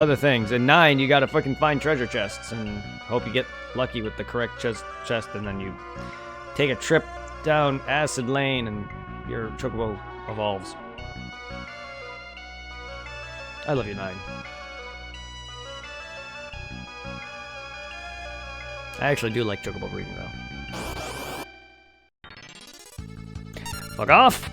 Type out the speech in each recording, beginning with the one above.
other things. In 9, you gotta fucking find treasure chests and hope you get lucky with the correct chest, and then you take a trip down Acid Lane and your Chocobo evolves. I love you, 9. I actually do like Chocobo breeding, though. Fuck off!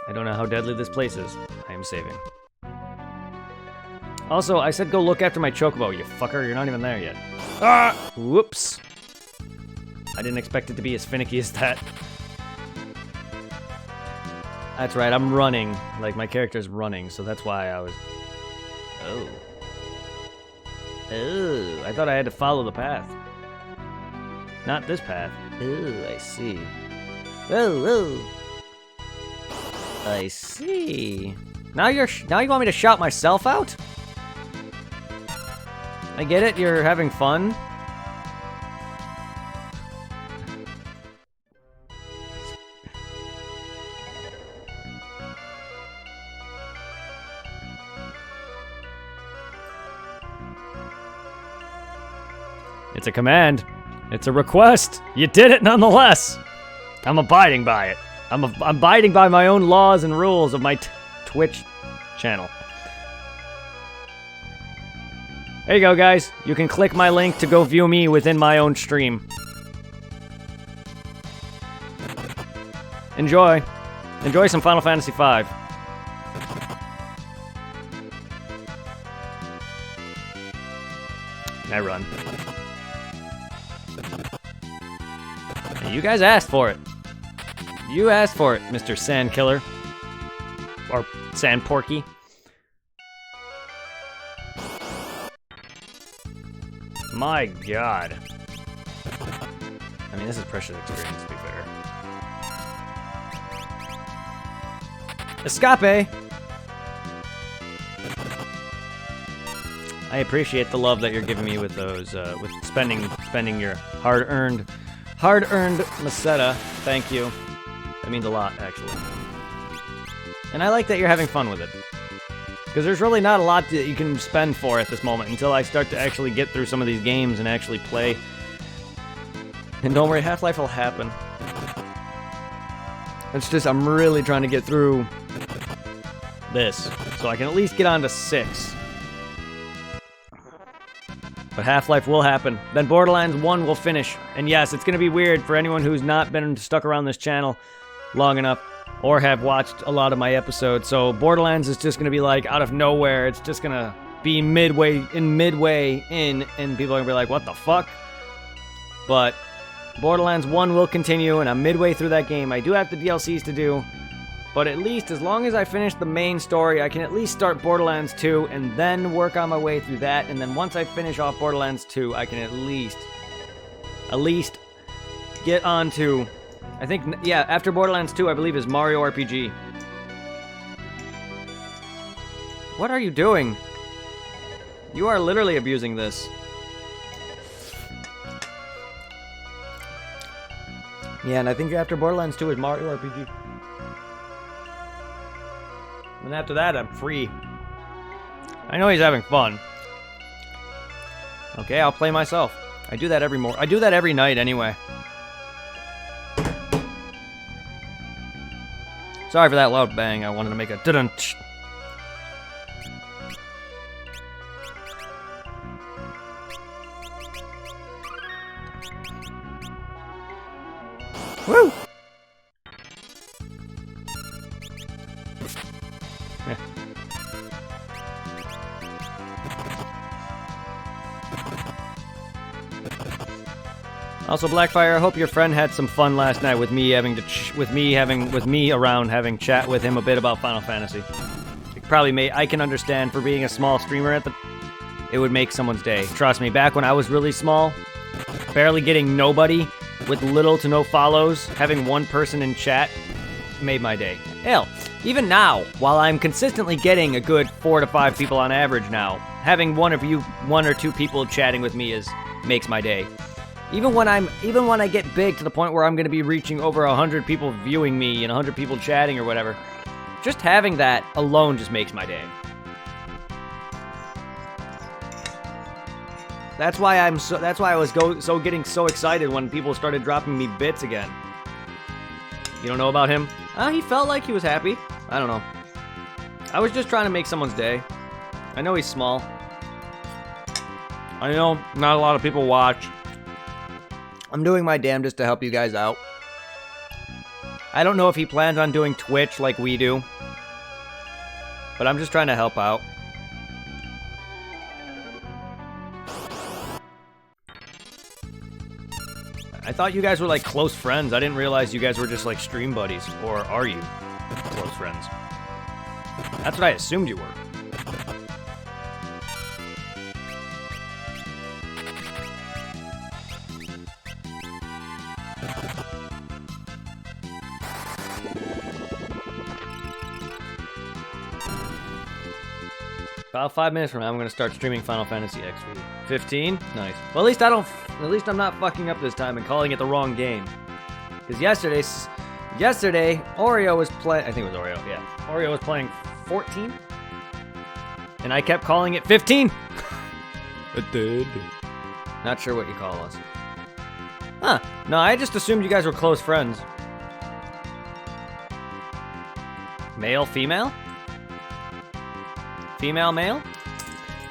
I don't know how deadly this place is. I am saving. Also, I said go look after my Chocobo, you fucker. You're not even there yet. Ah! Whoops. I didn't expect it to be as finicky as that. That's right, I'm running. Like, my character's running, so that's why I was... Oh. Oh, I thought I had to follow the path. Not this path. Oh, I see. Oh, oh. I see. Now you want me to shout myself out? I get it, you're having fun. It's a command. It's a request. You did it nonetheless. I'm abiding by it. I'm abiding by my own laws and rules of my Twitch channel. There you go, guys. You can click my link to go view me within my own stream. Enjoy. Enjoy some Final Fantasy V. I run. You guys asked for it. You asked for it, Mr. Sand Killer. Or Sand Porky. My god. I mean, this is precious experience, to be fair. Escape! I appreciate the love that you're giving me with those, with spending your hard-earned Meseta. Thank you. That means a lot, actually. And I like that you're having fun with it. Because there's really not a lot that you can spend for at this moment until I start to actually get through some of these games and actually play. And don't worry, Half-Life will happen. It's just, I'm really trying to get through this, so I can at least get on to 6. But Half-Life will happen. Then Borderlands 1 will finish. And yes, it's going to be weird for anyone who's not been stuck around this channel long enough or have watched a lot of my episodes. So Borderlands is just going to be like out of nowhere. It's just going to be midway in, and people are going to be like, what the fuck? But Borderlands 1 will continue, and I'm midway through that game. I do have the DLCs to do. But at least, as long as I finish the main story, I can at least start Borderlands 2 and then work on my way through that. And then once I finish off Borderlands 2, I can at least get on to, I think, yeah, after Borderlands 2, I believe, is Mario RPG. What are you doing? You are literally abusing this. Yeah, and I think after Borderlands 2 is Mario RPG. And after that, I'm free. I know he's having fun. Okay, I'll play myself. I do that I do that every night anyway. Sorry for that loud bang. I wanted to make a dun-dun-tsh. Woo! Also, Blackfire, I hope your friend had some fun last night with me having around, having chat with him a bit about Final Fantasy. It probably I can understand for being a small streamer it would make someone's day. Trust me, back when I was really small, barely getting nobody, with little to no follows, having one person in chat made my day. Hell, Even now, while I'm consistently getting a good 4 to 5 people on average now, having one or two people chatting with me makes my day. Even when I get big to the point where I'm going to be reaching over 100 people viewing me and 100 people chatting or whatever, just having that alone just makes my day. That's why I was getting so excited when people started dropping me bits again. You don't know about him? He felt like he was happy. I don't know. I was just trying to make someone's day. I know he's small. I know not a lot of people watch. I'm doing my damnedest to help you guys out. I don't know if he plans on doing Twitch like we do, but I'm just trying to help out. I thought you guys were like close friends. I didn't realize you guys were just like stream buddies. Or are you close friends? That's what I assumed you were. About 5 minutes from now, I'm gonna start streaming Final Fantasy XV. 15? Nice. Well, at least I'm not fucking up this time and calling it the wrong game. Because yesterday, Oreo was playing. I think it was Oreo. Yeah, Oreo was playing 14, and I kept calling it 15. Not sure what you call us. Huh? No, I just assumed you guys were close friends. Male, female? Female, male?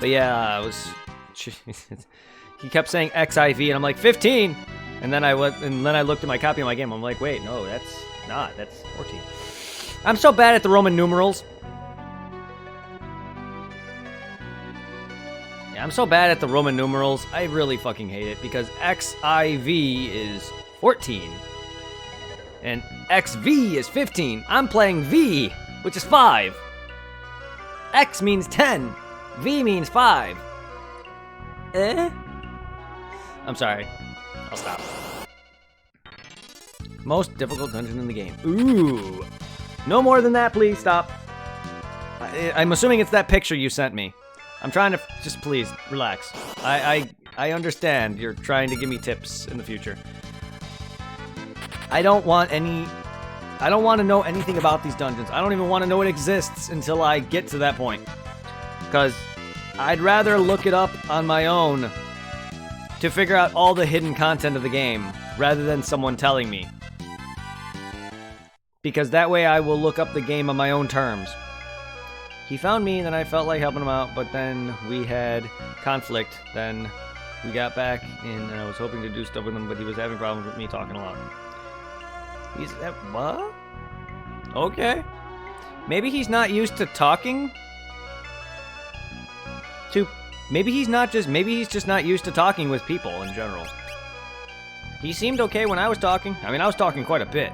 But yeah, he kept saying XIV, and I'm like, 15! And then I looked at my copy of my game. I'm like, wait, no, that's 14. I'm so bad at the Roman numerals. Yeah, I'm so bad at the Roman numerals. I really fucking hate it, because XIV is 14. And XV is 15. I'm playing V, which is 5. X means 10. V means 5. I'm sorry. I'll stop. Most difficult dungeon in the game. Ooh. No more than that, please. Stop. I'm assuming it's that picture you sent me. I'm trying to... Just please, relax. I understand you're trying to give me tips in the future. I don't want to know anything about these dungeons. I don't even want to know it exists until I get to that point. Because I'd rather look it up on my own to figure out all the hidden content of the game, rather than someone telling me. Because that way I will look up the game on my own terms. He found me, and then I felt like helping him out, but then we had conflict. Then we got back in, and I was hoping to do stuff with him, but he was having problems with me talking a lot. He's... what? Okay. Maybe he's not used to talking to... Maybe he's just not used to talking with people in general. He seemed okay when I was talking. I mean, I was talking quite a bit.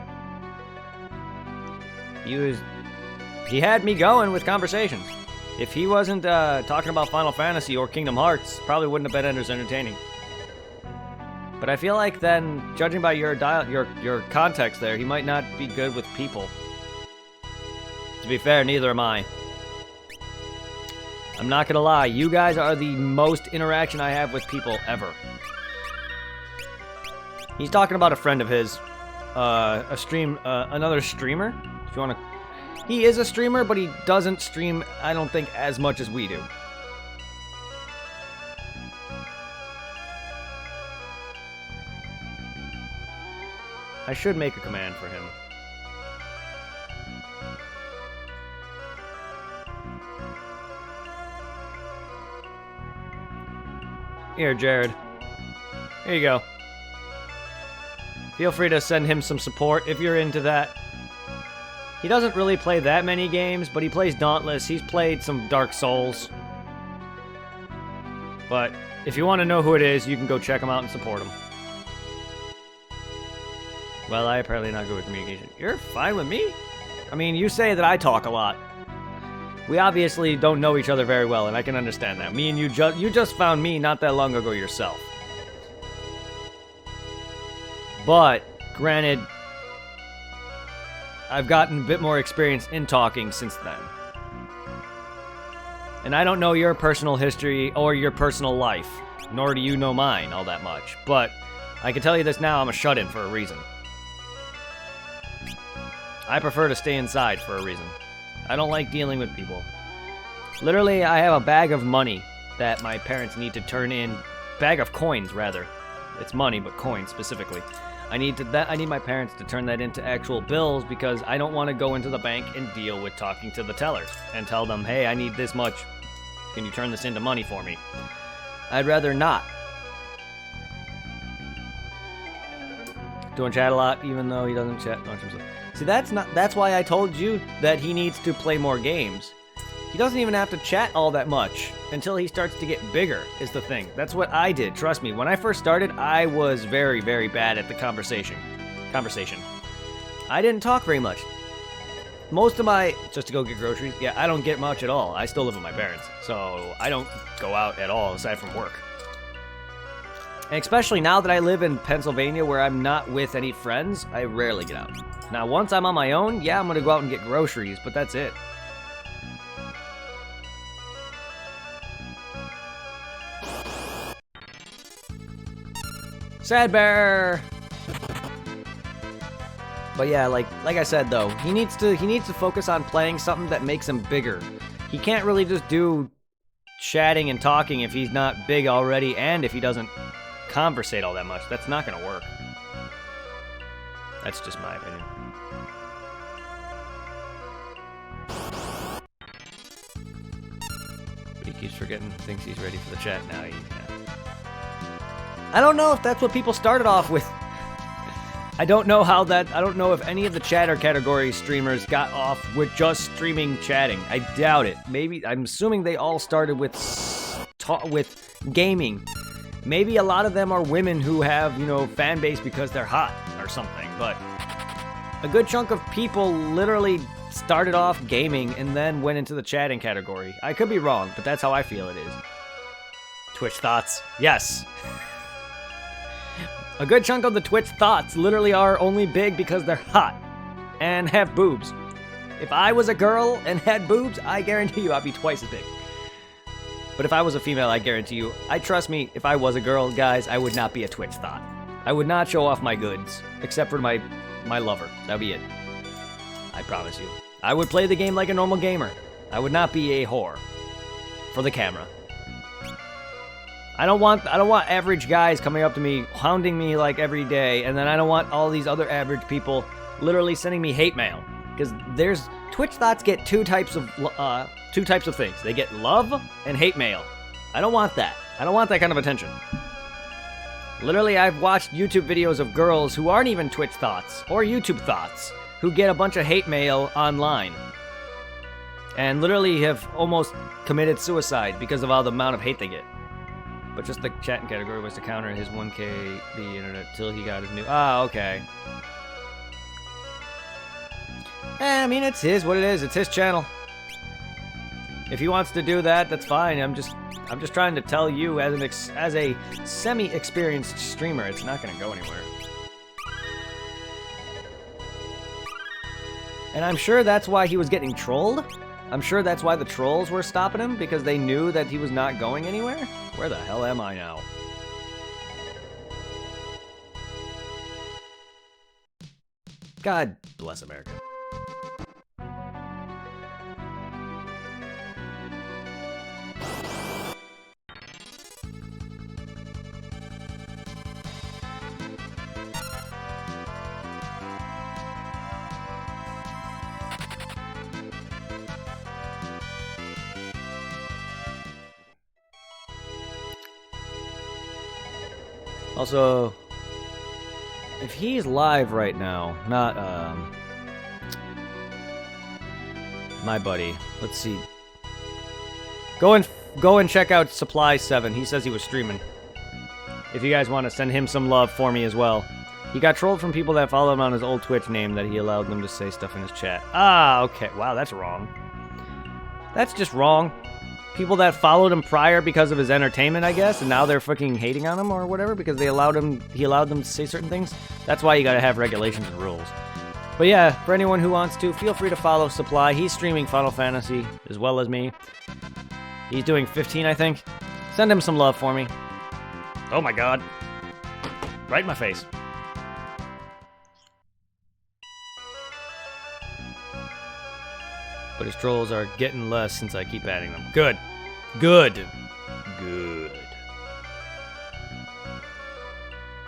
He had me going with conversations. If he wasn't talking about Final Fantasy or Kingdom Hearts, probably wouldn't have been as entertaining. But I feel like then, judging by your context there, he might not be good with people. To be fair, neither am I. I'm not gonna lie, you guys are the most interaction I have with people ever. He's talking about a friend of his, another streamer. If you wanna, he is a streamer, but he doesn't stream, I don't think, as much as we do. I should make a command for him. Here, Jared. Here you go. Feel free to send him some support if you're into that. He doesn't really play that many games, but he plays Dauntless. He's played some Dark Souls. But if you want to know who it is, you can go check him out and support him. Well, I apparently not good with communication. You're fine with me? I mean, you say that I talk a lot. We obviously don't know each other very well, and I can understand that. Me and you just found me not that long ago yourself. But, granted, I've gotten a bit more experience in talking since then. And I don't know your personal history or your personal life, nor do you know mine all that much. But I can tell you this now, I'm a shut-in for a reason. I prefer to stay inside for a reason. I don't like dealing with people. Literally, I have a bag of money that my parents need to turn in. Bag of coins, rather. It's money, but coins specifically. I need my parents to turn that into actual bills because I don't want to go into the bank and deal with talking to the tellers and tell them, hey, I need this much. Can you turn this into money for me? I'd rather not. Doing chat a lot, even though he doesn't chat much himself. See, that's why I told you that he needs to play more games. He doesn't even have to chat all that much until he starts to get bigger, is the thing. That's what I did, trust me. When I first started, I was very, very bad at the conversation. I didn't talk very much. Most of my, just to go get groceries, yeah, I don't get much at all. I still live with my parents, so I don't go out at all aside from work. And especially now that I live in Pennsylvania where I'm not with any friends, I rarely get out. Now, once I'm on my own, yeah, I'm going to go out and get groceries, but that's it. Sad Bear! But yeah, like I said though, he needs to focus on playing something that makes him bigger. He can't really just do chatting and talking if he's not big already and if he doesn't conversate all that much. That's not gonna work. That's just my opinion. But he keeps forgetting, thinks he's ready for the chat now. I don't know if that's what people started off with. I don't know if any of the chatter category streamers got off with just streaming chatting. I doubt it. Maybe, I'm assuming they all started with gaming. Maybe a lot of them are women who have, fan base because they're hot or something, but a good chunk of people literally started off gaming and then went into the chatting category. I could be wrong, but that's how I feel it is. Twitch thoughts. Yes. A good chunk of the Twitch thoughts literally are only big because they're hot and have boobs. If I was a girl and had boobs, I guarantee you I'd be twice as big. But if I was a female, I guarantee you, trust me, if I was a girl, guys, I would not be a Twitch thought. I would not show off my goods, except for my lover. That'd be it. I promise you. I would play the game like a normal gamer. I would not be a whore. For the camera. I don't want average guys coming up to me, hounding me like every day, and then I don't want all these other average people literally sending me hate mail. Because Twitch thoughts get two types of things. They get love and hate mail. I don't want that. I don't want that kind of attention. Literally, I've watched YouTube videos of girls who aren't even Twitch thoughts or YouTube thoughts who get a bunch of hate mail online. And literally have almost committed suicide because of all the amount of hate they get. But just the chatting category was to counter his 1K the internet till he got his new... okay. I mean, it's what it is. It's his channel. If he wants to do that, that's fine. I'm just trying to tell you as a semi-experienced streamer, it's not going to go anywhere. And I'm sure that's why he was getting trolled. I'm sure that's why the trolls were stopping him, because they knew that he was not going anywhere. Where the hell am I now? God bless America. Also, if he's live right now, not, my buddy, let's see. Go and check out Supply7. He says he was streaming. If you guys want to send him some love for me as well. He got trolled from people that followed him on his old Twitch name that he allowed them to say stuff in his chat. Okay. Wow, that's wrong. That's just wrong. People that followed him prior because of his entertainment, I guess, and now they're fucking hating on him or whatever because he allowed them to say certain things. That's why you gotta have regulations and rules. But yeah, for anyone who wants to, feel free to follow Supply. He's streaming Final Fantasy as well as me. He's doing 15, I think. Send him some love for me. Oh my god. Right in my face. But his trolls are getting less since I keep adding them. Good. Good. Good.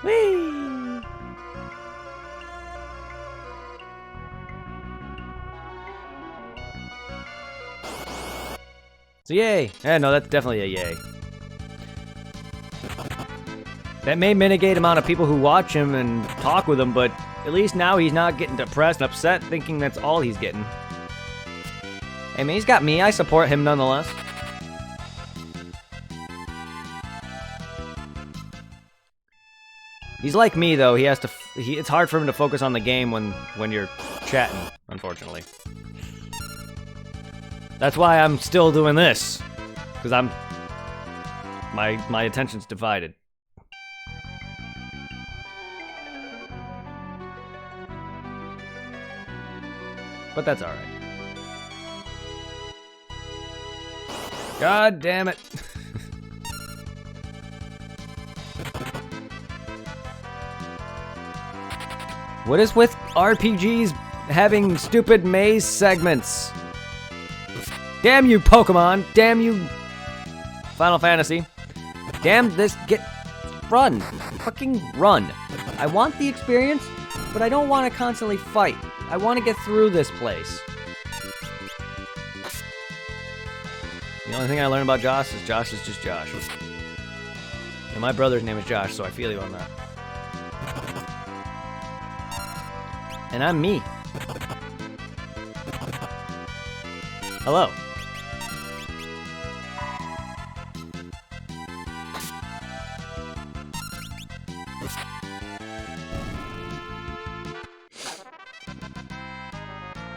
Whee! So yay! Yeah, no, that's definitely a yay. That may mitigate the amount of people who watch him and talk with him, but at least now he's not getting depressed and upset thinking that's all he's getting. I mean, he's got me. I support him nonetheless. He's like me, though. He has to. It's hard for him to focus on the game when you're chatting, unfortunately. That's why I'm still doing this, because my attention's divided. But that's all right. God damn it. What is with RPGs having stupid maze segments? Damn you, Pokemon. Damn you, Final Fantasy. Damn this. Run. Fucking run. I want the experience, but I don't want to constantly fight. I want to get through this place. The only thing I learned about Josh is just Josh. And my brother's name is Josh, so I feel you on that. And I'm me. Hello.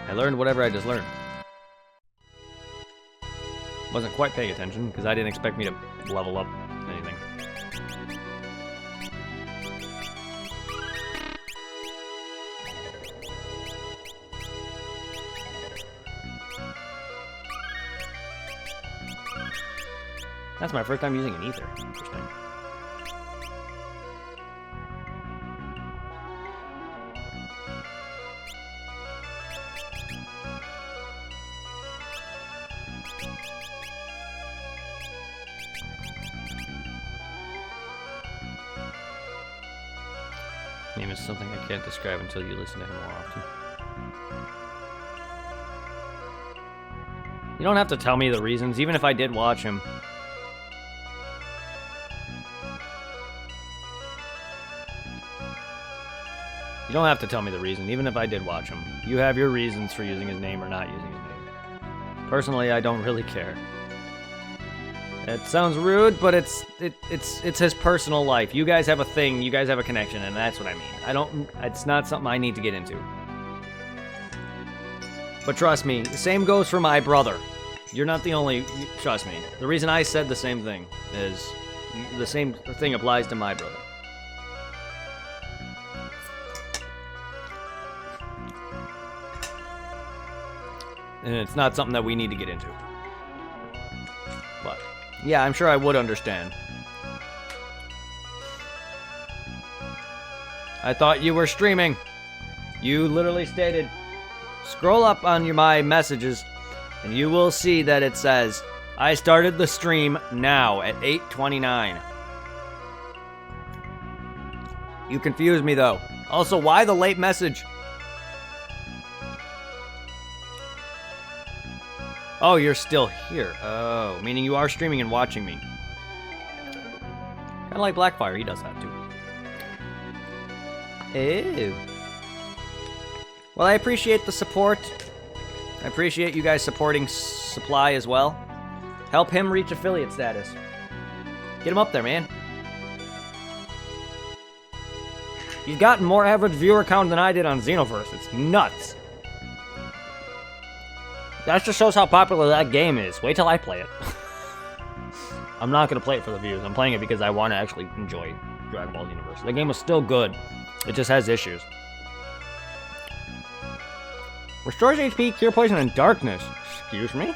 I learned whatever I just learned. Wasn't quite paying attention, because I didn't expect me to level up anything. That's my first time using an ether. Interesting. Name is something I can't describe until you listen to him more often. You don't have to tell me the reasons, even if I did watch him. You don't have to tell me the reason, even if I did watch him. You have your reasons for using his name or not using his name. Personally, I don't really care. It sounds rude, but it's his personal life. You guys have a thing, you guys have a connection, and that's what I mean. It's not something I need to get into. But trust me, the same goes for my brother. You're not the only, trust me. The reason I said the same thing is the same thing applies to my brother. And it's not something that we need to get into. But, yeah, I'm sure I would understand. I thought you were streaming. You literally stated, scroll up on my messages, and you will see that it says, I started the stream now at 8:29. You confused me, though. Also, why the late message? Oh, you're still here. Oh, meaning you are streaming and watching me. Kind of like Blackfire, he does that too. Ew. Well, I appreciate the support. I appreciate you guys supporting Supply as well. Help him reach affiliate status. Get him up there, man. He's gotten more average viewer count than I did on Xenoverse. It's nuts. That just shows how popular that game is. Wait till I play it. I'm not going to play it for the views. I'm playing it because I want to actually enjoy Dragon Ball Xenoverse. The game was still good. It just has issues. Restores HP, cure poison, and darkness. Excuse me?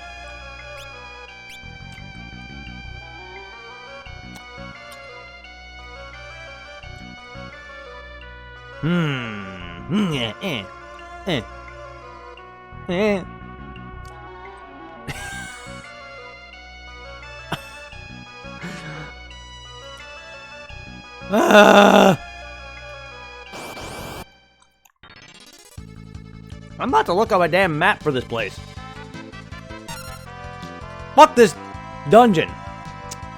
I'm about to look up a damn map for this place. Fuck this dungeon.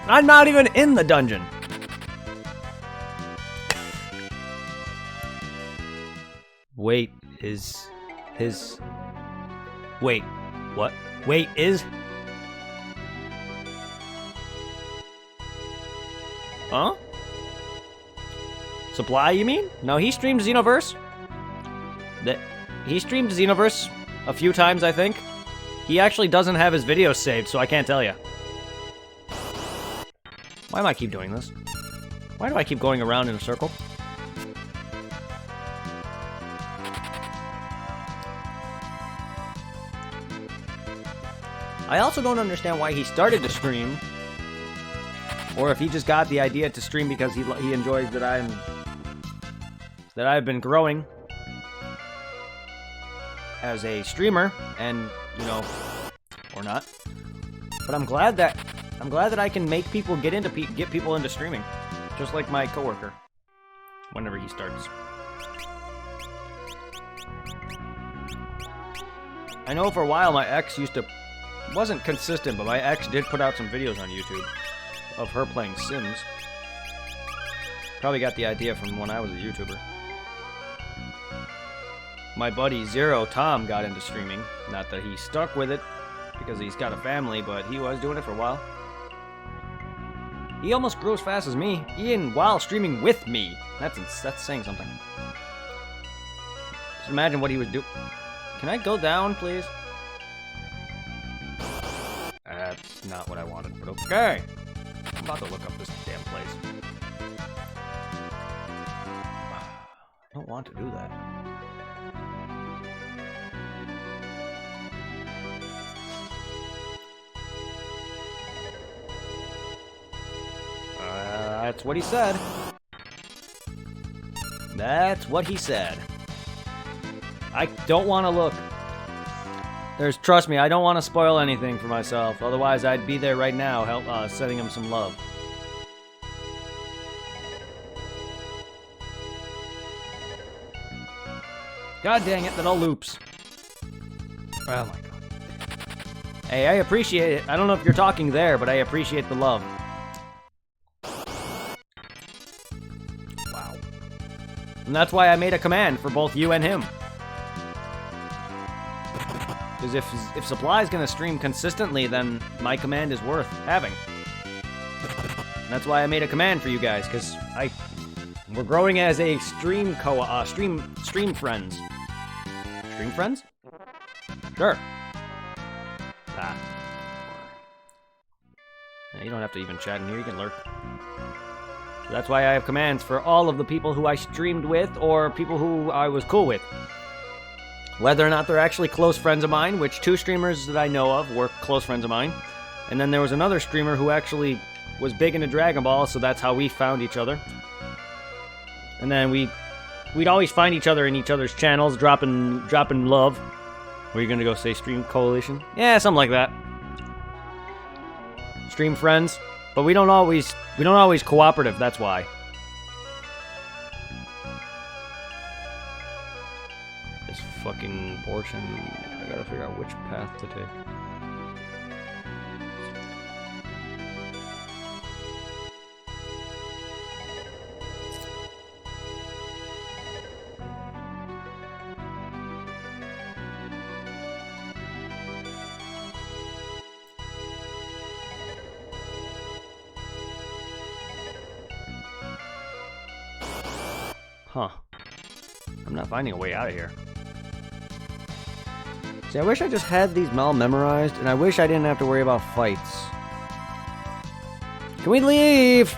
I'm not even in the dungeon. Wait, is his... Wait, what? Wait, is... Huh? Supply, you mean? No, he streamed Xenoverse. He streamed Xenoverse a few times, I think. He actually doesn't have his videos saved, so I can't tell you. Why do I keep doing this? Why do I keep going around in a circle? I also don't understand why he started to stream, or if he just got the idea to stream because he enjoys that I've been growing as a streamer, and you know, or not. But I'm glad that I can make people get people into streaming, just like my coworker. Whenever he starts. I know for a while my ex wasn't consistent, but my ex did put out some videos on YouTube of her playing Sims. Probably got the idea from when I was a YouTuber. My buddy Zero, Tom, got into streaming. Not that he stuck with it, because he's got a family, but he was doing it for a while. He almost grew as fast as me, even while streaming with me. That's saying something. Just imagine what he would do. Can I go down, please? That's not what I wanted, but okay. I'm about to look up this damn place. I don't want to do that. That's what he said. That's what he said. I don't want to look. Trust me, I don't want to spoil anything for myself. Otherwise, I'd be there right now, sending him some love. God dang it, that all loops. Oh my god. Hey, I appreciate it. I don't know if you're talking there, but I appreciate the love. Wow. And that's why I made a command for both you and him. Because if Supply is going to stream consistently, then my command is worth having. And that's why I made a command for you guys, because we're growing as a stream friends. Stream friends? Sure. Ah. Yeah, you don't have to even chat in here, you can lurk. So that's why I have commands for all of the people who I streamed with, or people who I was cool with. Whether or not they're actually close friends of mine, which 2 streamers that I know of were close friends of mine. And then there was another streamer who actually was big into Dragon Ball, so that's how we found each other. And then we'd always find each other in each other's channels, dropping love. Were you gonna go say Stream Coalition? Yeah, something like that. Stream friends. But we don't always cooperative, that's why. Fucking portion. I gotta figure out which path to take. Huh. I'm not finding a way out of here. See, I wish I just had these all memorized, and I wish I didn't have to worry about fights. Can we leave?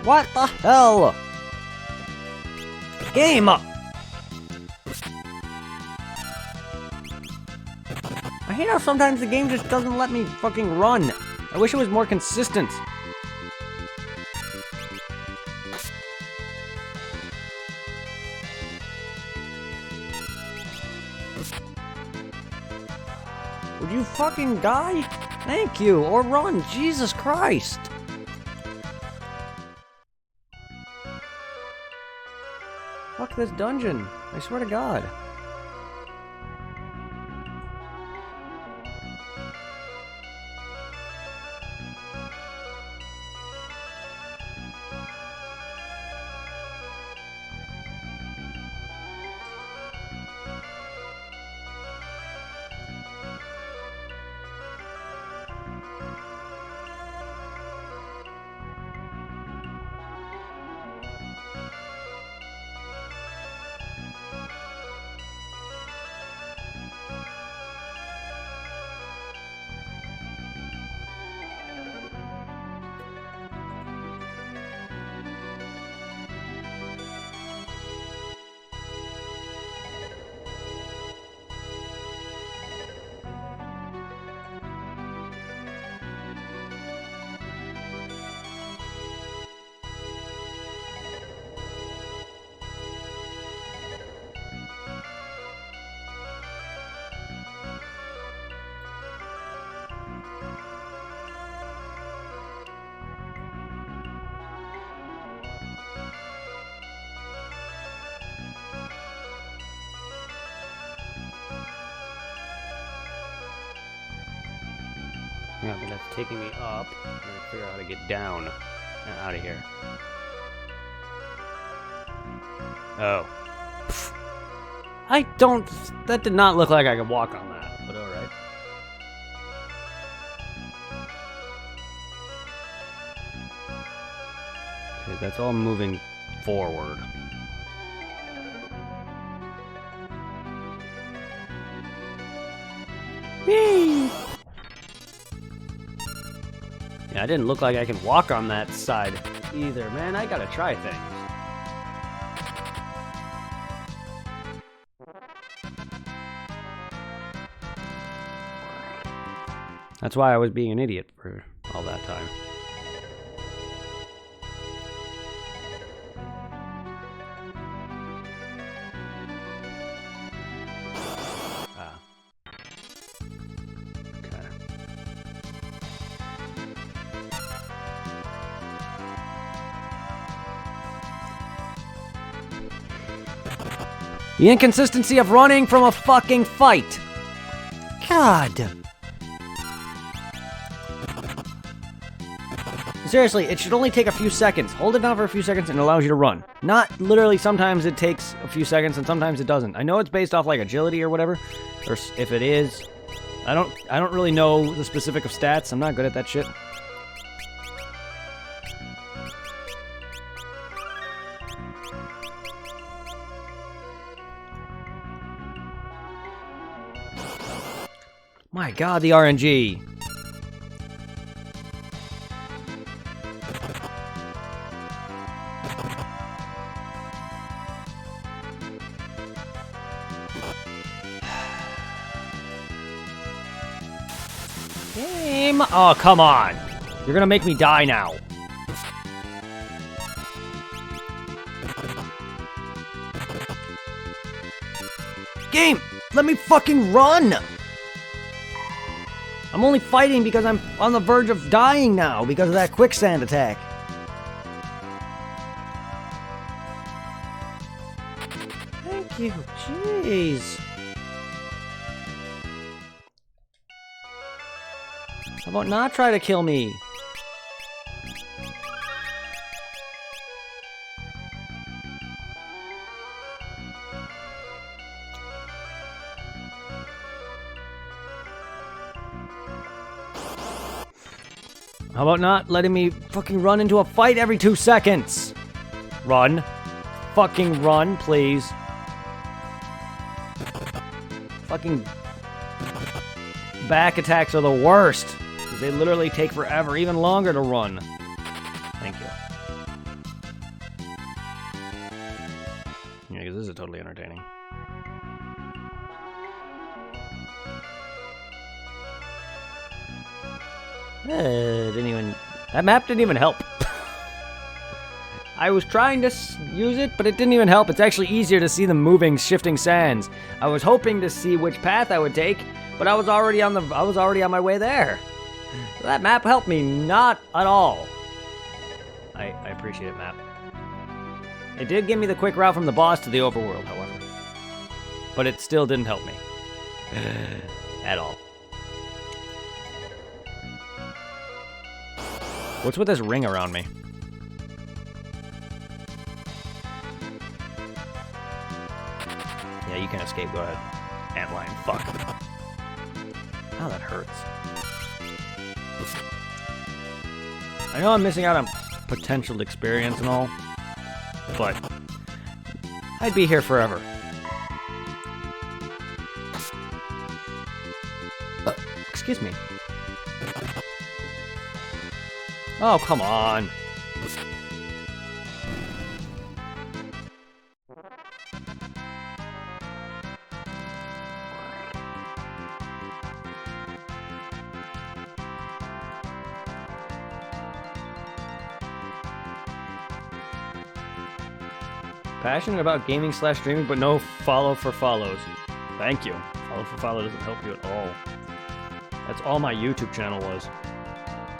What the hell? Game up! hate how sometimes the game just doesn't let me fucking run. I wish it was more consistent. Would you fucking die? Thank you. Or run. Jesus Christ. Fuck this dungeon. I swear to God. Yeah, but that's taking me up. I'm gonna figure out how to get down and out of here. Oh. Pfft. I don't... That did not look like I could walk on that, but alright. Okay, that's all moving forward. Whee! Yeah, it didn't look like I can walk on that side either. Man, I gotta try things. That's why I was being an idiot for all that time. Ah. Okay. The inconsistency of running from a fucking fight. God. Seriously, it should only take a few seconds. Hold it down for a few seconds and it allows you to run. Not literally sometimes it takes a few seconds and sometimes it doesn't. I know it's based off like agility or whatever, or if it is. I don't really know the specific of stats. I'm not good at that shit. My God, the RNG. Game. Oh, come on. You're gonna make me die now. Game, let me fucking run. I'm only fighting because I'm on the verge of dying now because of that quicksand attack. Thank you. Jeez. How about not try to kill me? How about not letting me fucking run into a fight every 2 seconds? Run. Fucking run, please. Fucking back attacks are the worst. They literally take forever, even longer to run. Thank you. Yeah, because this is totally entertaining. Didn't even... That map didn't even help. I was trying to use it, but it didn't even help. It's actually easier to see the moving, shifting sands. I was hoping to see which path I would take, but I was already on my way there. That map helped me not at all. I appreciate it, map. It did give me the quick route from the boss to the overworld, however. But it still didn't help me. At all. What's with this ring around me? Yeah, you can escape. Go ahead. Antlion. Fuck. Oh, that hurts. I know I'm missing out on potential experience and all, but I'd be here forever. Excuse me. Oh, come on. Passionate about gaming / streaming, but no follow for follows. Thank you. Follow for follow doesn't help you at all. That's all my YouTube channel was.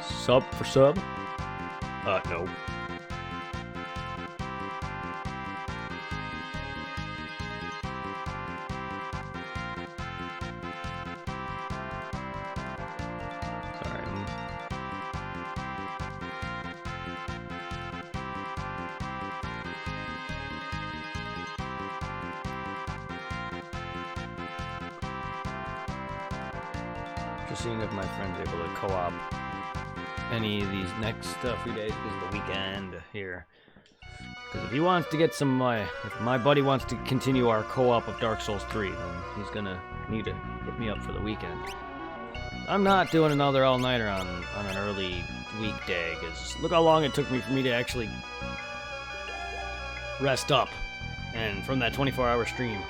Sub for sub? No. Sorry. Just seeing if my friend's able to co-op any of these next few days because of the weekend here. Because if he wants to get some, if my buddy wants to continue our co-op of Dark Souls 3, then he's gonna need to hit me up for the weekend. I'm not doing another all-nighter on an early weekday, because look how long it took me for me to actually rest up, and from that 24-hour stream.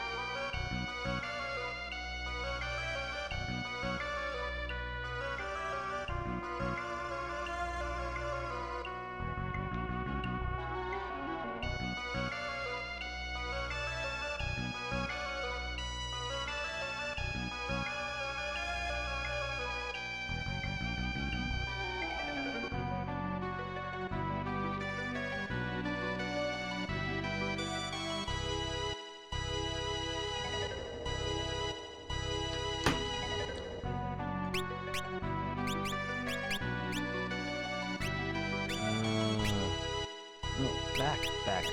Back.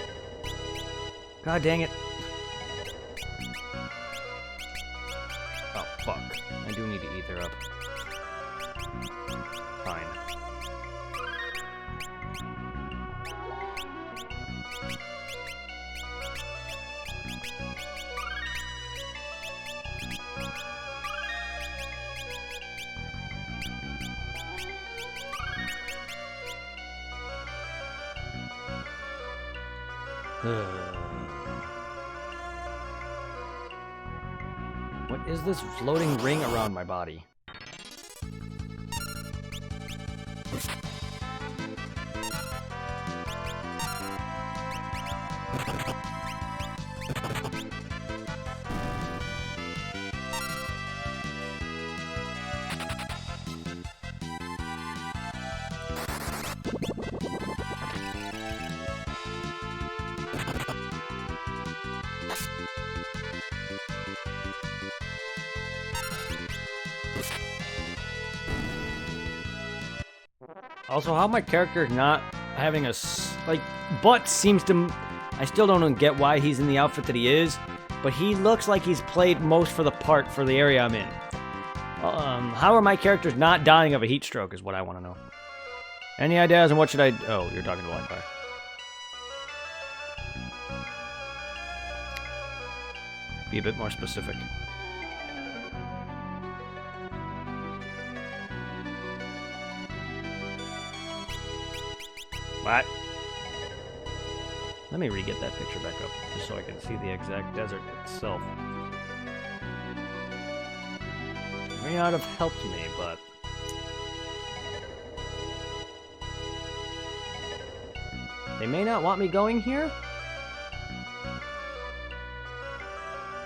God dang it. Oh, fuck. I do need to ether up. Fine. What is this floating ring around my body? Also, how my character not having a, like, butt seems to, I still don't get why he's in the outfit that he is, but he looks like he's played most for the part for the area I'm in. How are my characters not dying of a heat stroke is what I want to know. Any ideas on what should I, oh, you're talking to Wi-Fi. Be a bit more specific. What? Let me re-get that picture back up, just so I can see the exact desert itself. May not have helped me, but... They may not want me going here?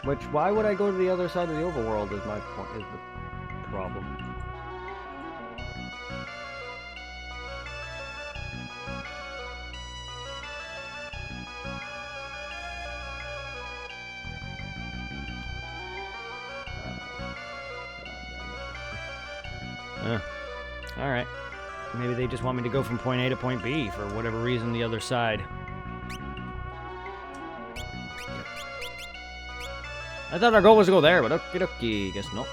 Which, why would I go to the other side of the overworld is my point, is the problem. Alright. Maybe they just want me to go from point A to point B for whatever reason the other side. I thought our goal was to go there, but okie dokie, guess not.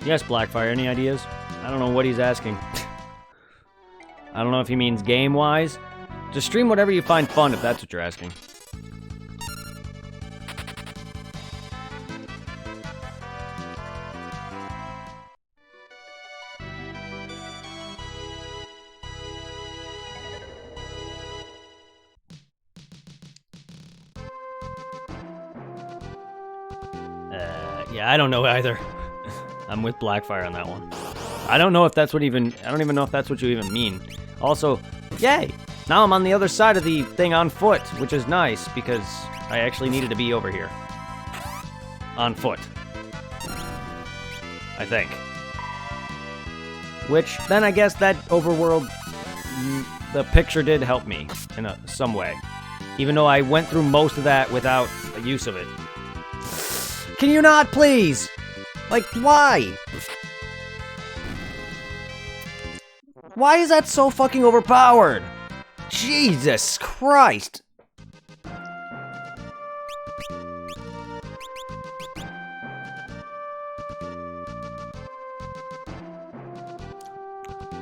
Yes, Blackfire, any ideas? I don't know what he's asking. I don't know if he means game-wise. Just stream whatever you find fun, if that's what you're asking. Yeah, I don't know either. I'm with Blackfire on that one. I don't know if that's what even... I don't even know if that's what you even mean. Also, yay! Now I'm on the other side of the thing on foot, which is nice, because I actually needed to be over here. On foot. I think. Which, then I guess that overworld... the picture did help me in some way. Even though I went through most of that without a use of it. Can you not, please? Like, why? Why is that so fucking overpowered? Jesus Christ!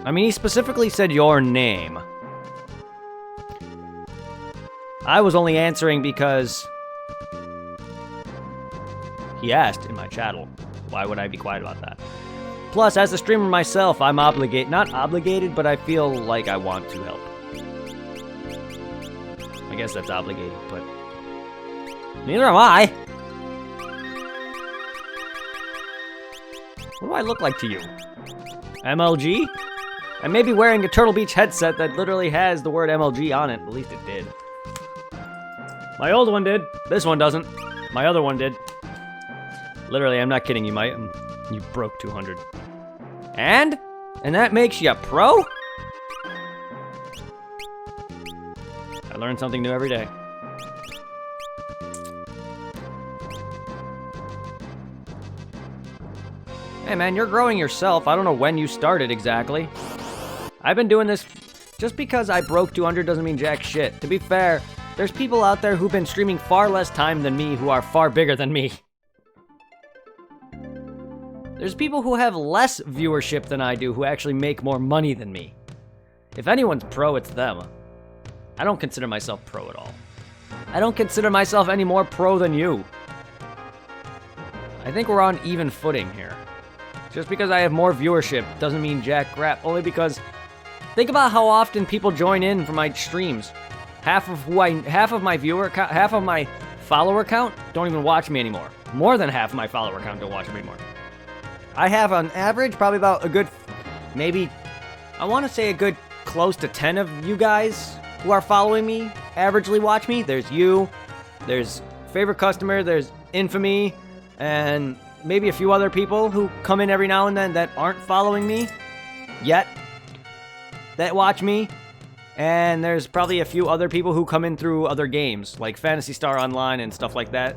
I mean, he specifically said your name. I was only answering because he asked in my channel. Why would I be quiet about that? Plus, as a streamer myself, I'm not obligated, but I feel like I want to help. I guess that's obligated, but neither am I. What do I look like to you? MLG? I may be wearing a Turtle Beach headset that literally has the word MLG on it. At least it did. My old one did. This one doesn't. My other one did. Literally, I'm not kidding you, you broke 200. And that makes you pro? I learn something new every day. Hey man, you're growing yourself. I don't know when you started exactly. I've been doing this... Just because I broke 200 doesn't mean jack shit. To be fair, there's people out there who've been streaming far less time than me who are far bigger than me. There's people who have less viewership than I do who actually make more money than me. If anyone's pro, it's them. I don't consider myself pro at all. I don't consider myself any more pro than you. I think we're on even footing here. Just because I have more viewership doesn't mean jack crap, only because think about how often people join in for my streams. Half of my follower count don't even watch me anymore. More than half of my follower count don't watch me anymore. I have on average probably about a good, maybe, I want to say a good close to 10 of you guys who are following me, averagely watch me. There's you, there's Favorite Customer, there's Infamy, and maybe a few other people who come in every now and then that aren't following me yet, that watch me. And there's probably a few other people who come in through other games, like Phantasy Star Online and stuff like that.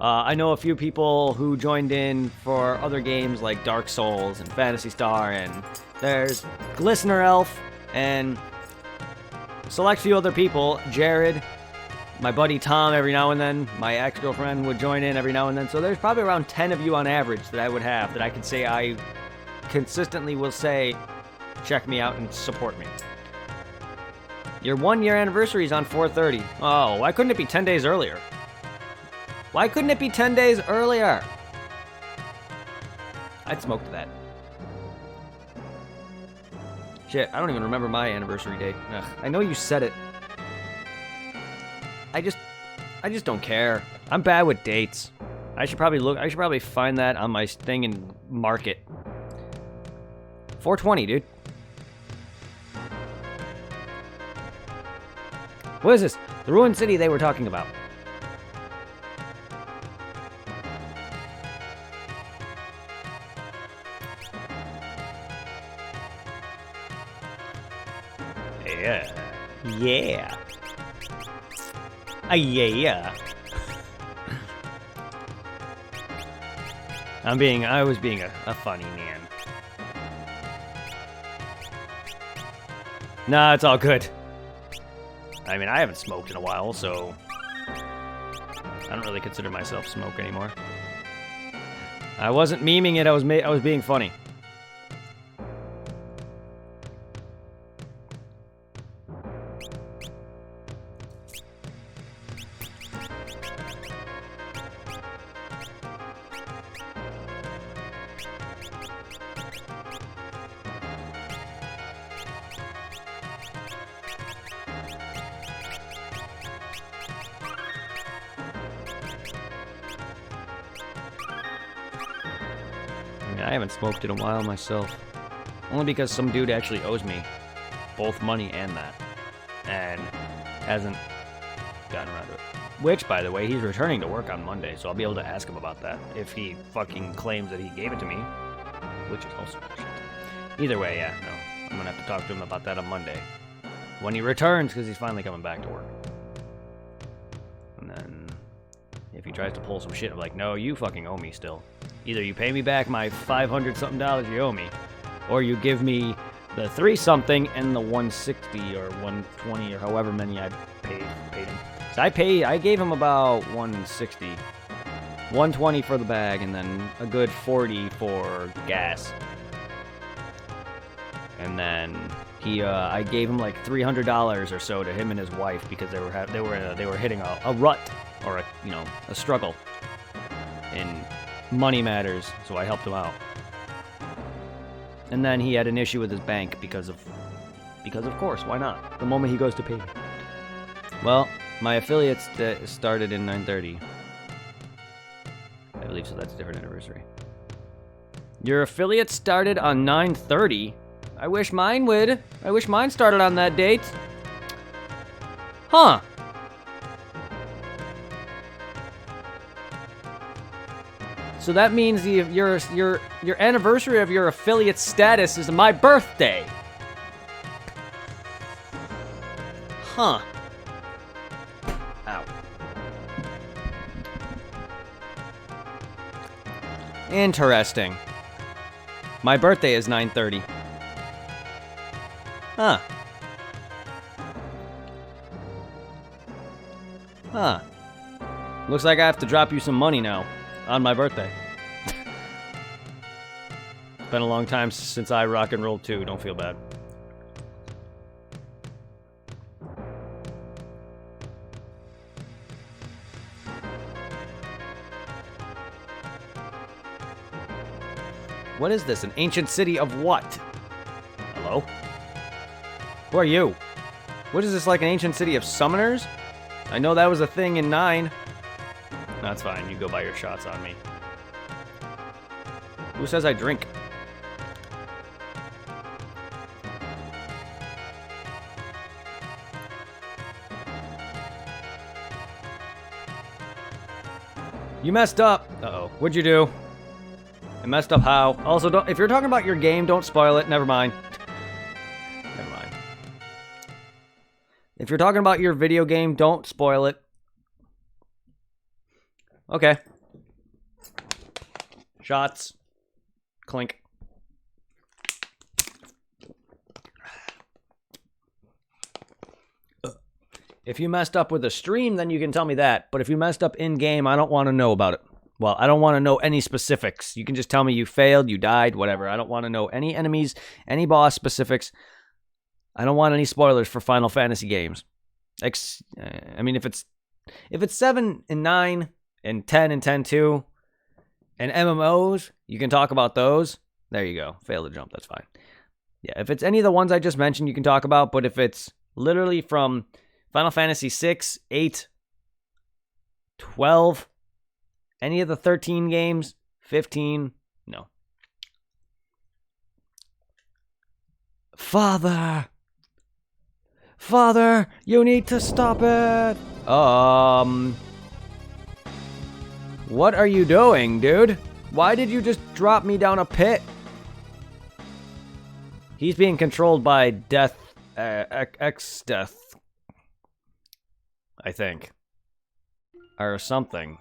I know a few people who joined in for other games like Dark Souls and Phantasy Star, and there's Glistener Elf, and select few other people. Jared, my buddy Tom every now and then, my ex-girlfriend would join in every now and then. So there's probably around 10 of you on average that I would have that I could say I consistently will say, check me out and support me. Your 1 year anniversary is on 4/30. Oh, why couldn't it be 10 days earlier? Why couldn't it be 10 days earlier? I'd smoke to that. Shit, I don't even remember my anniversary date. Ugh, I know you said it. I just don't care. I'm bad with dates. I should probably find that on my thing and mark it. 420, dude. What is this? The ruined city they were talking about. Yeah. Yeah. Yeah. I was being a funny man. Nah, it's all good. I mean, I haven't smoked in a while, so I don't really consider myself smoke anymore. I wasn't memeing it, I was being funny. I haven't smoked in a while myself. Only because some dude actually owes me both money and that. And hasn't gotten around to it. Which, by the way, he's returning to work on Monday, so I'll be able to ask him about that if he fucking claims that he gave it to me. Which is also bullshit. Either way, yeah, no. I'm gonna have to talk to him about that on Monday. When he returns, because he's finally coming back to work. And then, if he tries to pull some shit, I'm like, no, you fucking owe me still. Either you pay me back my $500-something you owe me, or you give me the 3-something and the 160 or 120 or however many I paid him. So I gave him about 160, 120 for the bag, and then a good 40 for gas. And then I gave him like $300 or so to him and his wife because they were hitting a rut or a struggle in money matters, so I helped him out. And then he had an issue with his bank because of course, why not? The moment he goes to pay me. Well, my affiliates started in 9:30. I believe so. That's a different anniversary. Your affiliate started on 9:30. I wish mine would. I wish mine started on that date. Huh. So that means your anniversary of your affiliate status is my birthday. Huh. Ow. Interesting. My birthday is 9:30. Huh. Huh. Looks like I have to drop you some money now. On my birthday. It's been a long time since I rock and rolled too. Don't feel bad. What is this? An ancient city of what? Hello? Who are you? What is this, like an ancient city of summoners? I know that was a thing in 9. That's fine, you go buy your shots on me. Who says I drink? You messed up. Uh-oh. What'd you do? I messed up how? Also, if you're talking about your game, don't spoil it. Never mind. Never mind. If you're talking about your video game, don't spoil it. Okay. Shots. Clink. If you messed up with the stream, then you can tell me that. But if you messed up in-game, I don't want to know about it. Well, I don't want to know any specifics. You can just tell me you failed, you died, whatever. I don't want to know any enemies, any boss specifics. I don't want any spoilers for Final Fantasy games. I mean, if it's 7 and 9 and 10 and 10-2 and MMOs, you can talk about those. There you go. Fail to jump, that's fine. Yeah, if it's any of the ones I just mentioned, you can talk about. But if it's literally from Final Fantasy 6, 8, 12, Any of the 13 games? 15? No. Father! Father, you need to stop it! What are you doing, dude? Why did you just drop me down a pit? He's being controlled by Death, X-Death. I think. Or something.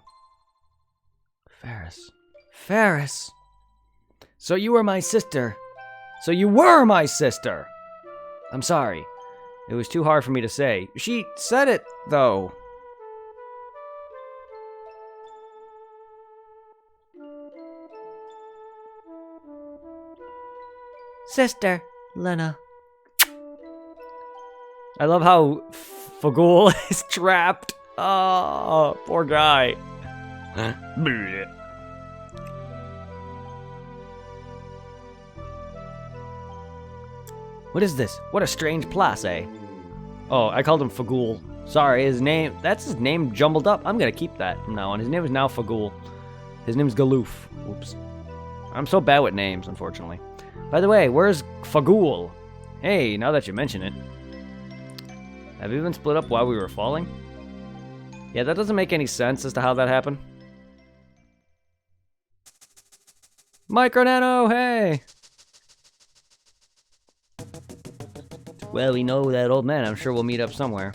Ferris. Ferris! So you were my sister. So you were my sister! I'm sorry. It was too hard for me to say. She said it, though. Sister, Lena. I love how Fagul is trapped. Oh, poor guy. What is this? What a strange place, eh? Oh, I called him Fagul. Sorry, his name, that's his name jumbled up. I'm gonna keep that from now on. His name is now Fagul. His name's Galoof. Oops. I'm so bad with names, unfortunately. By the way, where's Fagul? Hey, now that you mention it. Have you been split up while we were falling? Yeah, that doesn't make any sense as to how that happened. Micro Nano, hey! Well, we know that old man. I'm sure we'll meet up somewhere.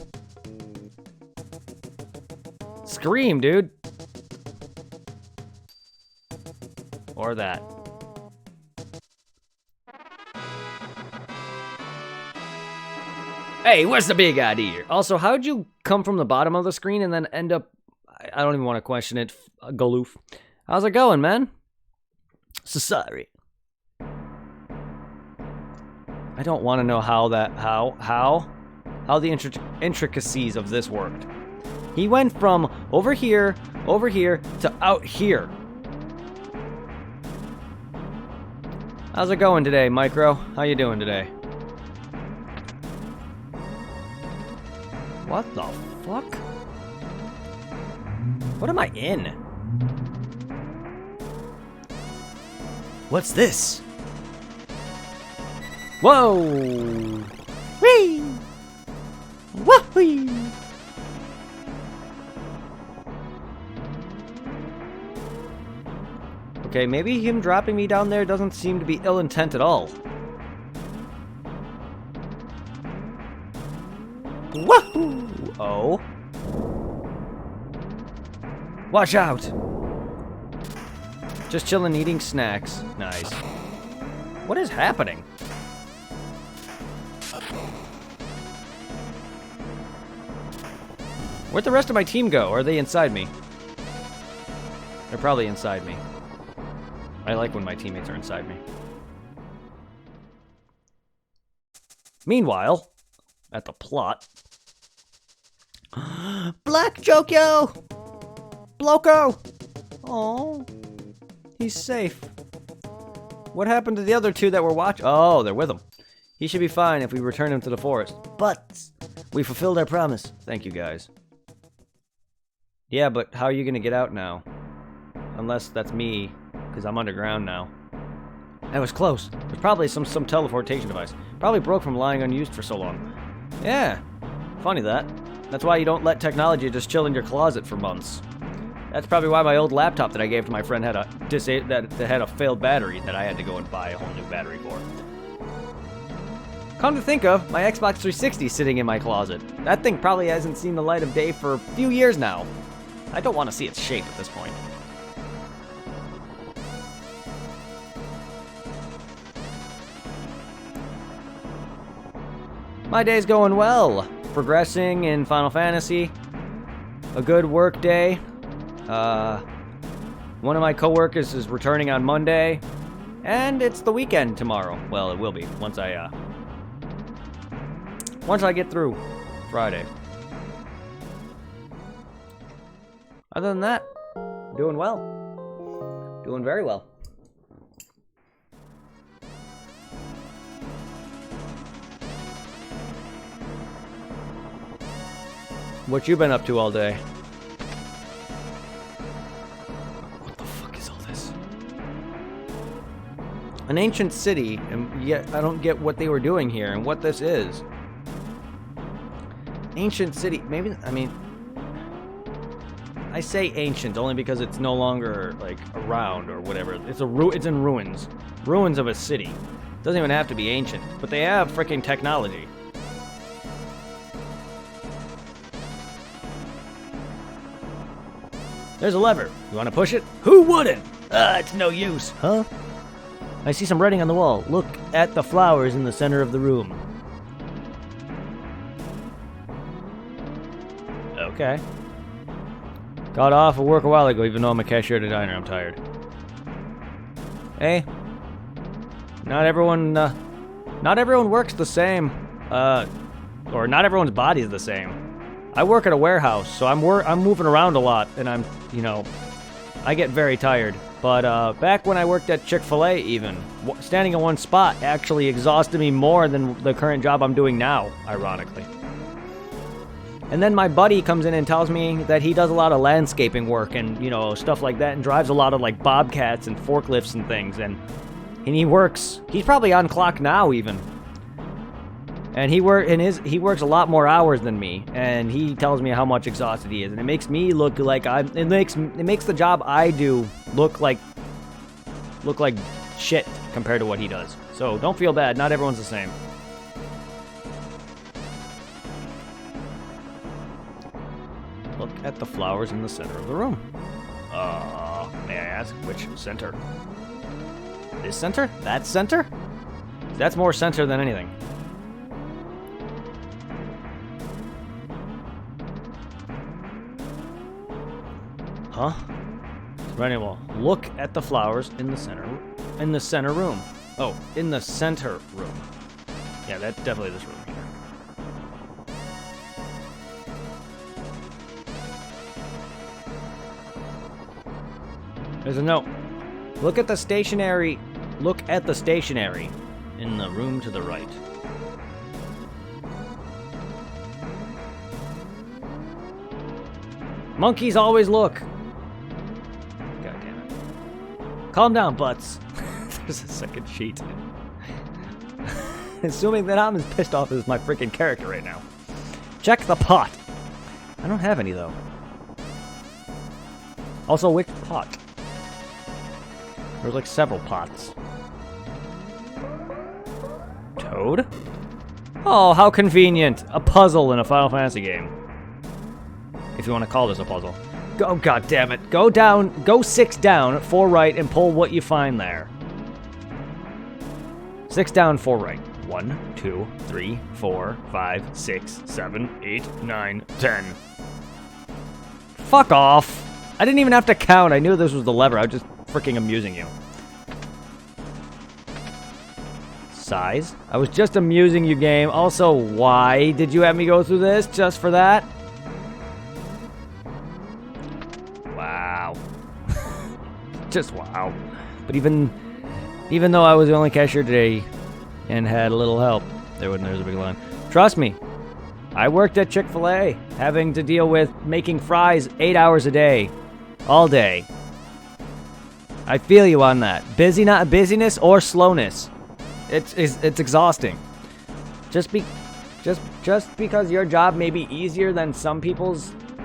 Scream, dude! Or that. Hey, what's the big idea? Also, how'd you come from the bottom of the screen and then end up... I don't even want to question it. Galoof. How's it going, man? So sorry. I don't want to know how the intricacies of this worked. He went from over here, to out here. How's it going today, Micro? How you doing today? What the fuck? What am I in? What's this? Whoa! Whee! Whoa-wee! Okay, maybe him dropping me down there doesn't seem to be ill intent at all. Wahoo! Oh. Watch out! Just chilling, eating snacks. Nice. What is happening? Where'd the rest of my team go? Are they inside me? They're probably inside me. I like when my teammates are inside me. Meanwhile, at the plot... Black Jokyo! Bloco! Oh, he's safe. What happened to the other two that were watching? Oh, they're with him. He should be fine if we return him to the forest. But we fulfilled our promise. Thank you, guys. Yeah, but how are you gonna get out now? Unless that's me, because I'm underground now. That was close. There's probably some teleportation device. Probably broke from lying unused for so long. Yeah, funny that. That's why you don't let technology just chill in your closet for months. That's probably why my old laptop that I gave to my friend had a that had a failed battery that I had to go and buy a whole new battery for. Come to think of, my Xbox 360 is sitting in my closet. That thing probably hasn't seen the light of day for a few years now. I don't want to see its shape at this point. My day's going well. Progressing in Final Fantasy. A good work day. One of my coworkers is returning on Monday. And it's the weekend tomorrow. Well, it will be once I get through Friday. Other than that, doing well. Doing very well. What you been up to all day? An ancient city, and yet I don't get what they were doing here and what this is. Ancient city, maybe, I mean, I say ancient only because it's no longer, like, around or whatever. It's in ruins. Ruins of a city. Doesn't even have to be ancient, but they have freaking technology. There's a lever. You want to push it? Who wouldn't? It's no use. Huh? I see some writing on the wall. Look at the flowers in the center of the room. Okay. Got off of work a while ago, even though I'm a cashier at a diner. I'm tired. Hey. Not everyone works the same. Or not everyone's body is the same. I work at a warehouse, so I'm moving around a lot, and I get very tired. But back when I worked at Chick-fil-A even, standing in one spot actually exhausted me more than the current job I'm doing now, ironically. And then my buddy comes in and tells me that he does a lot of landscaping work and, stuff like that, and drives a lot of, like, bobcats and forklifts and things, and he's probably on clock now even. And he works a lot more hours than me, and he tells me how much exhausted he is, and it makes me look like it makes the job I do look like shit compared to what he does. So don't feel bad. Not everyone's the same. Look at the flowers in the center of the room. May I ask which center? This center? That center? That's more center than anything. Huh? Right, well, look at the flowers in the center room. Oh, in the center room. Yeah, that's definitely this room here. There's a note. Look at the stationery in the room to the right. Monkeys always look. God damn it. Calm down, butts. There's a second sheet. Assuming that I'm as pissed off as my freaking character right now. Check the pot. I don't have any, though. Also, which pot? There's like several pots. Toad? Oh, how convenient. A puzzle in a Final Fantasy game. If you want to call this a puzzle. Oh, god damn it. Go 6 down, 4 right, and pull what you find there. 6 down, 4 right. 1, 2, 3, 4, 5, 6, 7, 8, 9, 10. Fuck off. I didn't even have to count. I knew this was the lever. I was just freaking amusing you. Size? I was just amusing you, game. Also, why did you have me go through this? Just for that? Wow. Just wow. But even though I was the only cashier today and had a little help, there's a big line. Trust me, I worked at Chick-fil-A, having to deal with making fries 8 hours a day. All day. I feel you on that. Busyness or slowness. It's exhausting. Just because your job may be easier than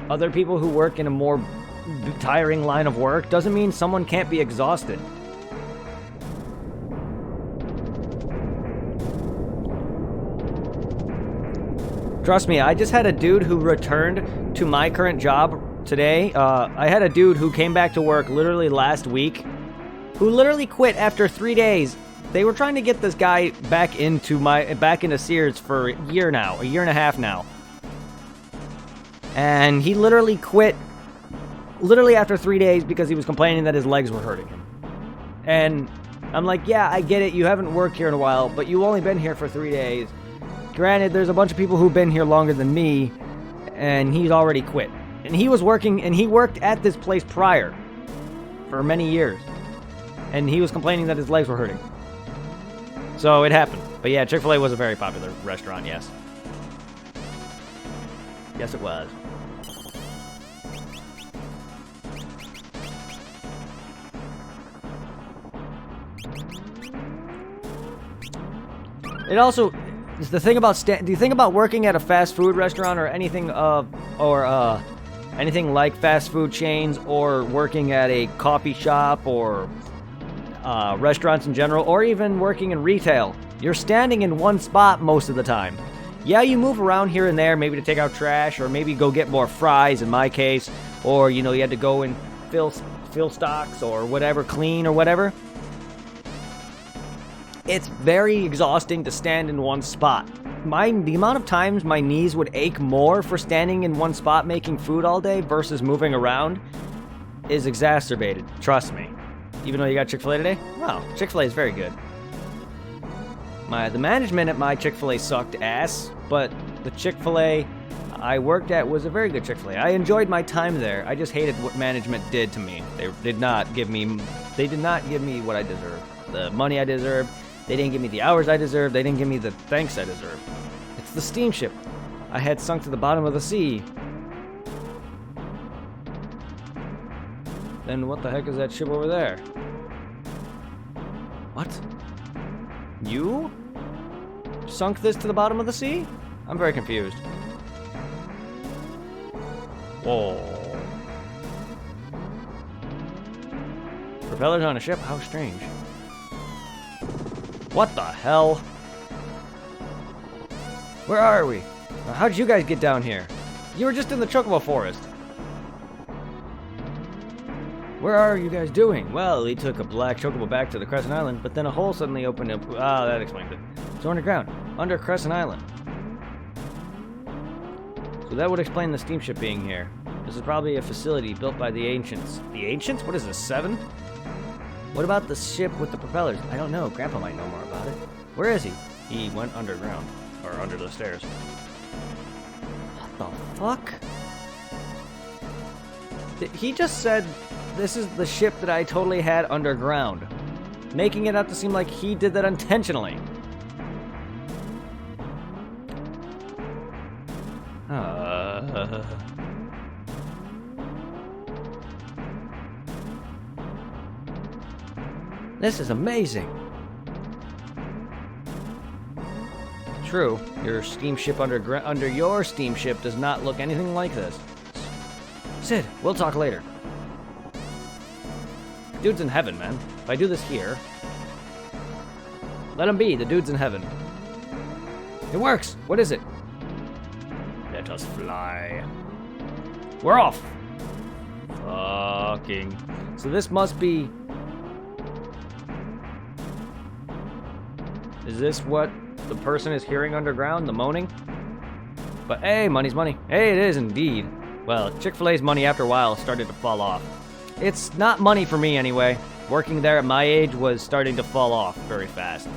other people who work in a more tiring line of work doesn't mean someone can't be exhausted. Trust me, I just had a dude who returned to my current job today. I had a dude who came back to work literally last week, who literally quit after 3 days. They were trying to get this guy back into Sears for a year and a half now. And he literally quit after 3 days because he was complaining that his legs were hurting him. And I'm like, yeah, I get it. You haven't worked here in a while, but you've only been here for 3 days. Granted, there's a bunch of people who've been here longer than me, and he's already quit. And he worked at this place prior for many years. And he was complaining that his legs were hurting. So it happened. But yeah, Chick-fil-A was a very popular restaurant, yes. Yes, it was. It also is the thing about do you think about working at a fast food restaurant or anything anything like fast food chains, or working at a coffee shop, or restaurants in general, or even working in retail? You're standing in one spot most of the time. Yeah, you move around here and there, maybe to take out trash, or maybe go get more fries in my case, or you had to go and fill stocks or whatever, clean or whatever. It's very exhausting to stand in one spot. The amount of times my knees would ache more for standing in one spot making food all day versus moving around is exacerbated. Trust me. Even though you got Chick-fil-A today? Wow, Chick-fil-A is very good. The management at my Chick-fil-A sucked ass, but the Chick-fil-A I worked at was a very good Chick-fil-A. I enjoyed my time there. I just hated what management did to me. They did not give me what I deserved. The money I deserved. They didn't give me the hours I deserved. They didn't give me the thanks I deserved. It's the steamship I had sunk to the bottom of the sea. Then what the heck is that ship over there? What? You sunk this to the bottom of the sea? I'm very confused. Whoa. Propellers on a ship? How strange. What the hell? Where are we? How did you guys get down here? You were just in the Chocobo Forest. Where are you guys doing? Well, he took a black Chocobo back to the Crescent Island, but then a hole suddenly opened up. Ah, that explains it. So underground, under Crescent Island. So that would explain the steamship being here. This is probably a facility built by the Ancients. The Ancients? What is this, 7? What about the ship with the propellers? I don't know. Grandpa might know more about it. Where is he? He went underground. Or under the stairs. What the fuck? He just said this is the ship that I totally had underground. Making it out to seem like he did that intentionally. This is amazing. True, your steamship under your steamship does not look anything like this. Sid, we'll talk later. Dude's in heaven, man. If I do this here, let him be. The dude's in heaven. It works. What is it? Let us fly. We're off. Fucking. So this must be. Is this what the person is hearing underground? The moaning? But hey, money's money. Hey, it is indeed. Well, Chick-fil-A's money after a while started to fall off. It's not money for me anyway. Working there at my age was starting to fall off very fast.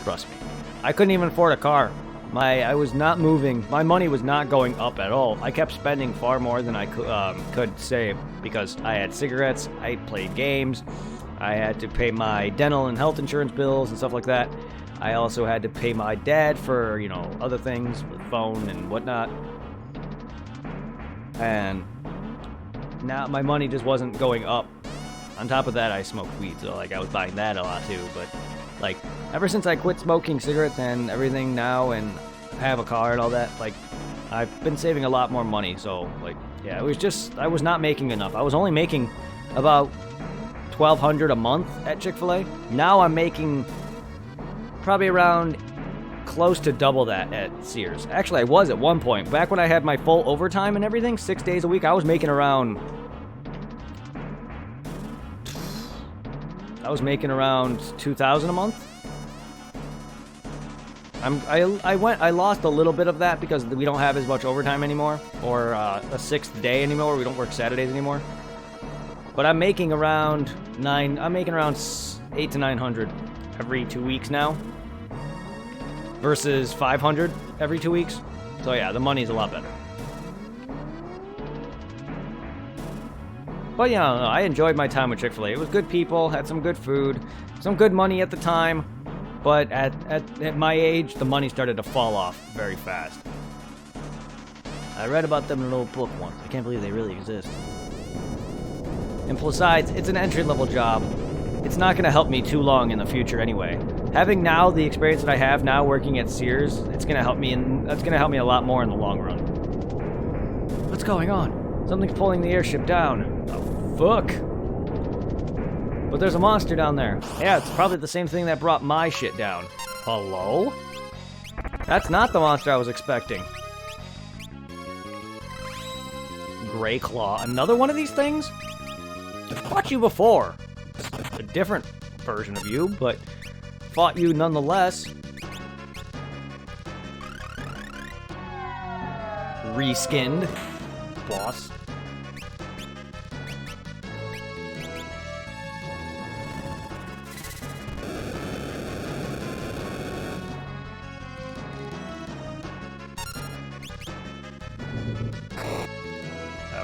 Trust me. I couldn't even afford a car. I was not moving. My money was not going up at all. I kept spending far more than I could save because I had cigarettes, I played games, I had to pay my dental and health insurance bills and stuff like that. I also had to pay my dad for, other things with phone and whatnot. And now my money just wasn't going up. On top of that, I smoked weed, so I was buying that a lot too. But ever since I quit smoking cigarettes and everything now, and have a car and all that, I've been saving a lot more money. So yeah, it was just I was not making enough. I was only making about $1,200 a month at Chick-fil-A. Now I'm making probably around close to double that at Sears. Actually, I was at one point. Back when I had my full overtime and everything, 6 days a week, I was making around $2,000 a month. I lost a little bit of that because we don't have as much overtime anymore, or a sixth day anymore. We don't work Saturdays anymore. But I'm making around 8 to 900 every 2 weeks now, versus 500 every 2 weeks. So yeah, the money's a lot better. But yeah, I enjoyed my time with Chick-fil-A. It was good people, had some good food, some good money at the time. But at my age, the money started to fall off very fast. I read about them in a little book once. I can't believe they really exist. And besides, it's an entry-level job. it's not going to help me too long in the future anyway. Having now the experience that I have now working at Sears, it's going to help me, and that's going to help me a lot more in the long run. What's going on? Something's pulling the airship down. The fuck? But there's a monster down there. Yeah, it's probably the same thing that brought my shit down. Hello? That's not the monster I was expecting. Gray Claw. Another one of these things? I've fought you before. A different version of you, but fought you nonetheless. Reskinned. Boss.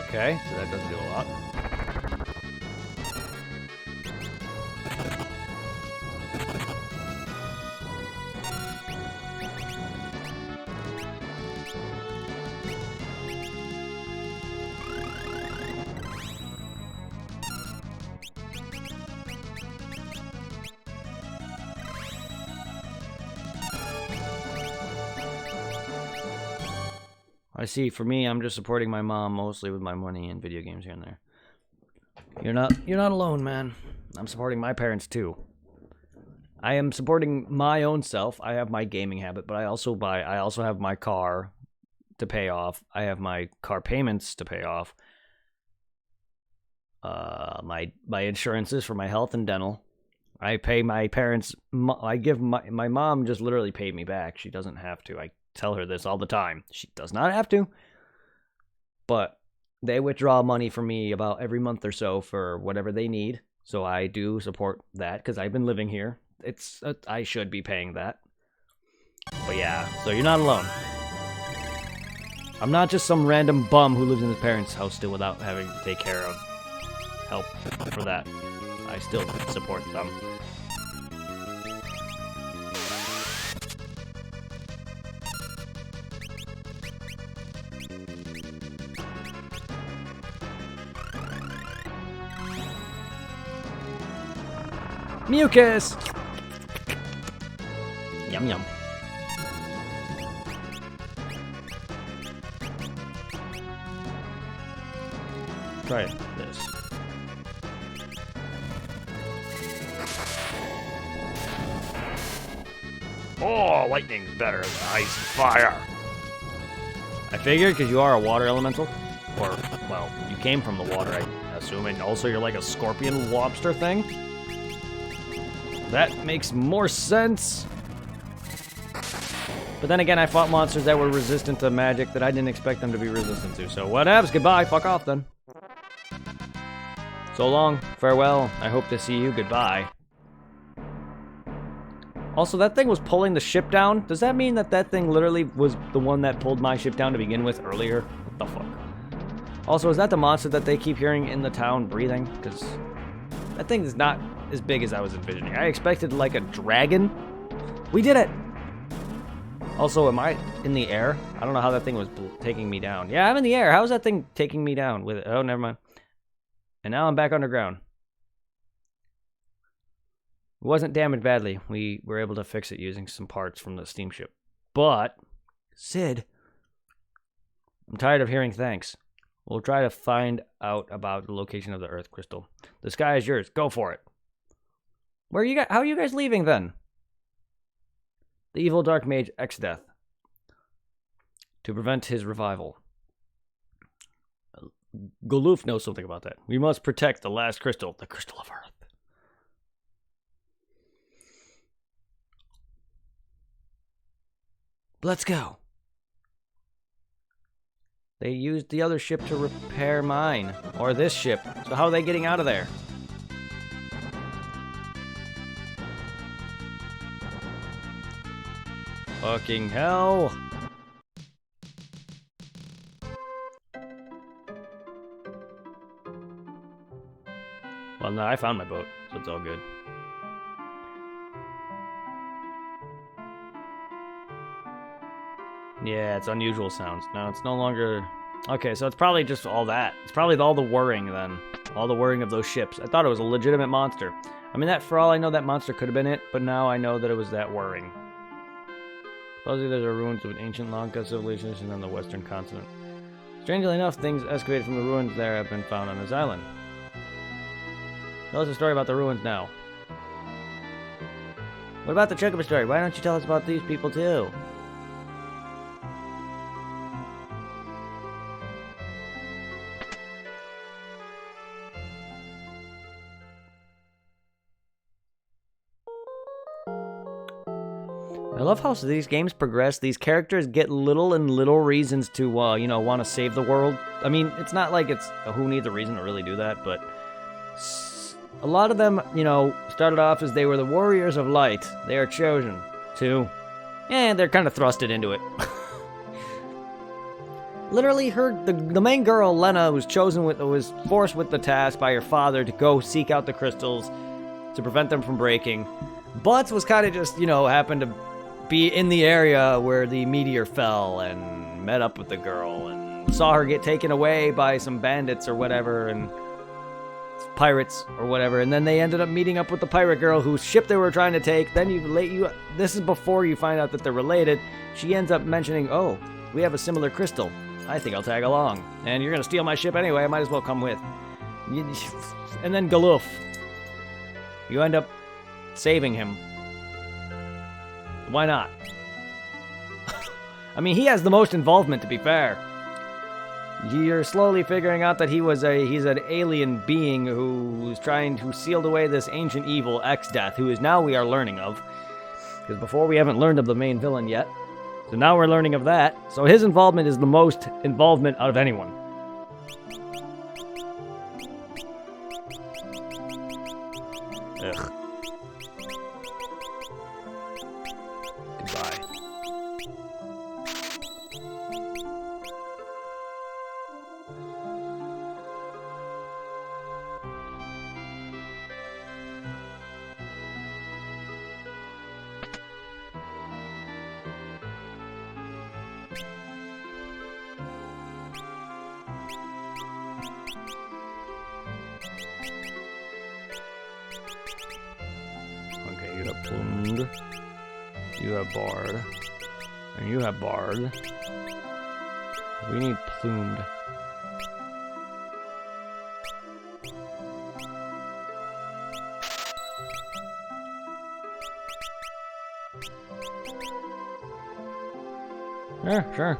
Okay, so that doesn't do a lot. I see. For me, I'm just supporting my mom mostly with my money and video games here and there. You're not alone, man. I'm supporting my parents too. I am supporting my own self. I have my gaming habit, but I also have my car to pay off. I have my car payments to pay off. My insurances for my health and dental. I pay my parents. I give my mom just literally paid me back. She doesn't have to. I tell her this all the time. She does not have to. But they withdraw money from me about every month or so for whatever they need. So I do support that because I've been living here. I should be paying that. But yeah, so you're not alone. I'm not just some random bum who lives in his parents' house still without having to take care of help for that. I still support them. Mucus! Yum yum. Try this. Oh, lightning's better than ice and fire. I figured because you are a water elemental. Or, well, you came from the water, I assume, and also you're like a scorpion lobster thing. That makes more sense. But then again, I fought monsters that were resistant to magic that I didn't expect them to be resistant to. So whatevs, goodbye, fuck off then. So long, farewell, I hope to see you, goodbye. Also, that thing was pulling the ship down. Does that mean that that thing literally was the one that pulled my ship down to begin with earlier? What the fuck? Also, is that the monster that they keep hearing in the town breathing? Because that thing is not as big as I was envisioning. I expected like a dragon. We did it! Also, am I in the air? I don't know how that thing was taking me down. Yeah, I'm in the air. How is that thing taking me down with it? Oh, never mind. And now I'm back underground. It wasn't damaged badly. We were able to fix it using some parts from the steamship. But, Sid, I'm tired of hearing thanks. We'll try to find out about the location of the Earth Crystal. The sky is yours. Go for it. Where are you guys? How are you guys leaving then? The evil dark mage Exdeath. To prevent his revival. Goloof knows something about that. We must protect the last crystal, the Crystal of Earth. Let's go. They used the other ship to repair mine. Or this ship. So how are they getting out of there? Fucking hell. Well, no, I found my boat, so it's all good. Yeah, it's unusual sounds. No, it's no longer... Okay, so it's probably just all that. It's probably all the whirring, then. All the whirring of those ships. I thought it was a legitimate monster. I mean, that for all I know, that monster could have been it, but now I know that it was that whirring. Supposedly there's a ruins of an ancient Lanka civilization on the western continent. Strangely enough, things excavated from the ruins there have been found on this island. Tell us a story about the ruins now. What about the Chocobo story? Why don't you tell us about these people too? I love how these games progress. These characters get little and little reasons to, want to save the world. I mean, it's not like it's who needs a reason to really do that, but a lot of them, started off as they were the warriors of light. They are chosen to, they're kind of thrusted into it. Literally, the main girl, Lena, was forced with the task by her father to go seek out the crystals to prevent them from breaking. Butts was kind of just, happened to be in the area where the meteor fell and met up with the girl and saw her get taken away by some bandits or whatever and pirates or whatever, and then they ended up meeting up with the pirate girl whose ship they were trying to take. Then this is before you find out that they're related. She ends up mentioning, "Oh, we have a similar crystal. I think I'll tag along. And you're gonna steal my ship anyway. I might as well come with." And then Galuf, you end up saving him. Why not? I mean, he has the most involvement, to be fair. You're slowly figuring out that he's an alien being who's sealed away this ancient evil, X-Death, who is now we are learning of. Because before we haven't learned of the main villain yet. So now we're learning of that. So his involvement is the most involvement out of anyone. Ugh. Goodbye. Okay, you have Plumed, you have Bard, and you have Bard. We need Plumed. Yeah, sure.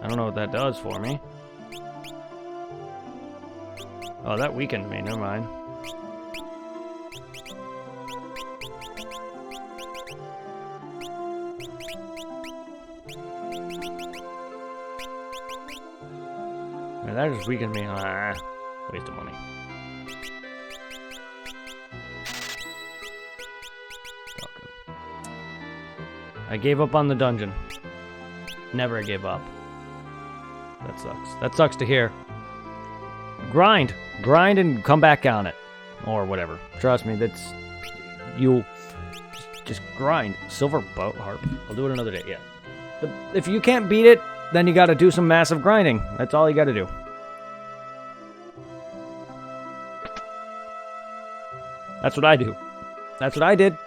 I don't know what that does for me. Oh, that weakened me, never mind. Yeah, that just weakened me. Waste of money. Okay. I gave up on the dungeon. Never gave up. That sucks. That sucks to hear. Grind and come back on it. Or whatever. Trust me, you'll just grind. Silver boat harp. I'll do it another day, yeah. If you can't beat it, then you gotta do some massive grinding. That's all you gotta do. That's what I do. That's what I did.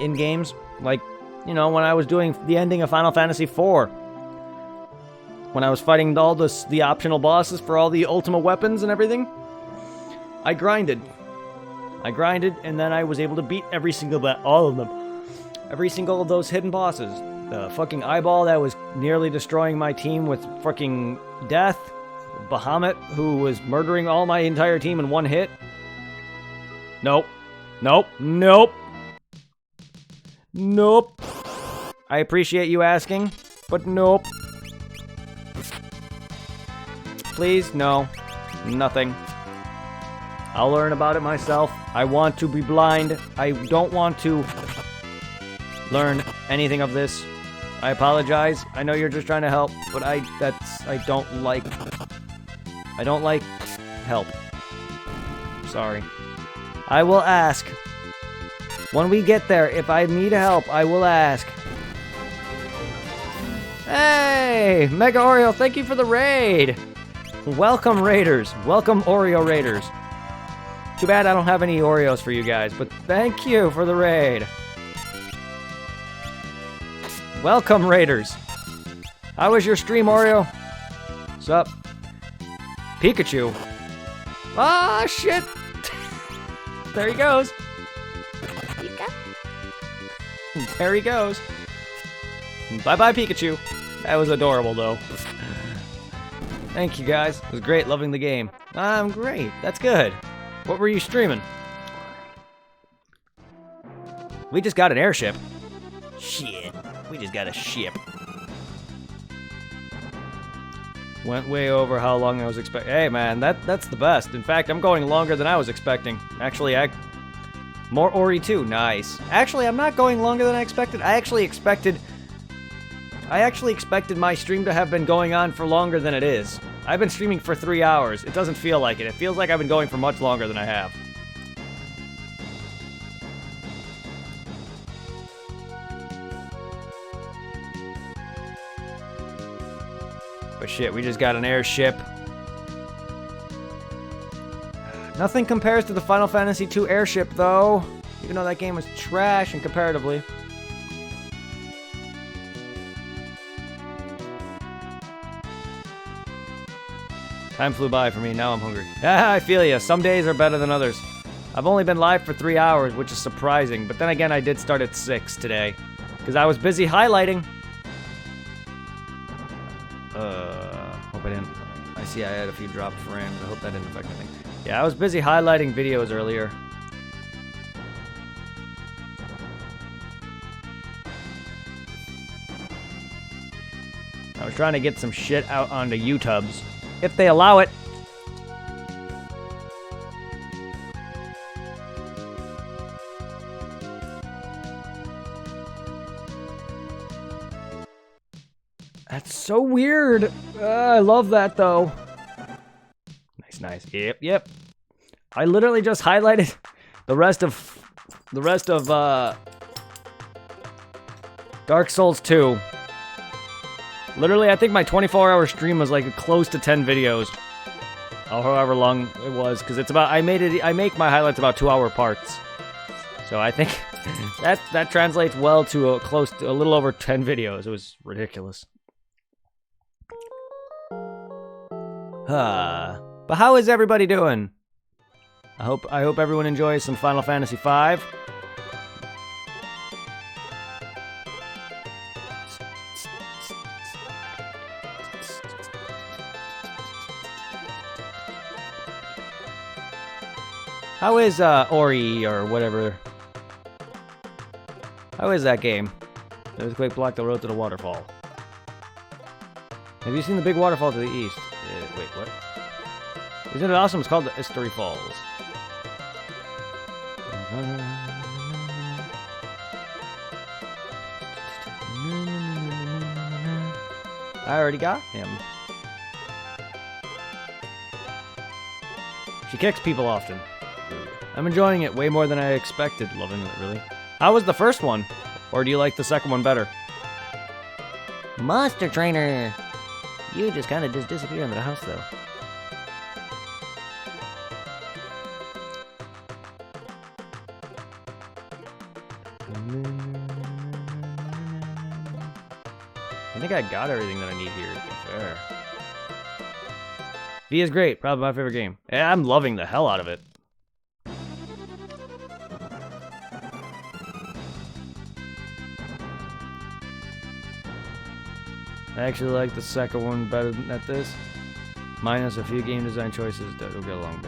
In games. Like, when I was doing the ending of Final Fantasy IV. When I was fighting all the optional bosses for all the Ultima weapons and everything. I grinded. And then I was able to beat all of them. Every single of those hidden bosses. The fucking eyeball that was nearly destroying my team with fucking death. Bahamut, who was murdering all my entire team in one hit. Nope. I appreciate you asking, but nope. Please, no. Nothing. I'll learn about it myself. I want to be blind. I don't want to learn anything of this. I apologize. I know you're just trying to help, but I don't like help. Sorry. I will ask. When we get there, if I need help, I will ask. Hey, Mega Oreo, thank you for the raid. Welcome, Raiders. Welcome, Oreo Raiders. Too bad I don't have any Oreos for you guys, but thank you for the raid. Welcome, raiders. How was your stream, Oreo? Sup? Pikachu. Ah, shit. There he goes. There he goes. Bye-bye, Pikachu. That was adorable, though. Thank you, guys. It was great loving the game. I'm great. That's good. What were you streaming? We just got an airship. Shit. We just got a ship. Went way over how long I was expecting. Hey, man, that's the best. In fact, I'm going longer than I was expecting. Actually, more Ori 2. Nice. Actually, I'm not going longer than I expected. I actually expected my stream to have been going on for longer than it is. I've been streaming for 3 hours. It doesn't feel like it. It feels like I've been going for much longer than I have. But shit, we just got an airship. Nothing compares to the Final Fantasy II airship, though. Even though that game was trash and comparatively. Time flew by for me, now I'm hungry. Ah, I feel ya. Some days are better than others. I've only been live for 3 hours, which is surprising. But then again, I did start at 6 today. Because I was busy highlighting. Hope I didn't... I see I had a few dropped frames. I hope that didn't affect anything. Yeah, I was busy highlighting videos earlier. I was trying to get some shit out onto YouTubes. If they allow it. That's so weird. I love that, though. Nice, nice. Yep. I literally just highlighted the rest of Dark Souls 2. Literally, I think my 24-hour stream was like close to 10 videos. Or however long it was, because it's about I make my highlights about 2-hour parts. So I think that translates well to a little over 10 videos. It was ridiculous. But how is everybody doing? I hope everyone enjoys some Final Fantasy V. How is Ori or whatever? How is that game? The earthquake blocked the road to the waterfall. Have you seen the big waterfall to the east? Wait, what? Isn't it awesome? It's called the Estuary Falls. I already got him. She kicks people often. I'm enjoying it way more than I expected. Loving it, really. How was the first one? Or do you like the second one better? Monster Trainer! You just kind of disappeared into the house, though. I think I got everything that I need here, to be fair. V is great. Probably my favorite game. Yeah, I'm loving the hell out of it. I actually like the second one better than this. Minus a few game design choices that will get along.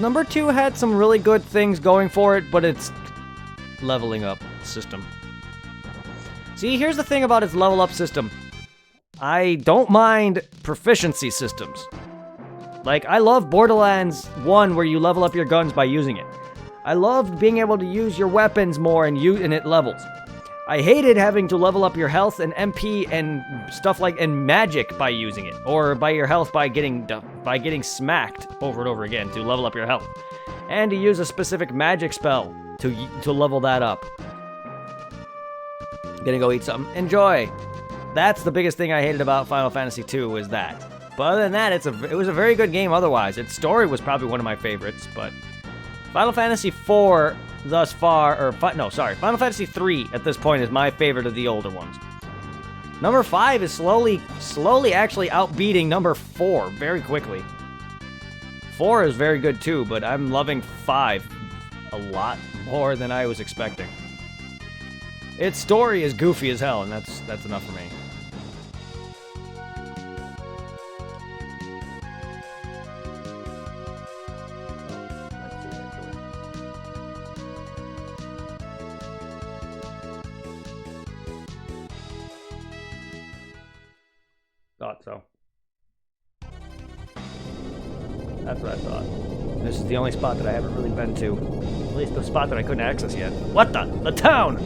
Number 2 had some really good things going for it, but it's leveling up system. See, here's the thing about its level up system. I don't mind proficiency systems. Like, I love Borderlands 1 where you level up your guns by using it. I loved being able to use your weapons more and it levels. I hated having to level up your health and MP and stuff like and magic by using it, or by your health by getting smacked over and over again to level up your health, and to use a specific magic spell to level that up. Gonna go eat something. Enjoy. That's the biggest thing I hated about Final Fantasy II was that. But other than that, it was a very good game otherwise. Its story was probably one of my favorites, but Final Fantasy IV thus far, Final Fantasy III at this point is my favorite of the older ones. Number 5 is slowly actually outbeating number 4 very quickly. 4 is very good too, but I'm loving 5 a lot more than I was expecting. Its story is goofy as hell, and that's enough for me. Thought so. That's what I thought. This is the only spot that I haven't really been to. At least the spot that I couldn't access yet. What the? The town!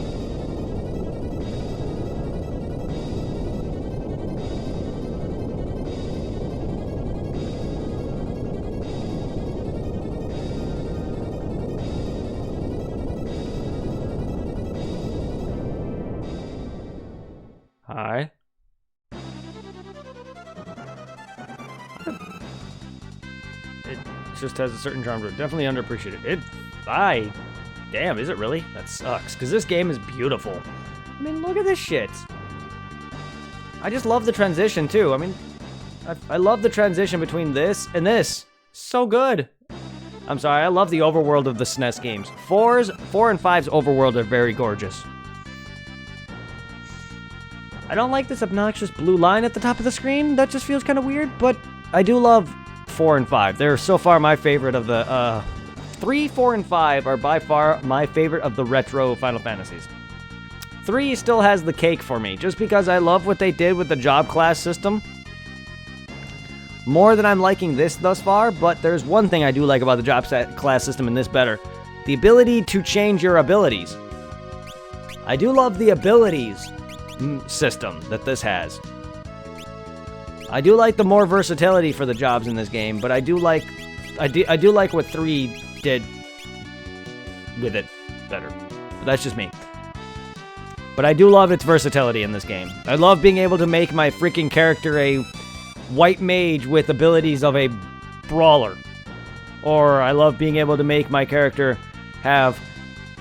Hi. It just has a certain charm to it. Definitely underappreciated. Damn, is it really? That sucks, because this game is beautiful. I mean, look at this shit. I just love the transition, too. I mean, I love the transition between this and this. So good. I'm sorry, I love the overworld of the SNES games. 4 and 5's overworld are very gorgeous. I don't like this obnoxious blue line at the top of the screen. That just feels kind of weird, but I do love 4 and 5. They're so far my favorite of the, 3, 4, and 5 are by far my favorite of the retro Final Fantasies. 3 still has the cake for me, just because I love what they did with the job class system. More than I'm liking this thus far, but there's one thing I do like about the job class system in this better. The ability to change your abilities. I do love the abilities system that this has. I do like the more versatility for the jobs in this game, but I do like what 3 did with it better. But that's just me. But I do love its versatility in this game. I love being able to make my freaking character a white mage with abilities of a brawler. Or I love being able to make my character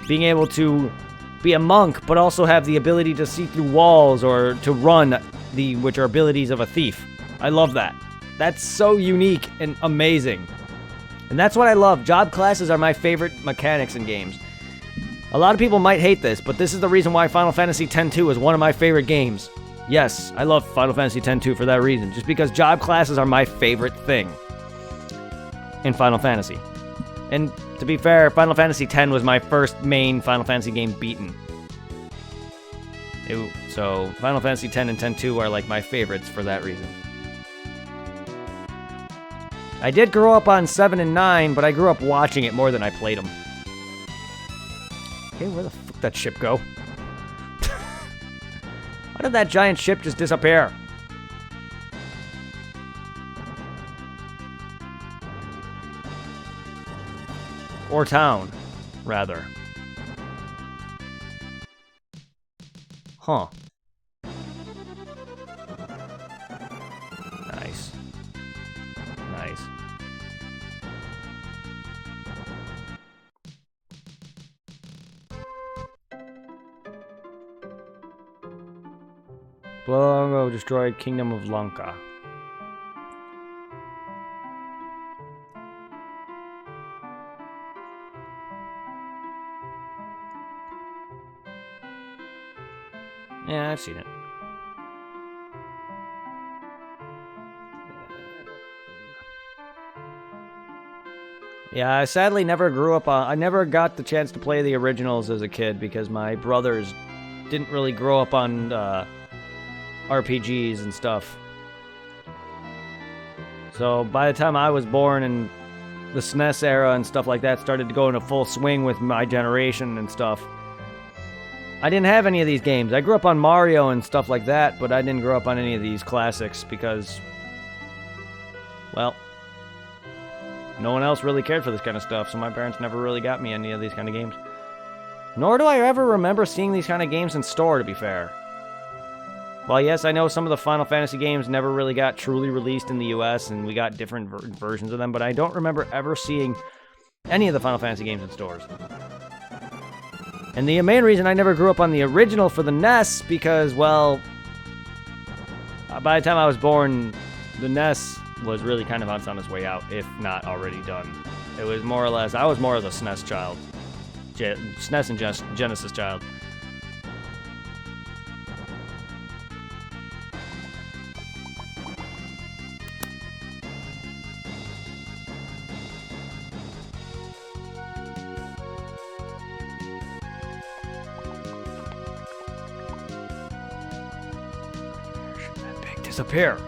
being able to be a monk, but also have the ability to see through walls or to run, which are abilities of a thief. I love that. That's so unique and amazing. And that's what I love. Job classes are my favorite mechanics in games. A lot of people might hate this, but this is the reason why Final Fantasy X-2 is one of my favorite games. Yes, I love Final Fantasy X-2 for that reason, just because job classes are my favorite thing in Final Fantasy. And to be fair, Final Fantasy X was my first main Final Fantasy game beaten. So Final Fantasy X and X-2 are like my favorites for that reason. I did grow up on 7 and 9, but I grew up watching it more than I played them. Okay, where the fuck did that ship go? How did that giant ship just disappear? Or town, rather. Huh. Nice. Nice. Blogo destroyed Kingdom of Lanka. Yeah, I've seen it. Yeah, I sadly never grew up on... I never got the chance to play the originals as a kid because my brothers didn't really grow up on RPGs and stuff. So by the time I was born and the SNES era and stuff like that started to go into full swing with my generation and stuff, I didn't have any of these games. I grew up on Mario and stuff like that, but I didn't grow up on any of these classics because, well, no one else really cared for this kind of stuff, so my parents never really got me any of these kind of games. Nor do I ever remember seeing these kind of games in store, to be fair. While yes, I know some of the Final Fantasy games never really got truly released in the US, and we got different versions of them, but I don't remember ever seeing any of the Final Fantasy games in stores. And the main reason I never grew up on the original for the NES, because, well, by the time I was born, the NES was really kind of on its way out, if not already done. It was more or less, I was more of the SNES child. SNES and Genesis child. Disappear.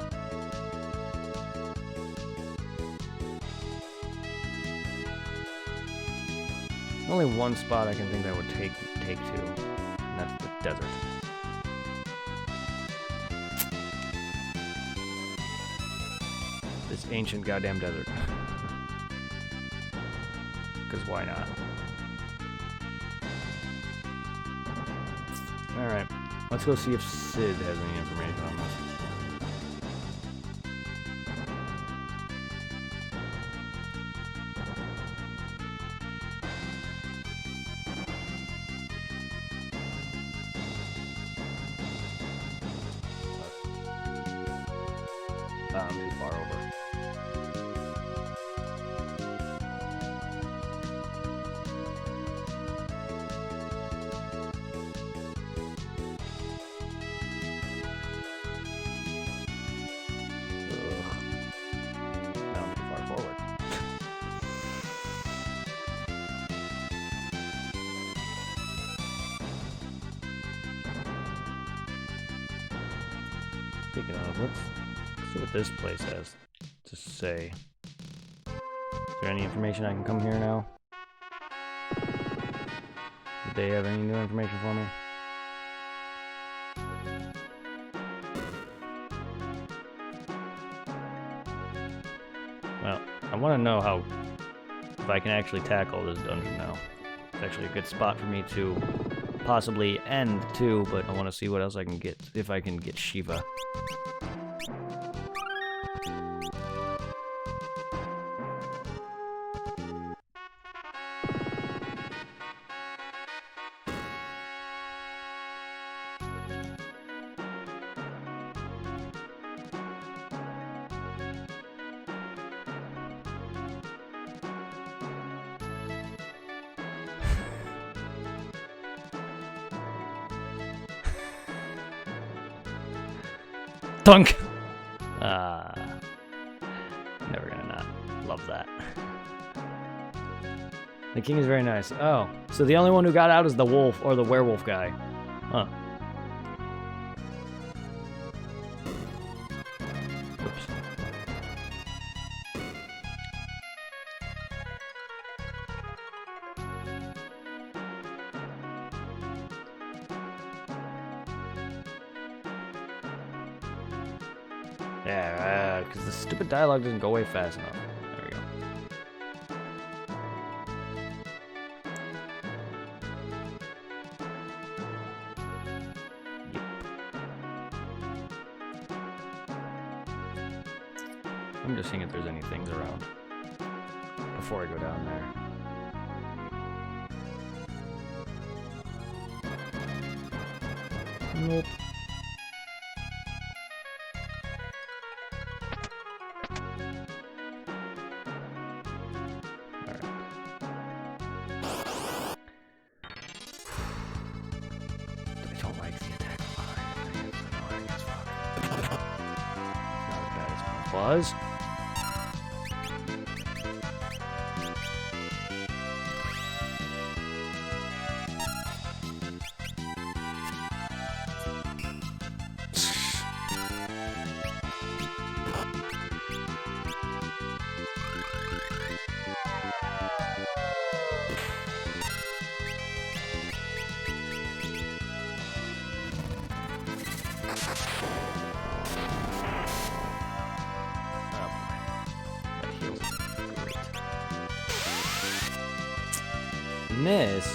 Only one spot I can think that would take to, and that's the desert. This ancient goddamn desert. Because why not? Alright, let's go see if Sid has any information on this. I'm too far over. Now I'm too far forward. Speaking of, let's see what this place has to say. Is there any information I can come here now? Do they have any new information for me? Well, I want to know if I can actually tackle this dungeon now. It's actually a good spot for me to possibly end too, but I want to see what else I can get, if I can get Shiva. Thunk! Never gonna not love that. The king is very nice. Oh, so the only one who got out is the wolf, or the werewolf guy. Huh. Oops. Yeah, because the stupid dialogue doesn't go away fast enough. There we go. Yep. I'm just seeing if there's any things around before I go down there. Nope. Was. Miss.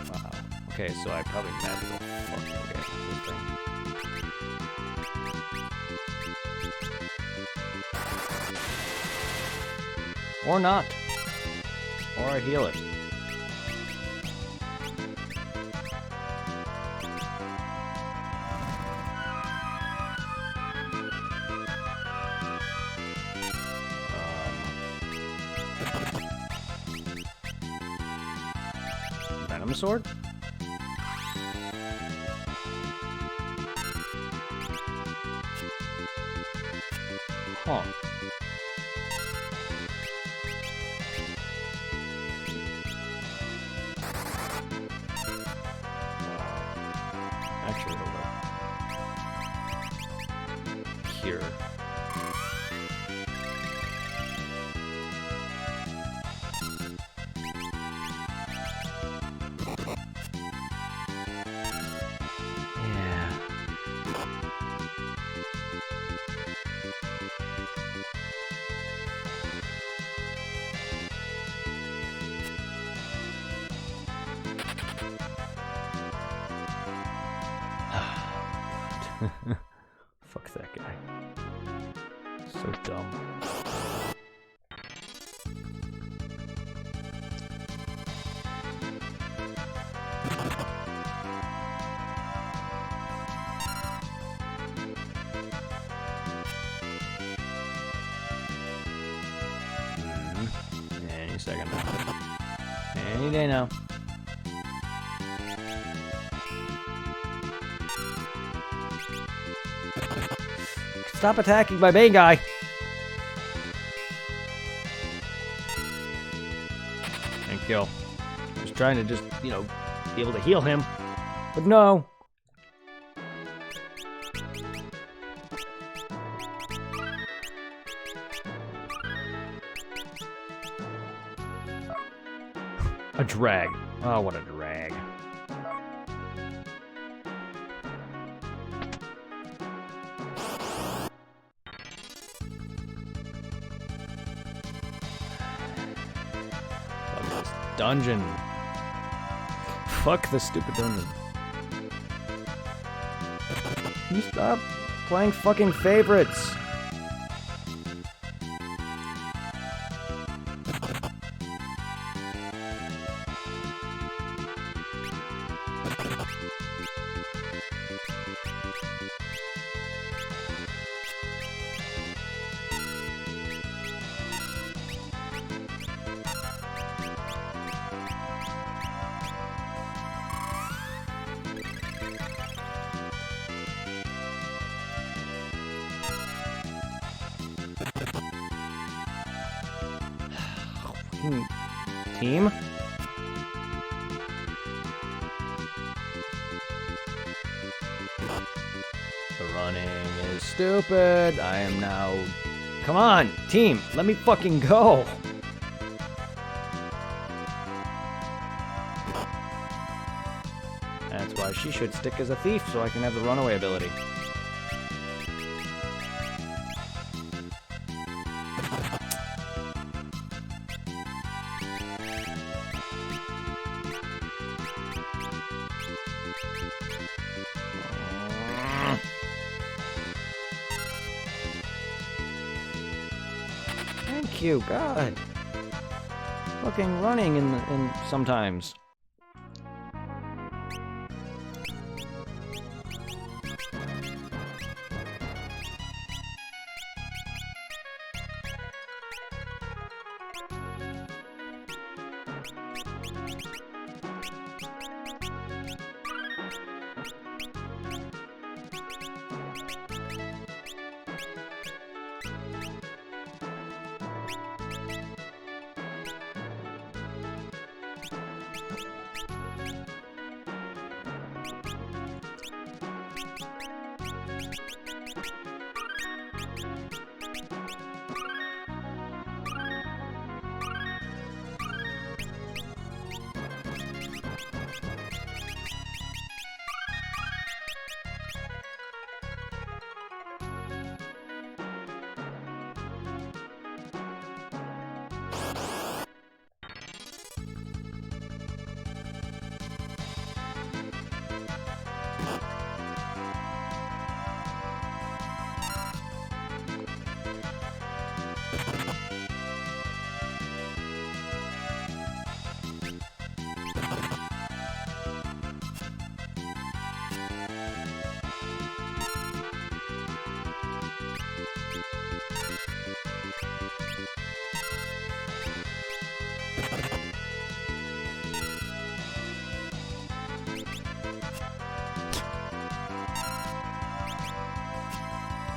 Wow. Okay, Okay, so I probably magical fucking get this thing. Or not. Or I heal it. Venom Sword? Huh. Actually, hold up. Cure. Yeah. Fuck that guy. So dumb. Any second now. Any day now. Stop attacking my main guy. And kill. I was trying to just, you know, be able to heal him. But no. A drag. Oh, what a drag. Fuck this dungeon. Fuck the stupid dungeon. Can you stop playing fucking favorites? Team? The running is stupid. I am now... Come on, team, let me fucking go. That's why she should stick as a thief, so I can have the runaway ability. Thank you, God. Fucking running in sometimes.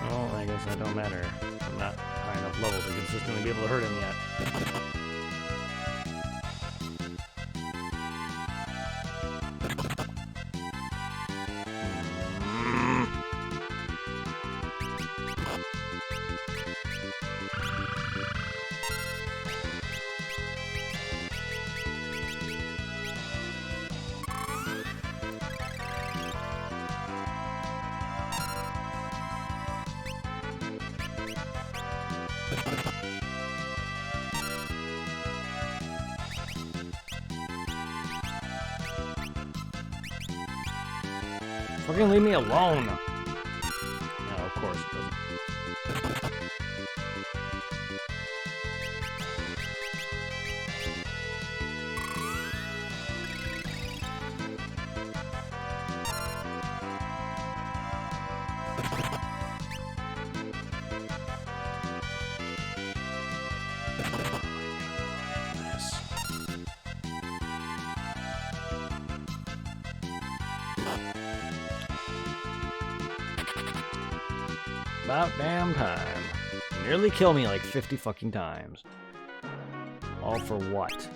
Well, I guess that don't matter. I'm not high enough level to consistently be able to hurt him yet. Fucking leave me alone. No, of course it doesn't. About damn time. Nearly kill me like 50 fucking times. All for what?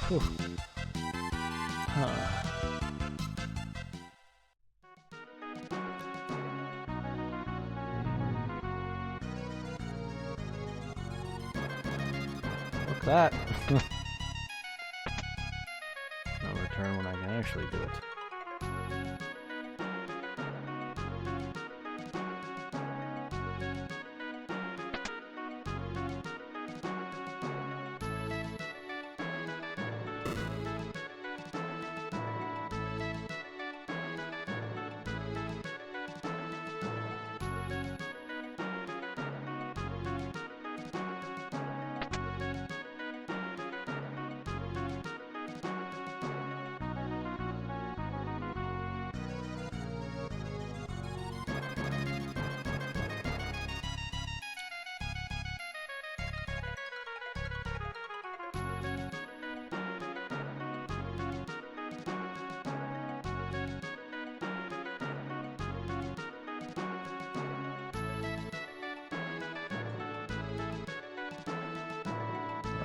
Whew. Huh. Look at that. I'll return when I can actually do it.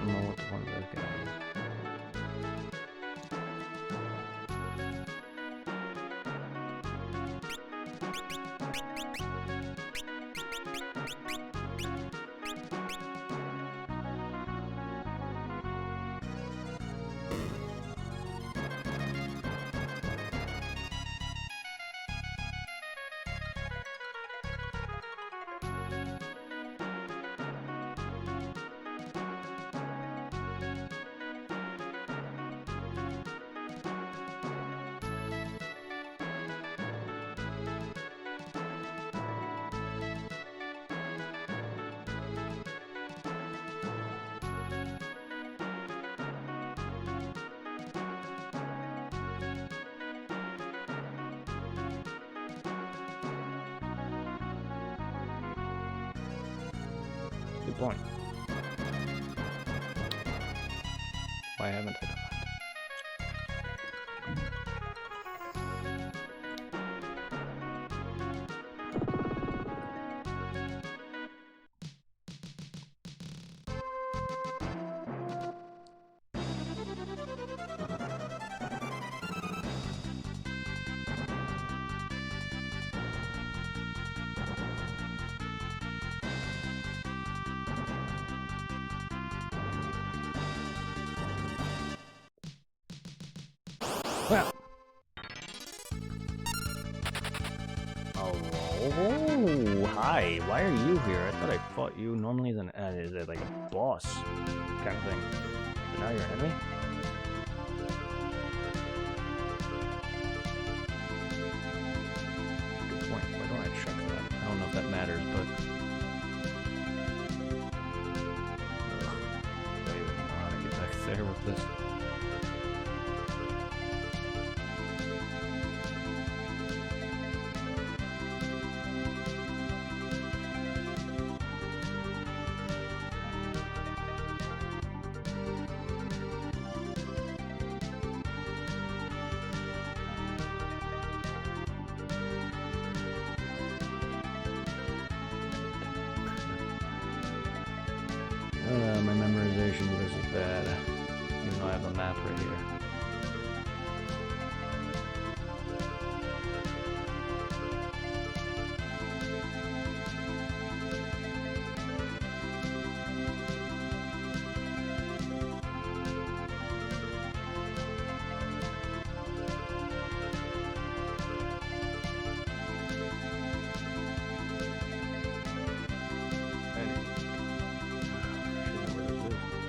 don't know what the point of this guy is. Good point. Why haven't I done that? Well. Oh, hi. Why are you here? I thought I fought you normally as is it like a boss kind of thing. But now you're an enemy? Good point. Why don't I check that? I don't know if that matters, but... Ugh. Wait, how do I get back there with this? My memorization of this is bad, even though I have a map right here.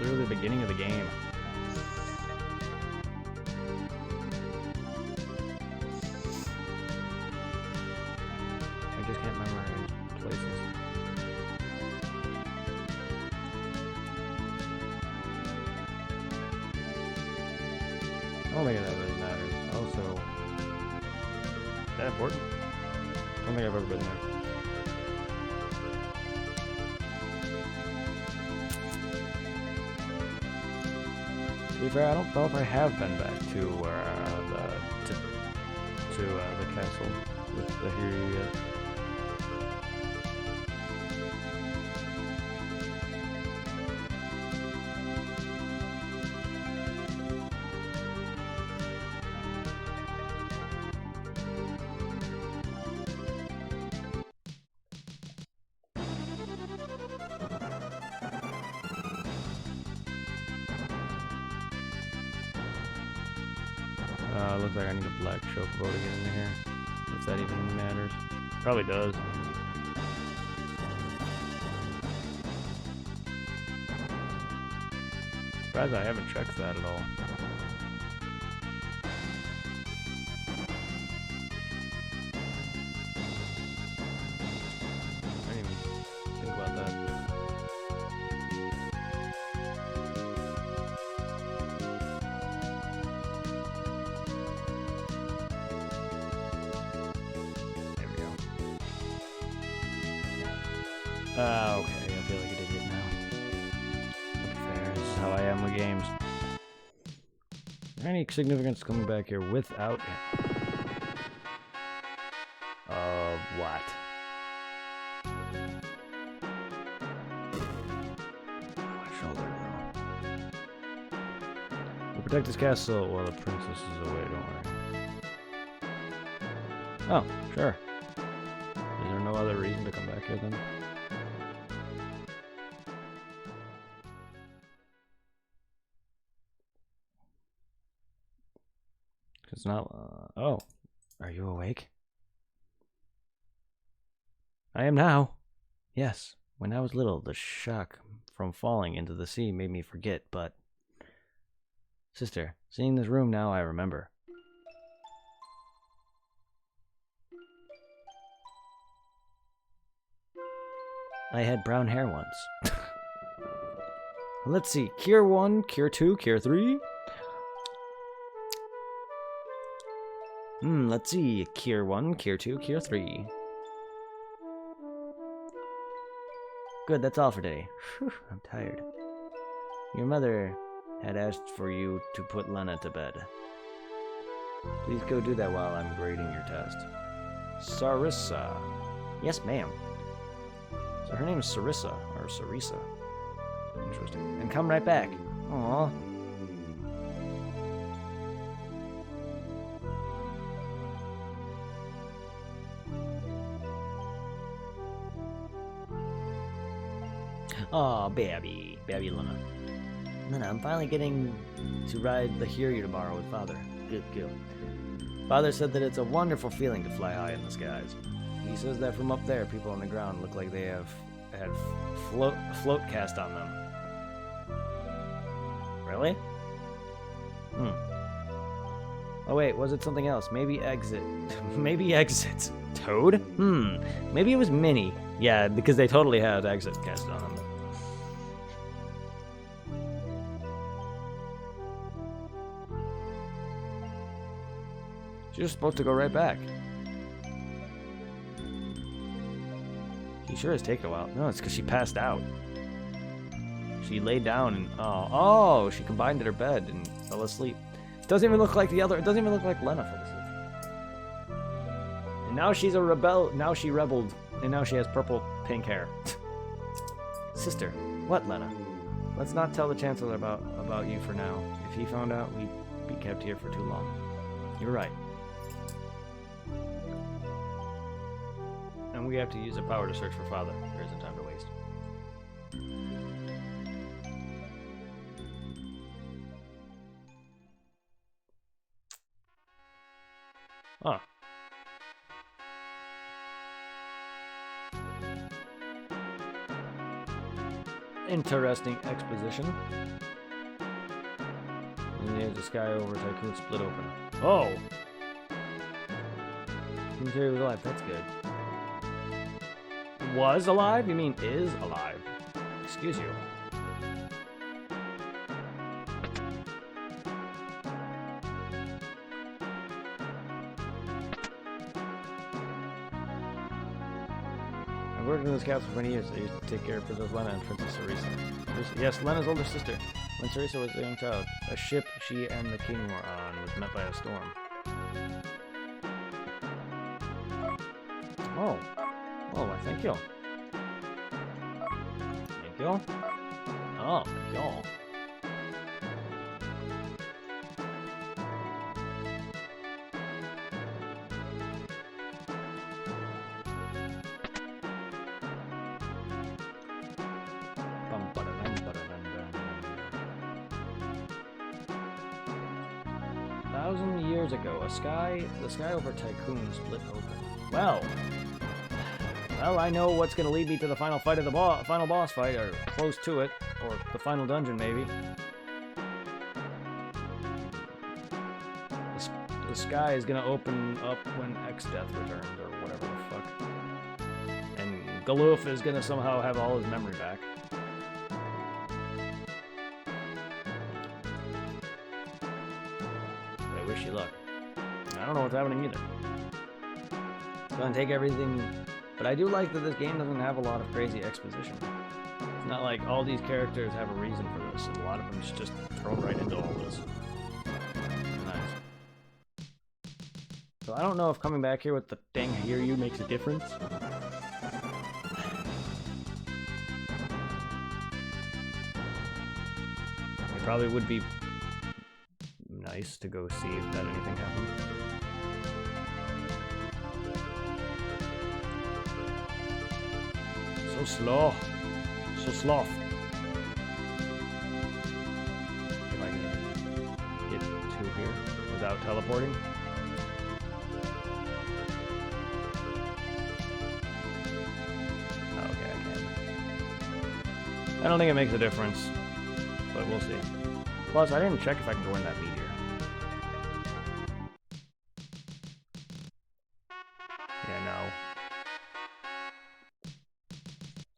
Literally the beginning of the game. I just can't memorize places. I don't think that really matters. Also, is that important? I don't think I've ever been there. To be fair, I don't know if I have been back to the castle with the Hiryu yet. Looks like I need a black chocobo to get into here, if that even matters. Probably does. Surprised I haven't checked that at all. I didn't even think about that. Okay, I feel like an idiot now. To be fair, this is how I am with games. Is there any significance coming back here without him? What? My shoulder, bro. We'll protect this castle while the princess is away, don't worry. Oh, sure. Is there no other reason to come back here then? It's not. Oh, are you awake? I am now. Yes, when I was little, the shock from falling into the sea made me forget, but... Sister, seeing this room now, I remember. I had brown hair once. Let's see. Cure 1, Cure 2, Cure 3. Let's see. Cure 1, Cure 2, Cure 3. Good, that's all for today. Whew, I'm tired. Your mother had asked for you to put Lena to bed. Please go do that while I'm grading your test. Sarissa. Yes, ma'am. So her name is Sarissa, or Sarissa. Interesting. And come right back. Aww. Aw, baby. Baby Lena. Lena, I'm finally getting to ride the Hiryu tomorrow with Father. Good, good. Father said that it's a wonderful feeling to fly high in the skies. He says that from up there, people on the ground look like they have had float cast on them. Really? Oh wait, was it something else? Maybe exit. Maybe exit. Toad? Maybe it was Minnie. Yeah, because they totally had exit cast on them. She was supposed to go right back. She sure has taken a while. No, it's because she passed out. She laid down and oh, she combined at her bed and fell asleep. It doesn't even look like the other. It doesn't even look like Lena fell asleep. And now she's a rebel. Now she rebelled, and now she has purple pink hair. Sister, what, Lena? Let's not tell the Chancellor about you for now. If he found out, we'd be kept here for too long. You're right. And we have to use the power to search for Father. There isn't time to waste. Huh. Interesting exposition. And there's the sky over Tycoon split open. Oh! Terry was alive, that's good. Was alive? You mean is alive? Excuse you. I've worked in this castle for many years. I used to take care of Princess Lena and Princess Sarissa. Yes, Lena's older sister. When Sarissa was a young child, a ship she and the king were on was met by a storm. Oh. Oh, well, thank you. Thank you. Oh, thank you. Thousand years ago, the sky over Tycoon split open. Well, I know what's going to lead me to the final fight of the final boss fight, or close to it, or the final dungeon, maybe. The sky is going to open up when X-Death returns, or whatever the fuck. And Galuf is going to somehow have all his memory back. I wish you luck. I don't know what's happening either. It's going to take everything... But I do like that this game doesn't have a lot of crazy exposition. It's not like all these characters have a reason for this, and a lot of them is just thrown right into all this. Nice. So I don't know if coming back here with the dang Hiryu makes a difference. It probably would be nice to go see if that anything happened. So slow. So sloth. If I can get to here without teleporting. Okay, I can. I don't think it makes a difference, but we'll see. Plus, I didn't check if I can go in that meteor. Yeah, no.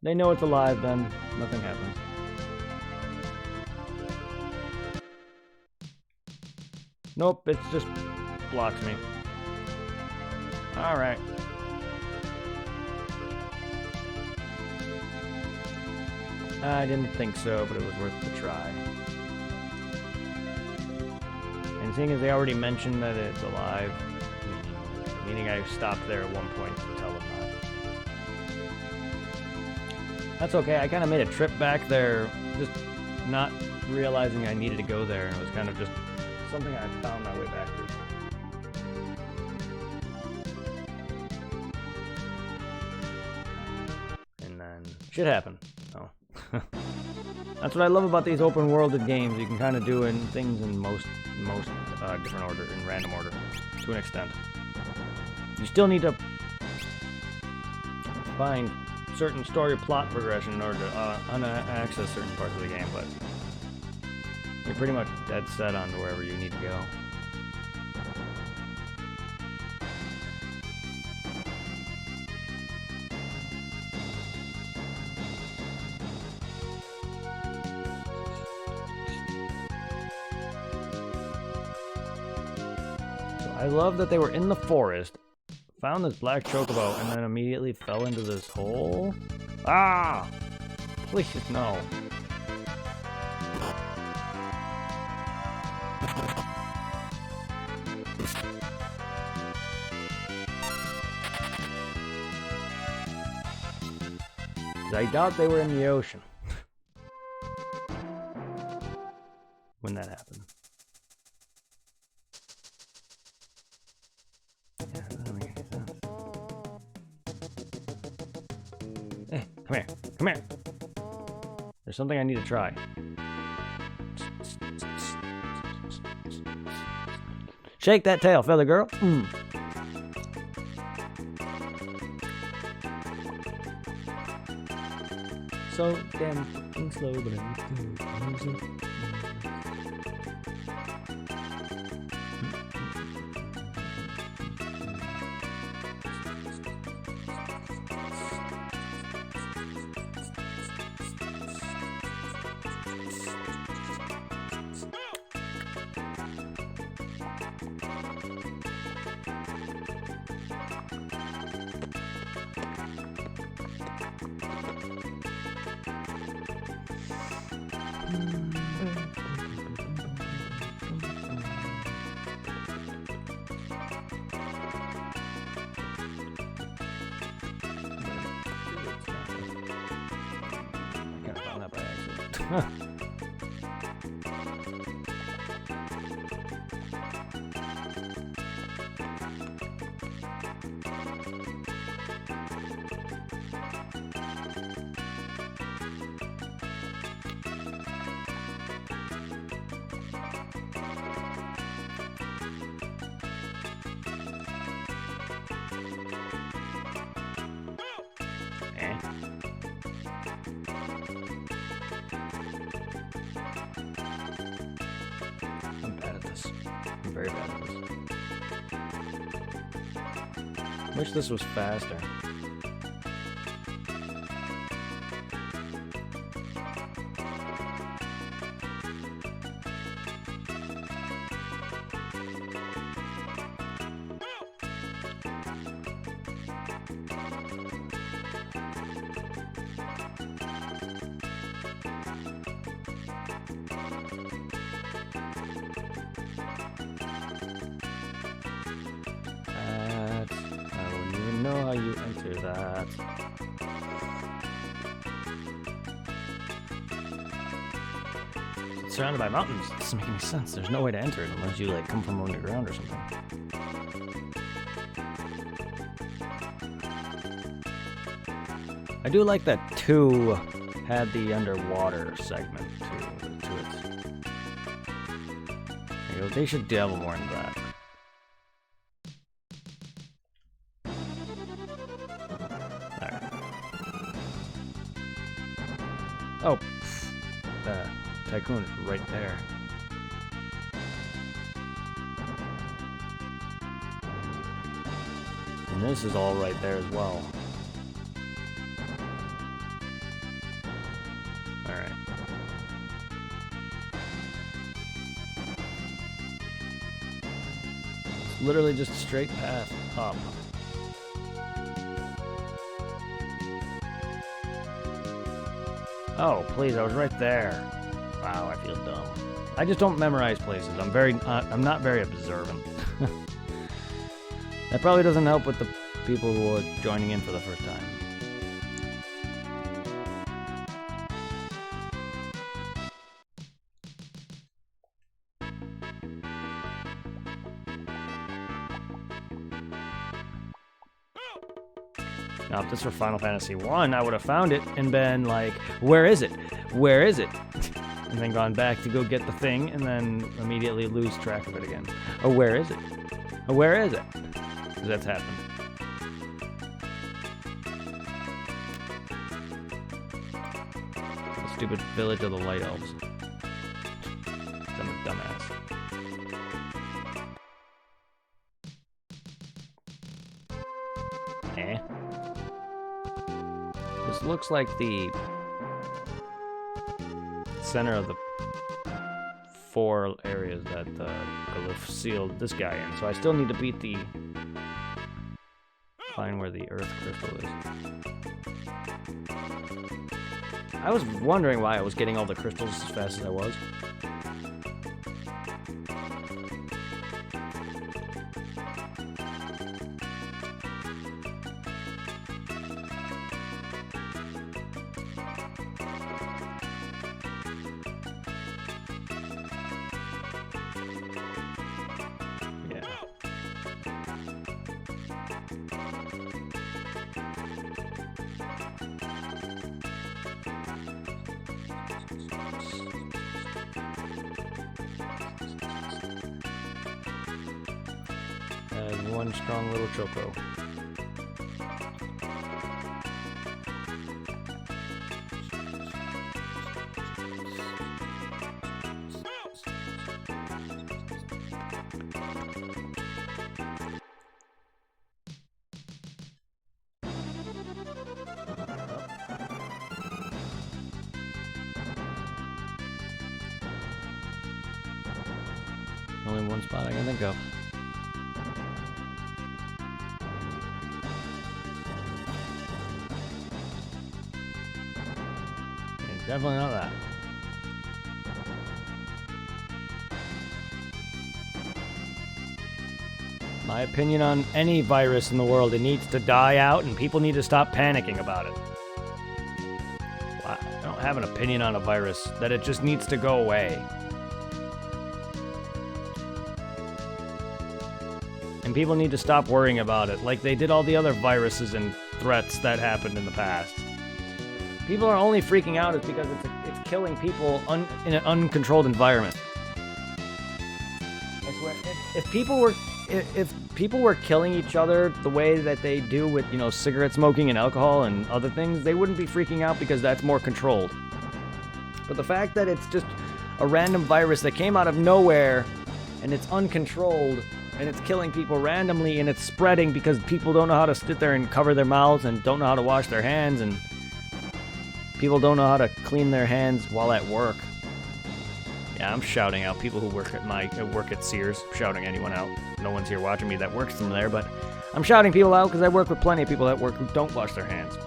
They know it's alive, then nothing happens. Nope, it just blocks me. Alright. I didn't think so, but it was worth the try. And seeing as they already mentioned that it's alive, meaning I stopped there at one point to tell them that. That's okay, I kind of made a trip back there, just not realizing I needed to go there, and it was kind of just something I found my way back to. And then shit happened. Oh. That's what I love about these open worlded games. You can kind of do things in most different order, in random order, to an extent. You still need to find certain story plot progression in order to access certain parts of the game, but you're pretty much dead set on wherever you need to go. I love that they were in the forest, found this black chocobo, and then immediately fell into this hole. Ah! Please, no. I doubt they were in the ocean when that happened. Hey, come here. Come here. There's something I need to try. Shake that tail, feather girl. So damn fucking slow, but Huh. I'm very bad at this. Wish this was faster. Know how you enter that. surrounded by mountains. It doesn't make any sense. There's no way to enter it unless you, like, come from underground or something. I do like that 2 had the underwater segment to it. There you go. They should delve more into that. Alright. Oh, Tycoon is right there. And this is all right there as well. Alright. It's literally just a straight path up. Oh, please, I was right there. Wow, I feel dumb. I just don't memorize places. I'm not very observant. That probably doesn't help with the people who are joining in for the first time. Now, if this were Final Fantasy 1, I would have found it and been like, where is it? Where is it? And then gone back to go get the thing and then immediately lose track of it again. Oh, where is it? Oh, where is it? Because that's happened. The stupid village of the Light Elves. I'm a dumbass. Eh? This looks like the center of the 4 areas that Galuf sealed this guy in. So I still need to beat the... find where the Earth Crystal is. I was wondering why I was getting all the crystals as fast as I was. And one strong little choco. Only one spot I can think of. Definitely not that. My opinion on any virus in the world, it needs to die out and people need to stop panicking about it. I don't have an opinion on a virus, that it just needs to go away. And people need to stop worrying about it, like they did all the other viruses and threats that happened in the past. People are only freaking out is because it's killing people in an uncontrolled environment. I swear, if people were killing each other the way that they do with, you know, cigarette smoking and alcohol and other things, they wouldn't be freaking out because that's more controlled. But the fact that it's just a random virus that came out of nowhere and it's uncontrolled and it's killing people randomly and it's spreading because people don't know how to sit there and cover their mouths and don't know how to wash their hands and people don't know how to clean their hands while at work. Yeah, I'm shouting out people who work at Sears. I'm shouting anyone out. No one's here watching me that works from there, but I'm shouting people out because I work with plenty of people at work who don't wash their hands.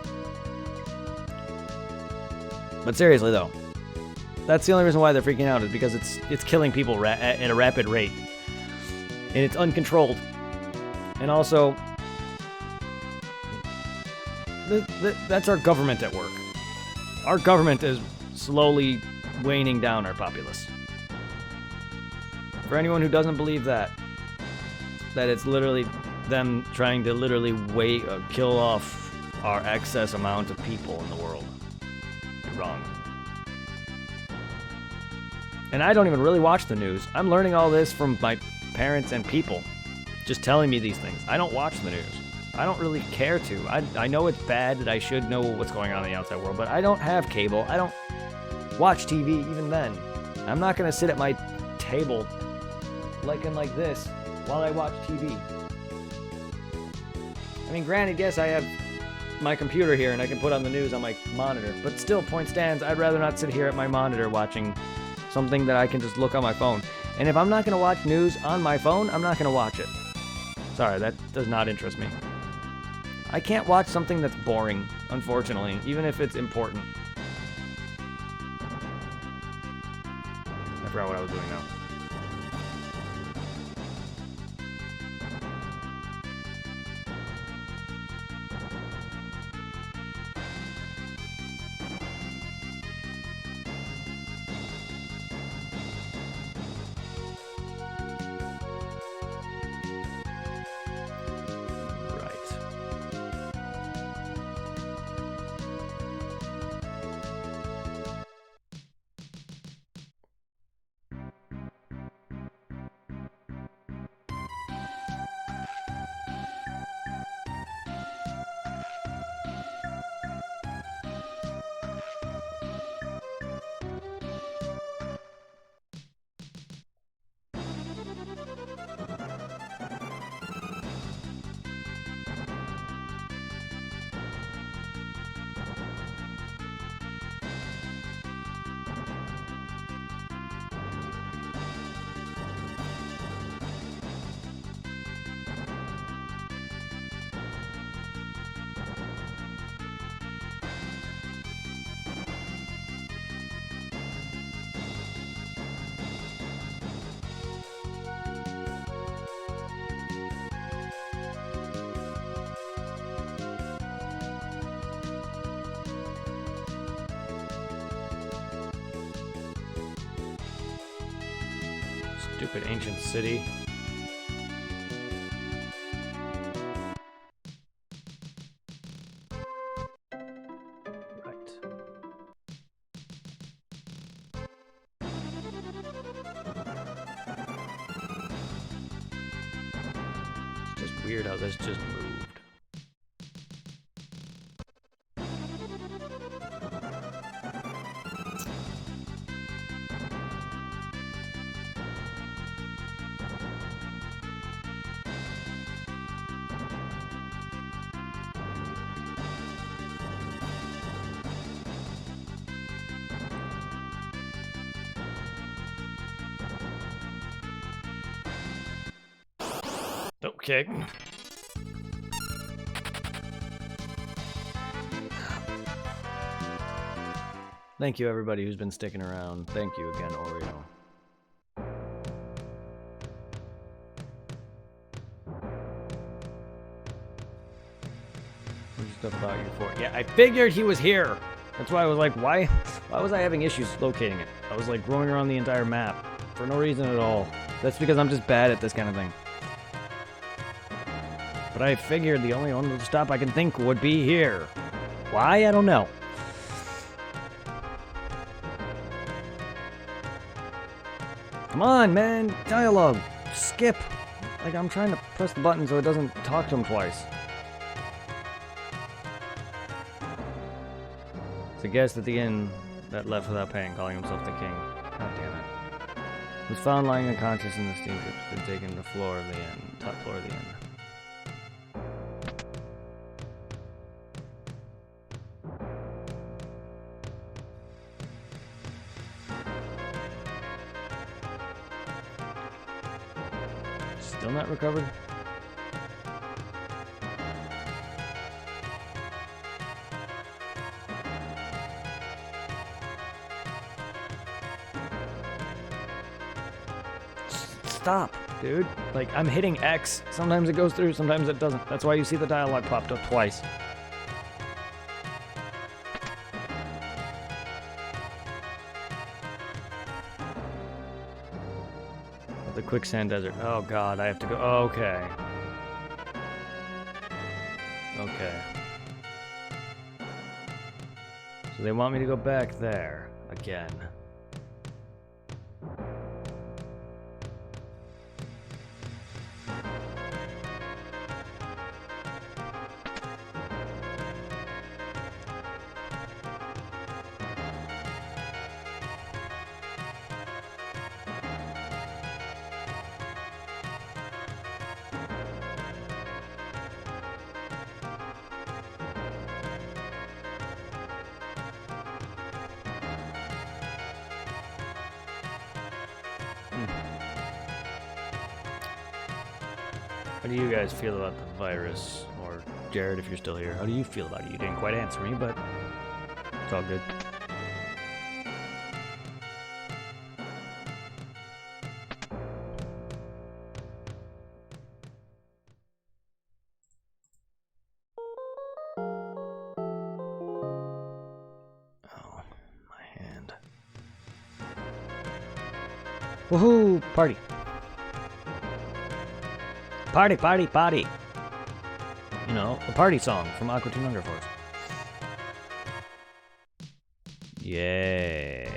But seriously though, that's the only reason why they're freaking out is because it's killing people at a rapid rate. And it's uncontrolled. And also, that's our government at work. Our government is slowly waning down our populace. For anyone who doesn't believe that it's literally them trying to literally kill off our excess amount of people in the world, you're wrong. And I don't even really watch the news. I'm learning all this from my parents and people just telling me these things. I don't watch the news. I don't really care to. I know it's bad, that I should know what's going on in the outside world, but I don't have cable. I don't watch TV even then. I'm not going to sit at my table like this while I watch TV. I mean, granted, yes, I have my computer here and I can put on the news on my monitor, but still, point stands, I'd rather not sit here at my monitor watching something that I can just look on my phone. And if I'm not going to watch news on my phone, I'm not going to watch it. Sorry, that does not interest me. I can't watch something that's boring, unfortunately, even if it's important. I forgot what I was doing now. Stupid ancient city. Right. It's just weird how this just moved. Okay. Thank you, everybody who's been sticking around. Thank you again, Oreo. Stuff about you for. Yeah, I figured he was here. That's why I was like, why was I having issues locating it? I was like roaming around the entire map for no reason at all. That's because I'm just bad at this kind of thing. But I figured the only one stop I can think would be here. Why? I don't know. Come on, man. Dialogue. Skip. Like, I'm trying to press the button so it doesn't talk to him twice. It's a guest at the inn that left without paying, calling himself the king. God damn it. Was found lying unconscious in the steamship. Been taken to the floor of the inn. Top floor of the inn. Still not recovered? Stop, dude. Like, I'm hitting X. Sometimes it goes through, sometimes it doesn't. That's why you see the dialogue popped up twice. The quicksand desert. Oh god, I have to go. Okay. Okay. So they want me to go back there again. How do you guys feel about the virus? Or Jared, if you're still here, how do you feel about it? You didn't quite answer me, but it's all good. Oh, my hand. Woohoo! Party! Party, party, party! You know, the party song from Aqua Teen Hunger Force. Yay.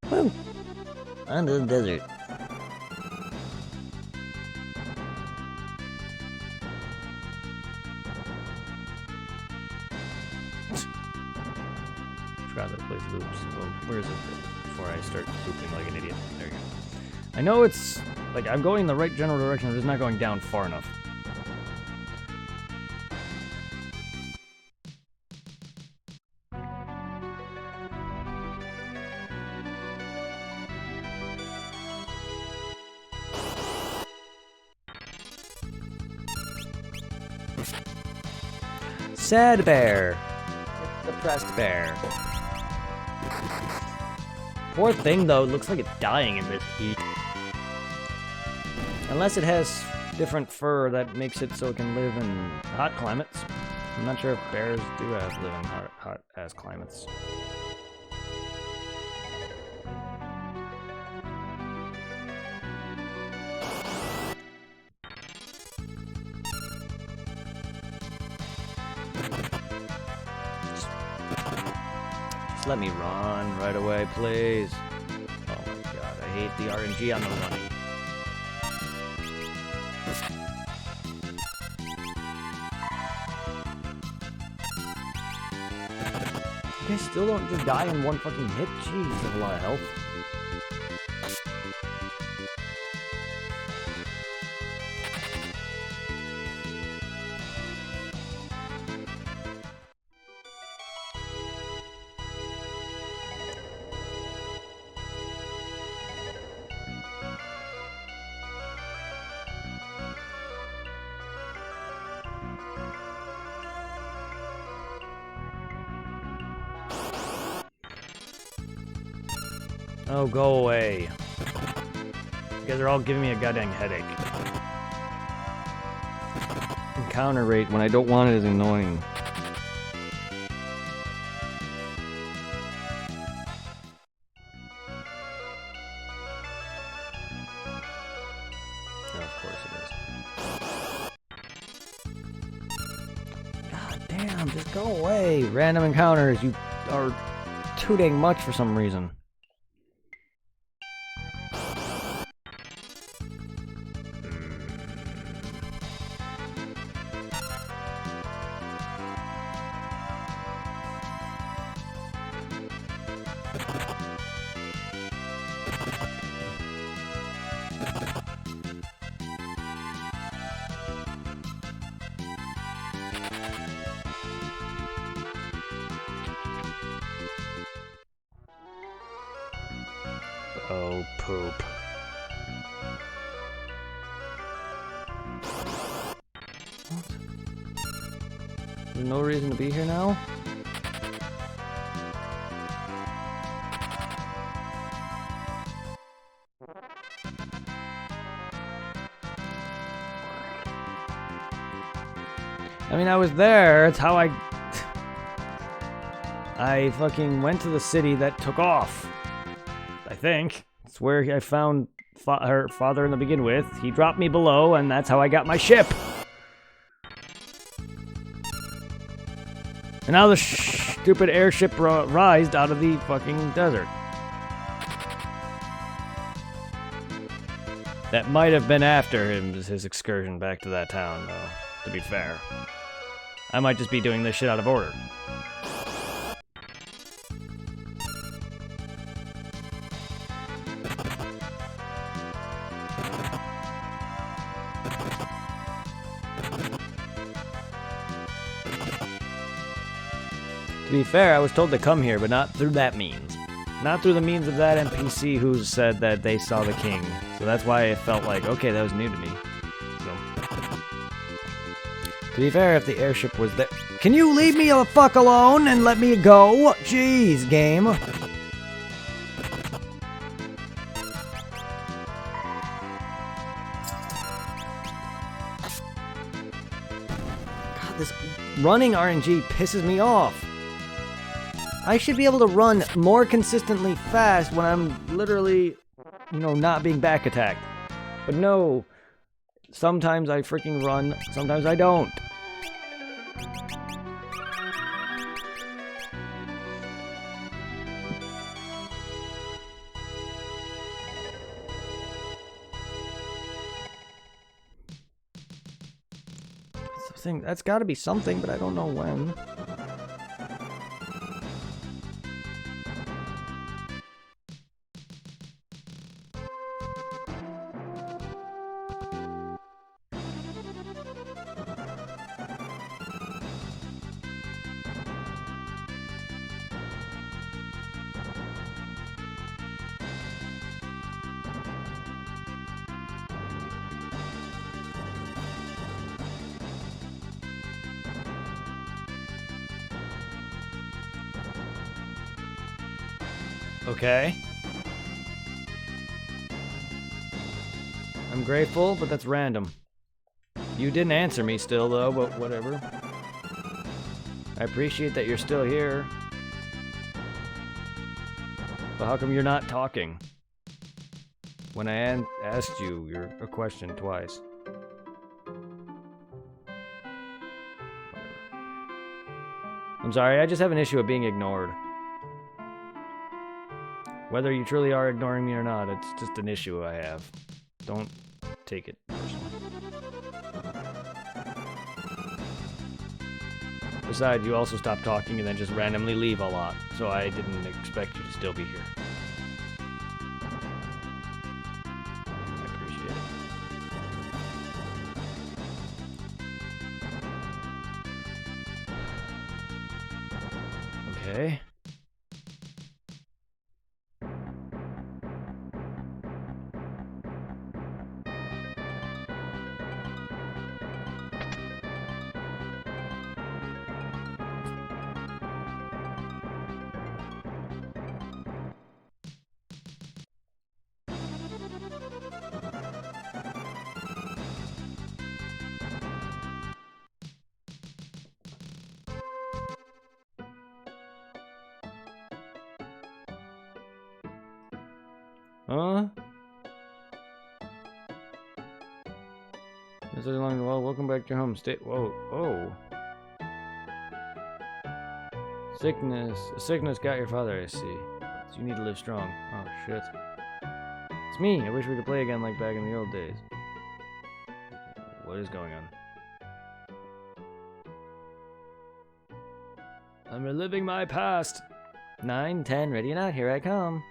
Woo! Under the desert. Forgot that place loops. Well, where is it? Before I start looping like an idiot. There you go. I know it's like I'm going in the right general direction, I'm just not going down far enough. Sad bear. Depressed bear. Poor thing, though, it looks like it's dying in this heat. Unless it has different fur that makes it so it can live in hot climates. I'm not sure if bears do live in hot-ass climates. Just let me run right away, please. Oh my god, I hate the RNG on the running. You guys still don't just die in one fucking hit? Jeez, you have a lot of health. Oh, go away. You guys are all giving me a goddamn headache. Encounter rate when I don't want it is annoying. Oh, of course it is. God damn, just go away. Random encounters, you are too dang much for some reason. Oh, poop. What? There's no reason to be here now? I mean, I was there. It's how I I fucking went to the city that took off. I think. It's where I found her father to begin with. He dropped me below, and that's how I got my ship. And now the stupid airship rised out of the fucking desert. That might have been after his excursion back to that town, though, to be fair. I might just be doing this shit out of order. To be fair, I was told to come here, but not through that means. Not through the means of that NPC who said that they saw the king. So that's why it felt like, okay, that was new to me. So. To be fair, if the airship was there... Can you leave me the fuck alone and let me go? Jeez, game. God, this running RNG pisses me off. I should be able to run more consistently fast when I'm literally, not being back attacked. But no, sometimes I freaking run, sometimes I don't. That's gotta be something, but I don't know when. Okay. I'm grateful, but that's random. You didn't answer me still, though, but whatever. I appreciate that you're still here. But how come you're not talking? When I asked you a question twice. I'm sorry, I just have an issue of being ignored. Whether you truly are ignoring me or not, it's just an issue I have. Don't take it personally. Besides, you also stopped talking and then just randomly leave a lot, so I didn't expect you to still be here. I appreciate it. Okay. Huh? This is long. Well, welcome back to your home state. Whoa, oh. Sickness got your father, I see. So you need to live strong. Oh, shit. It's me. I wish we could play again like back in the old days. What is going on? I'm reliving my past. 9, 10, ready or not, here I come.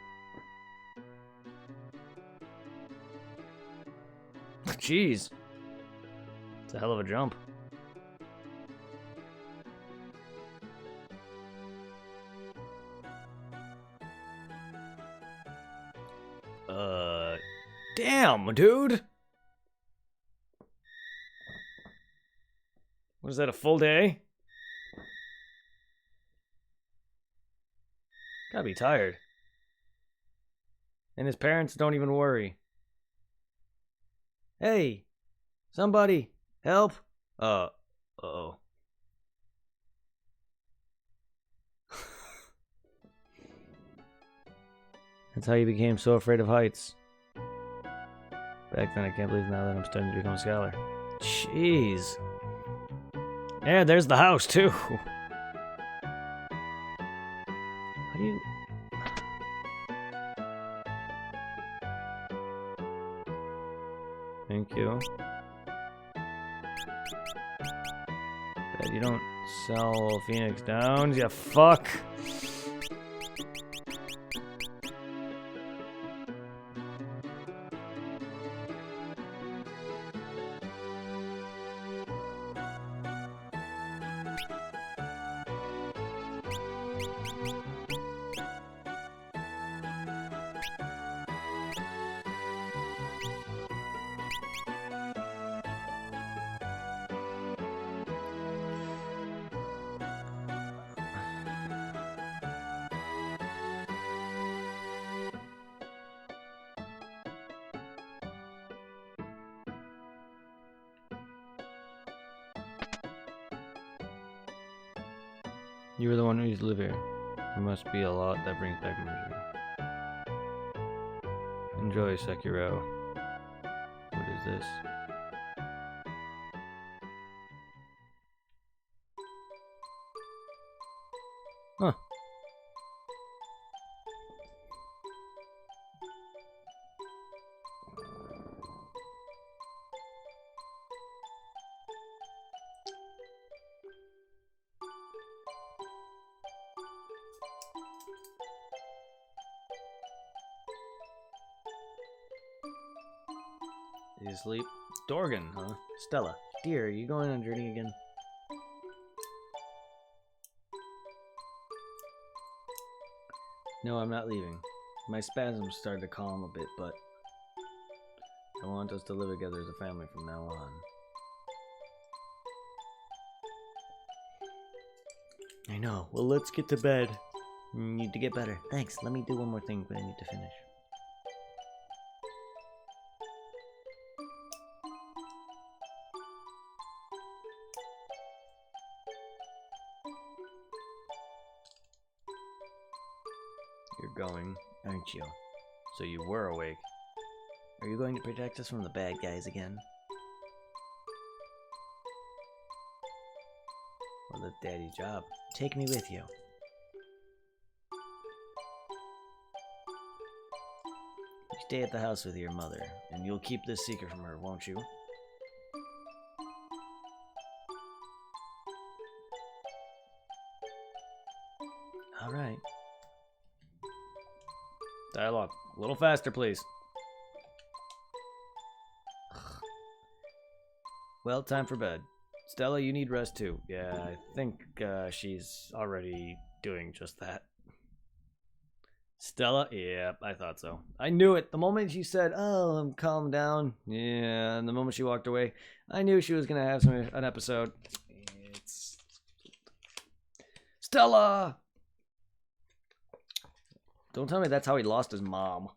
Jeez. It's a hell of a jump. Damn, dude. Was that, a full day? Gotta be tired. And his parents don't even worry. Hey, somebody, help. Uh-oh. That's how you became so afraid of heights. Back then, I can't believe now that I'm starting to become a scholar. Jeez. Yeah, there's the house, too. How do you... Thank you. Bet you don't sell Phoenix Downs, you fuck. You were the one who used to live here. There must be a lot that brings back memories. Enjoy, Sekiro. What is this? Huh. Did you sleep? Dorgan, huh? Stella. Dear, are you going on a journey again? No, I'm not leaving. My spasms started to calm a bit, but I want us to live together as a family from now on. I know. Well, let's get to bed. You need to get better. Thanks. Let me do one more thing, but I need to finish. You're going, aren't you? So you were awake. Are you going to protect us from the bad guys again? Well, that's Daddy's job. Take me with you. You stay at the house with your mother, and you'll keep this secret from her, won't you? All right. Dialogue. A little faster, please. Well, time for bed. Stella, you need rest too. Yeah, I think she's already doing just that. Stella? Yeah, I thought so. I knew it. The moment she said, oh, I'm calm down. Yeah, and the moment she walked away, I knew she was going to have an episode. It's... Stella! Don't tell me that's how he lost his mom.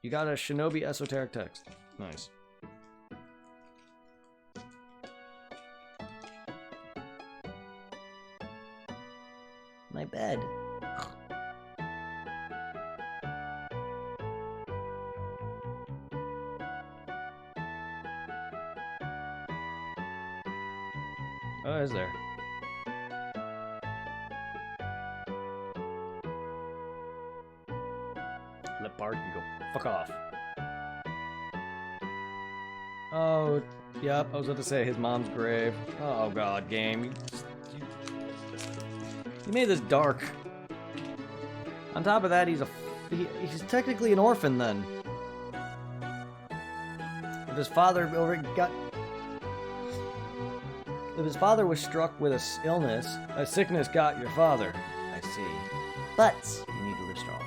You got a Shinobi esoteric text. Nice. My bed. Oh, is there? Let Barton go fuck off. Oh, yep, I was about to say his mom's grave. Oh god, game. You made this dark. On top of that, he's technically an orphan then. If his father If his father was struck with a sickness got your father. I see. But you need to live strong.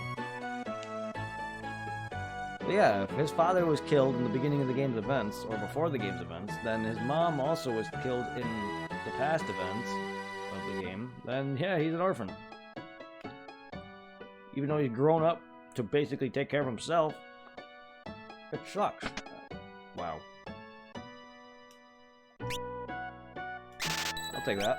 But yeah, if his father was killed in the beginning of the game's events, or before the game's events, then his mom also was killed in the past events of the game, then yeah, he's an orphan. Even though he's grown up to basically take care of himself, it sucks. Wow. I'll take that.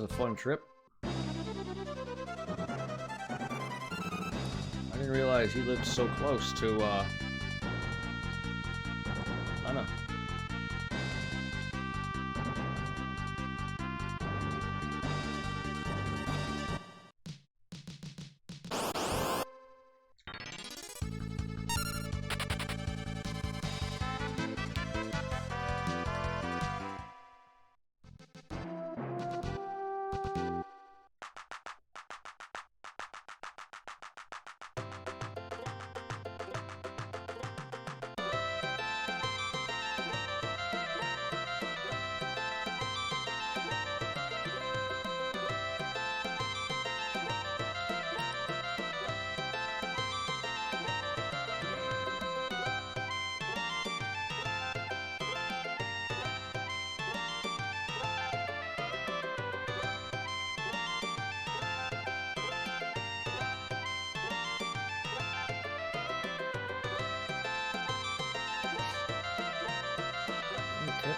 was a fun trip. I didn't realize he lived so close to, Anna.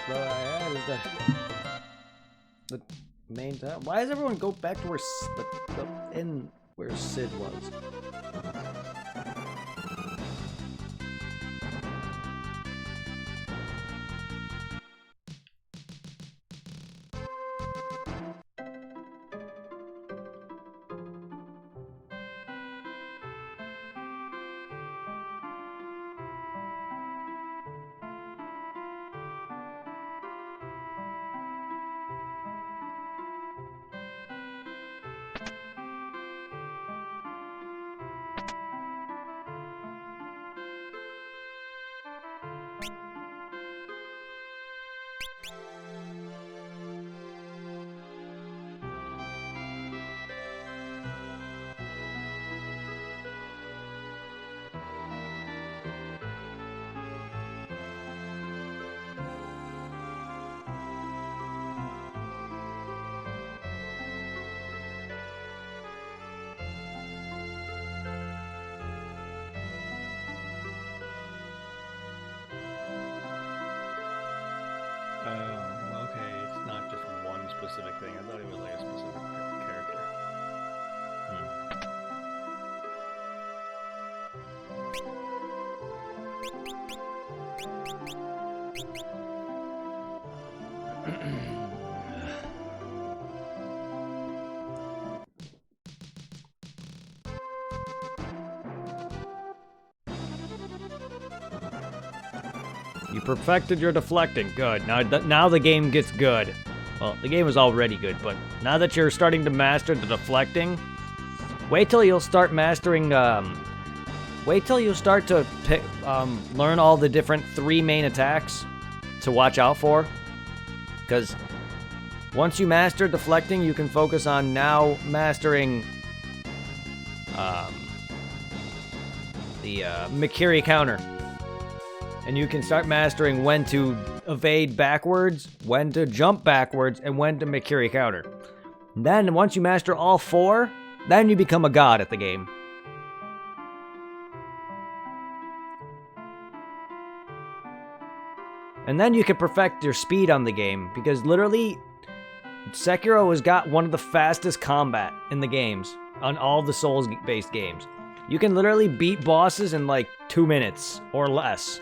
Though I had is the main town. Why does everyone go back to where the inn where Sid was? Okay, it's not just one specific thing. I thought it was like a specific character. You perfected your deflecting. Good. Now the game gets good. Well, the game is already good, but now that you're starting to master the deflecting, wait till you'll start mastering, wait till you start to pick, learn all the different 3 main attacks to watch out for. Because once you master deflecting, you can focus on now mastering the Mikiri counter. And you can start mastering when to evade backwards, when to jump backwards, and when to Mikiri counter. And then, once you master all 4, then you become a god at the game. And then you can perfect your speed on the game, because literally, Sekiro has got one of the fastest combat in the games, on all the Souls-based games. You can literally beat bosses in like 2 minutes, or less.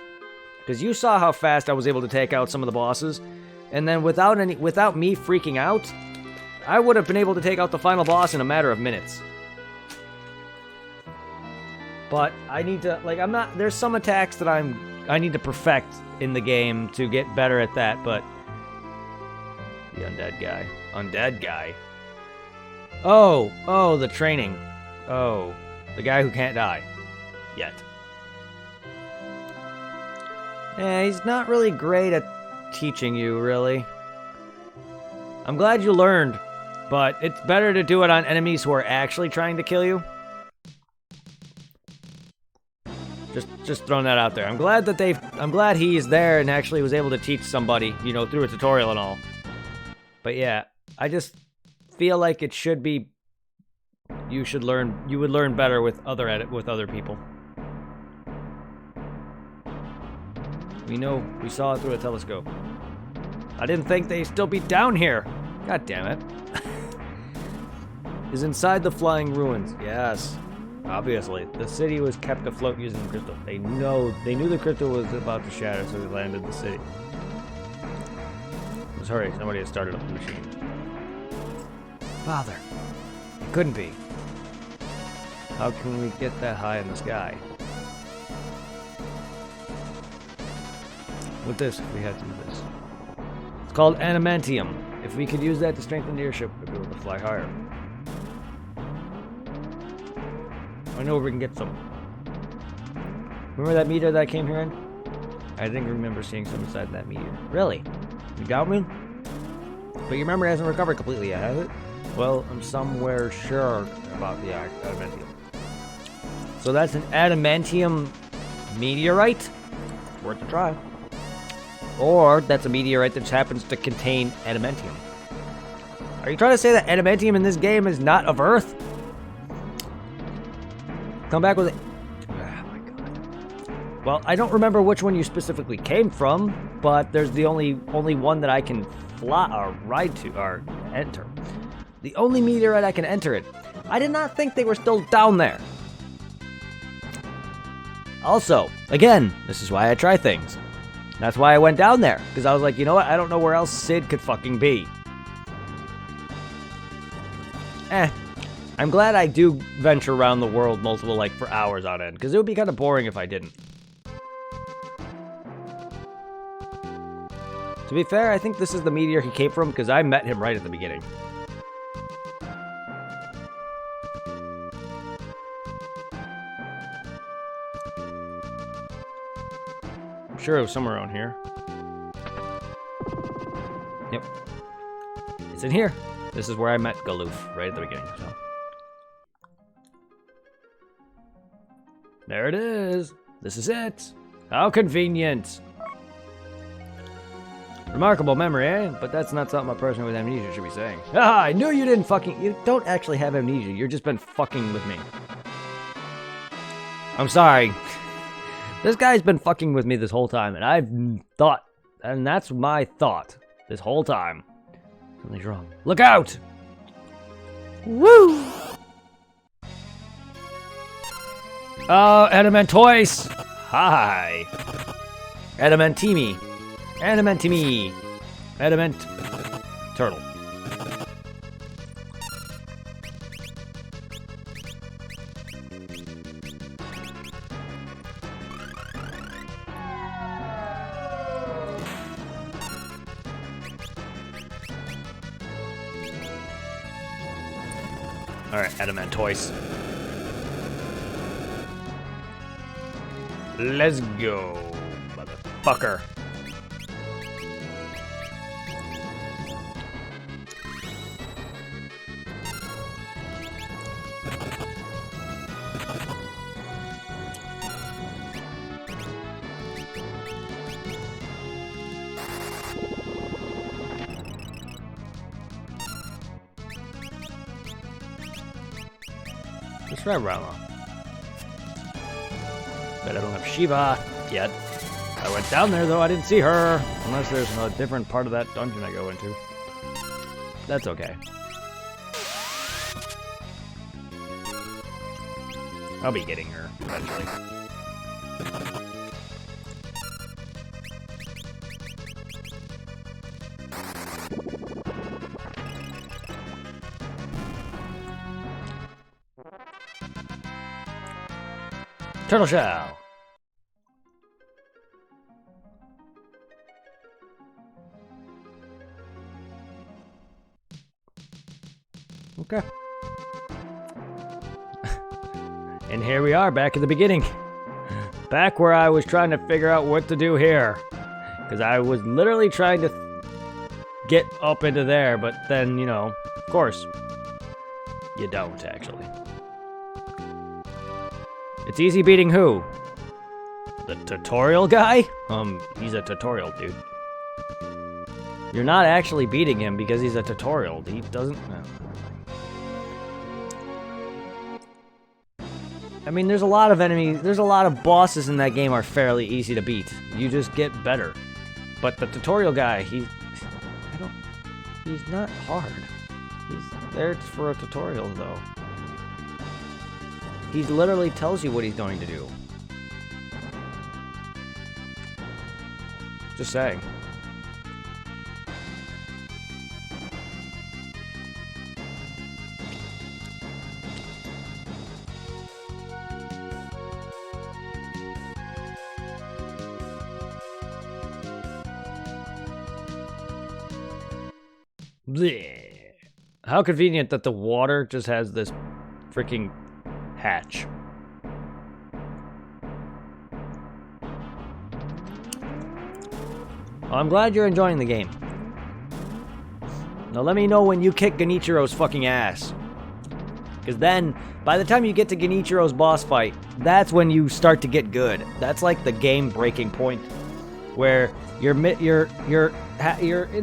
Because you saw how fast I was able to take out some of the bosses, and then without me freaking out, I would have been able to take out the final boss in a matter of minutes. But I need to, like, there's some attacks that I need to perfect in the game to get better at that, but the undead guy. Oh, the training. Oh, the guy who can't die yet. Yeah, he's not really great at teaching you, really. I'm glad you learned, but it's better to do it on enemies who are actually trying to kill you. Just throwing that out there. I'm glad he's there and actually was able to teach somebody, you know, through a tutorial and all. But yeah, I just feel like it should be, you would learn better with other people. We saw it through a telescope. I didn't think they'd still be down here. God damn it. is inside the flying ruins. Yes, obviously. The city was kept afloat using the crystal. They knew the crystal was about to shatter, so they landed the city. Let's hurry, somebody has started up the machine. Father, it couldn't be. How can we get that high in the sky? With this, if we had some of this. It's called adamantium. If we could use that to strengthen the airship, we'd be able to fly higher. I know where we can get some. Remember that meteor that I came here in? I think I remember seeing some inside that meteor. Really? You doubt me? But you remember it hasn't recovered completely yet, has it? Well, I'm somewhere sure about the adamantium. So that's an adamantium meteorite? Worth a try. Or that's a meteorite that just happens to contain adamantium. Are you trying to say that adamantium in this game is not of Earth? Come back with it. Oh my god. Well, I don't remember which one you specifically came from, but there's the only one that I can fly or ride to or enter. The only meteorite I can enter it. I did not think they were still down there. Also, again, this is why I try things. That's why I went down there, because I was like, you know what? I don't know where else Sid could fucking be. I'm glad I do venture around the world multiple, like, for hours on end, because it would be kind of boring if I didn't. To be fair, I think this is the meteor he came from, because I met him right at the beginning. I'm sure it was somewhere around here. Yep. It's in here. This is where I met Galuf, right at the beginning, so. There it is. This is it. How convenient. Remarkable memory, eh? But that's not something a person with amnesia should be saying. Ah, I knew you didn't fucking... You don't actually have amnesia. You've just been fucking with me. I'm sorry. This guy's been fucking with me this whole time, and I've thought... And that's my thought. This whole time. Something's wrong. Look out! Woo! Oh, Adamantoise! Hi! Adamantimi! Adamantimi! Adamant... Turtle. Alright, Adamantoise. Let's go, motherfucker. Let's try Rama. But I don't have Shiva yet. I went down there, though. I didn't see her. Unless there's a different part of that dungeon I go into. That's okay. I'll be getting her eventually. Turtle shell. Okay. And here we are, back at the beginning. Back where I was trying to figure out what to do here. Because I was literally trying to get up into there, but then, you know, of course, you don't, actually. It's easy beating who? The tutorial guy? He's a tutorial dude. You're not actually beating him because he's a tutorial. He doesn't... No. I mean, there's a lot of enemies, there's a lot of bosses in that game are fairly easy to beat. You just get better. But the tutorial guy, he's not hard. there for a tutorial, though. He literally tells you what he's going to do. Just saying. Blech. How convenient that the water just has this freaking hatch. Well, I'm glad you're enjoying the game. Now let me know when you kick Genichiro's fucking ass. Because then, by the time you get to Genichiro's boss fight, that's when you start to get good. That's like the game-breaking point, where you're in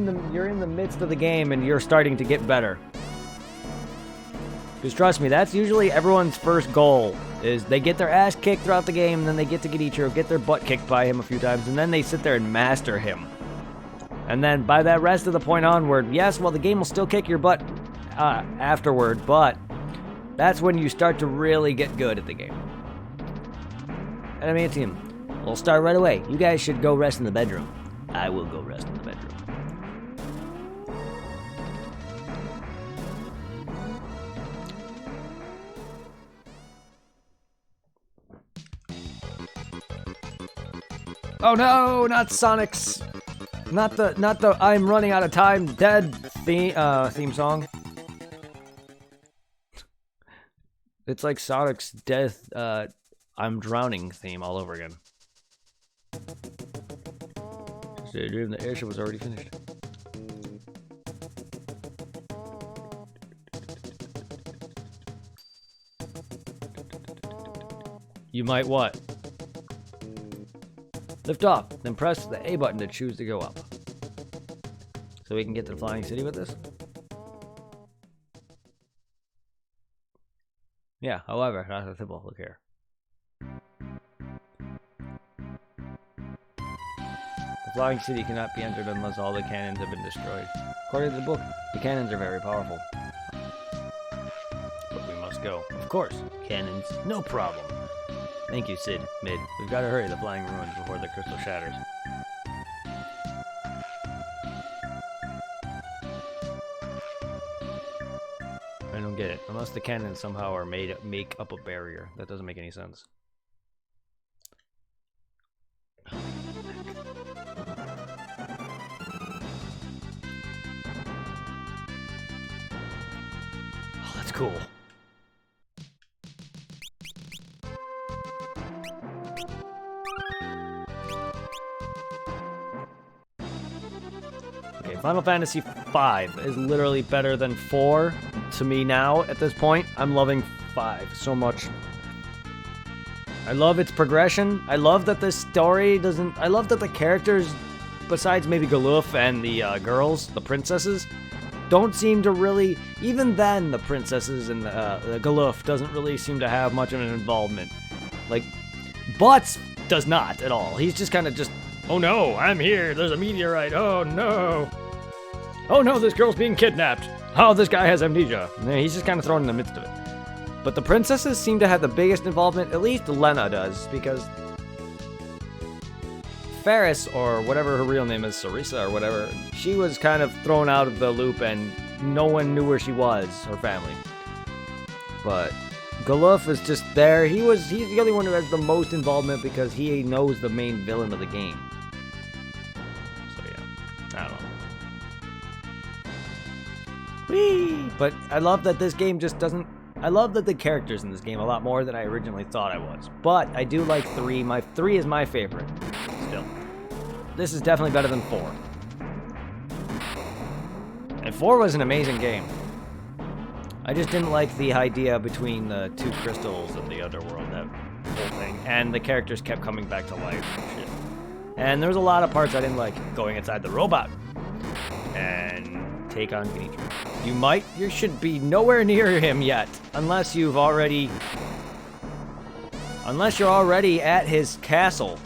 the midst of the game and you're starting to get better. Because trust me, that's usually everyone's first goal, is they get their ass kicked throughout the game, and then they get to Genichiro, get their butt kicked by him a few times, and then they sit there and master him. And then by that rest of the point onward, yes, well, the game will still kick your butt afterward, but that's when you start to really get good at the game. Adamantium, we'll start right away. You guys should go rest in the bedroom. I will go rest in the bedroom. Oh no, not Sonic's, not the I'm running out of time dead theme song. It's like Sonic's death, I'm drowning theme all over again. The airship was already finished. You might what? Lift off, then press the A button to choose to go up. So we can get to the Flying City with this? Yeah, however, not a simple. Look here. The Flying City cannot be entered unless all the cannons have been destroyed. According to the book, the cannons are very powerful. But we must go. Of course, cannons, no problem. Thank you, Sid. Mid. We've got to hurry the flying ruins before the crystal shatters. I don't get it. Unless the cannons somehow are make up a barrier. That doesn't make any sense. Oh, that's cool. Final Fantasy V is literally better than 4 to me now at this point. I'm loving 5 so much. I love its progression. I love that this story doesn't... I love that the characters, besides maybe Galuf and the girls, the princesses, don't seem to really... Even then, the princesses and the Galuf doesn't really seem to have much of an involvement. Like, Butts does not at all. He's just kind of just... Oh no, I'm here. There's a meteorite. Oh no. Oh no, this girl's being kidnapped. Oh, this guy has amnesia. He's just kind of thrown in the midst of it. But the princesses seem to have the biggest involvement, at least Lena does, because Ferris, or whatever her real name is, Sarisa or whatever, she was kind of thrown out of the loop and no one knew where she was, her family. But Galuf is just there. He's the only one who has the most involvement because he knows the main villain of the game. So yeah, I don't know. Whee! But I love that this game just doesn't... I love that the characters in this game a lot more than I originally thought I was. But I do like 3. 3 is my favorite. Still. This is definitely better than 4. And 4 was an amazing game. I just didn't like the idea between the 2 crystals of the other world, that whole thing. And the characters kept coming back to life and shit. And there was a lot of parts I didn't like. Going inside the robot. And take on Genichiro. You should be nowhere near him yet. Unless you're already at his castle.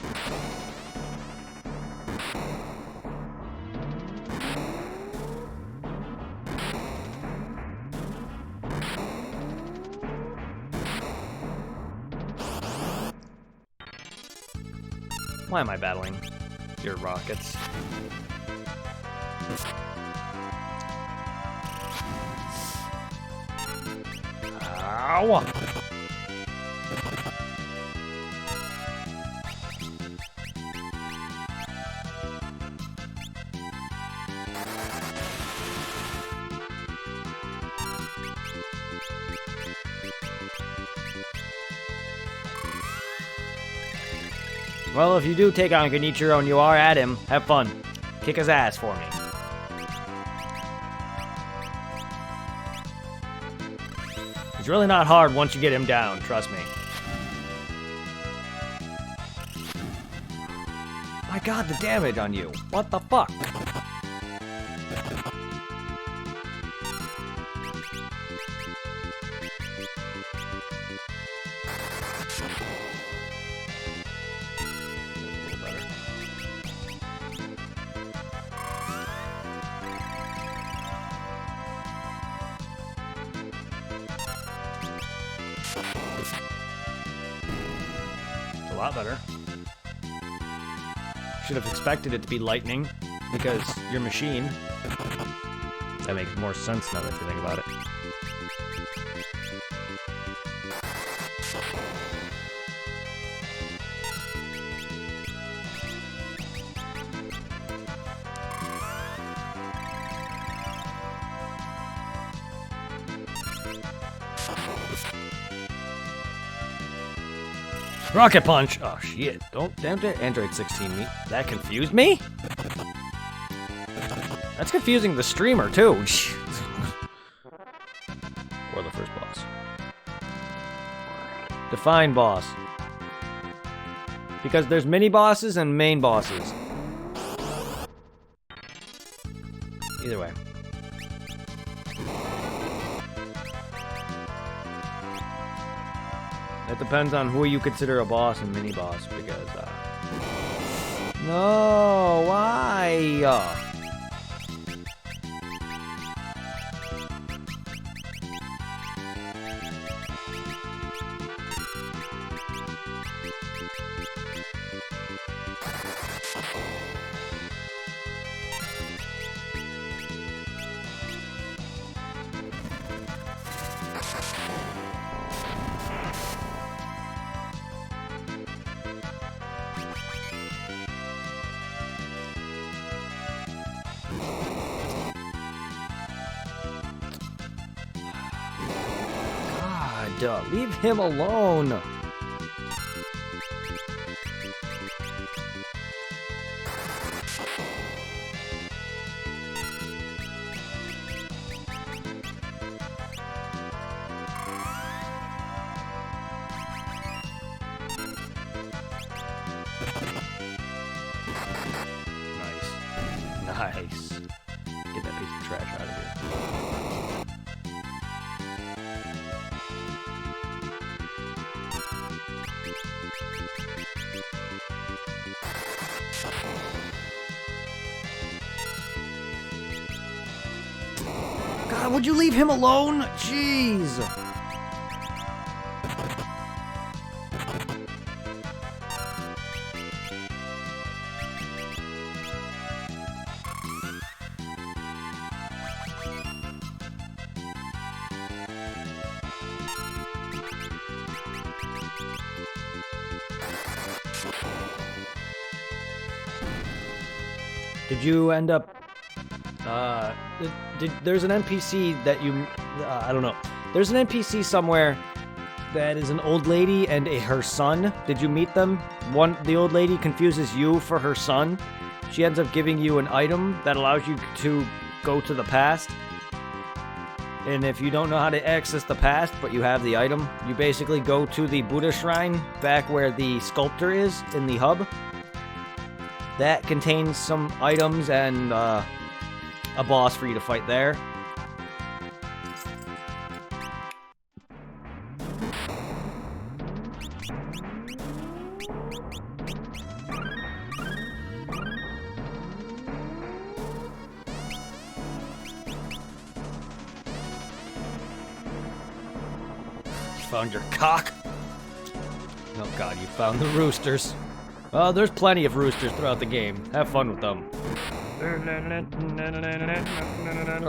Why am I battling your rockets? Ow! Well, if you do take on Genichiro and you are at him, have fun. Kick his ass for me. It's really not hard once you get him down, trust me. My god, the damage on you. What the fuck? A lot better. Should have expected it to be lightning, because your machine. That makes more sense now that you think about it. Rocket punch! Oh shit! Don't damn it, Android 16 me. That confused me? That's confusing the streamer too. Or the first boss. Define boss. Because there's mini bosses and main bosses. Either way. It depends on who you consider a boss and mini boss, because, no, why? Leave him alone. Nice. Get that piece of trash out of here. God, would you leave him alone? Jeez. Did you end up, there's an NPC that you, I don't know. There's an NPC somewhere that is an old lady and her son. Did you meet them? The old lady confuses you for her son. She ends up giving you an item that allows you to go to the past. And if you don't know how to access the past, but you have the item, you basically go to the Buddha shrine back where the sculptor is in the hub. That contains some items and a boss for you to fight there. You found your cock? Oh god, you found the roosters. There's plenty of roosters throughout the game. Have fun with them.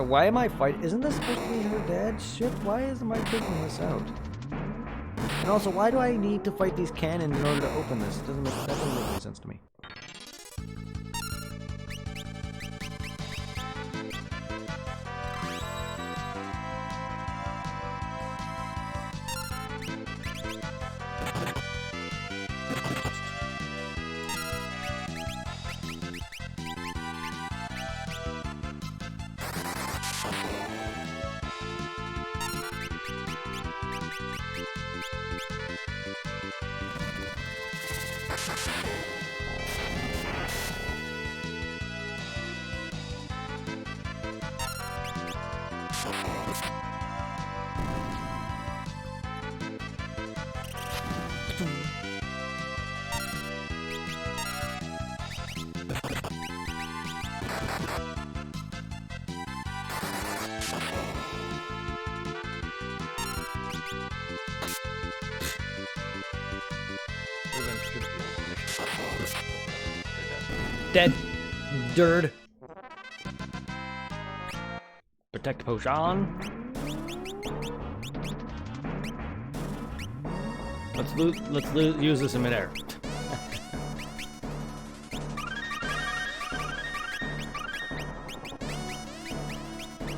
Why am I fighting? Isn't this supposed to be her dad? Shit, why am I taking this out? And also, why do I need to fight these cannons in order to open this? That doesn't make any sense to me. Dead. Dirt. Protect potion. Let's use this in midair.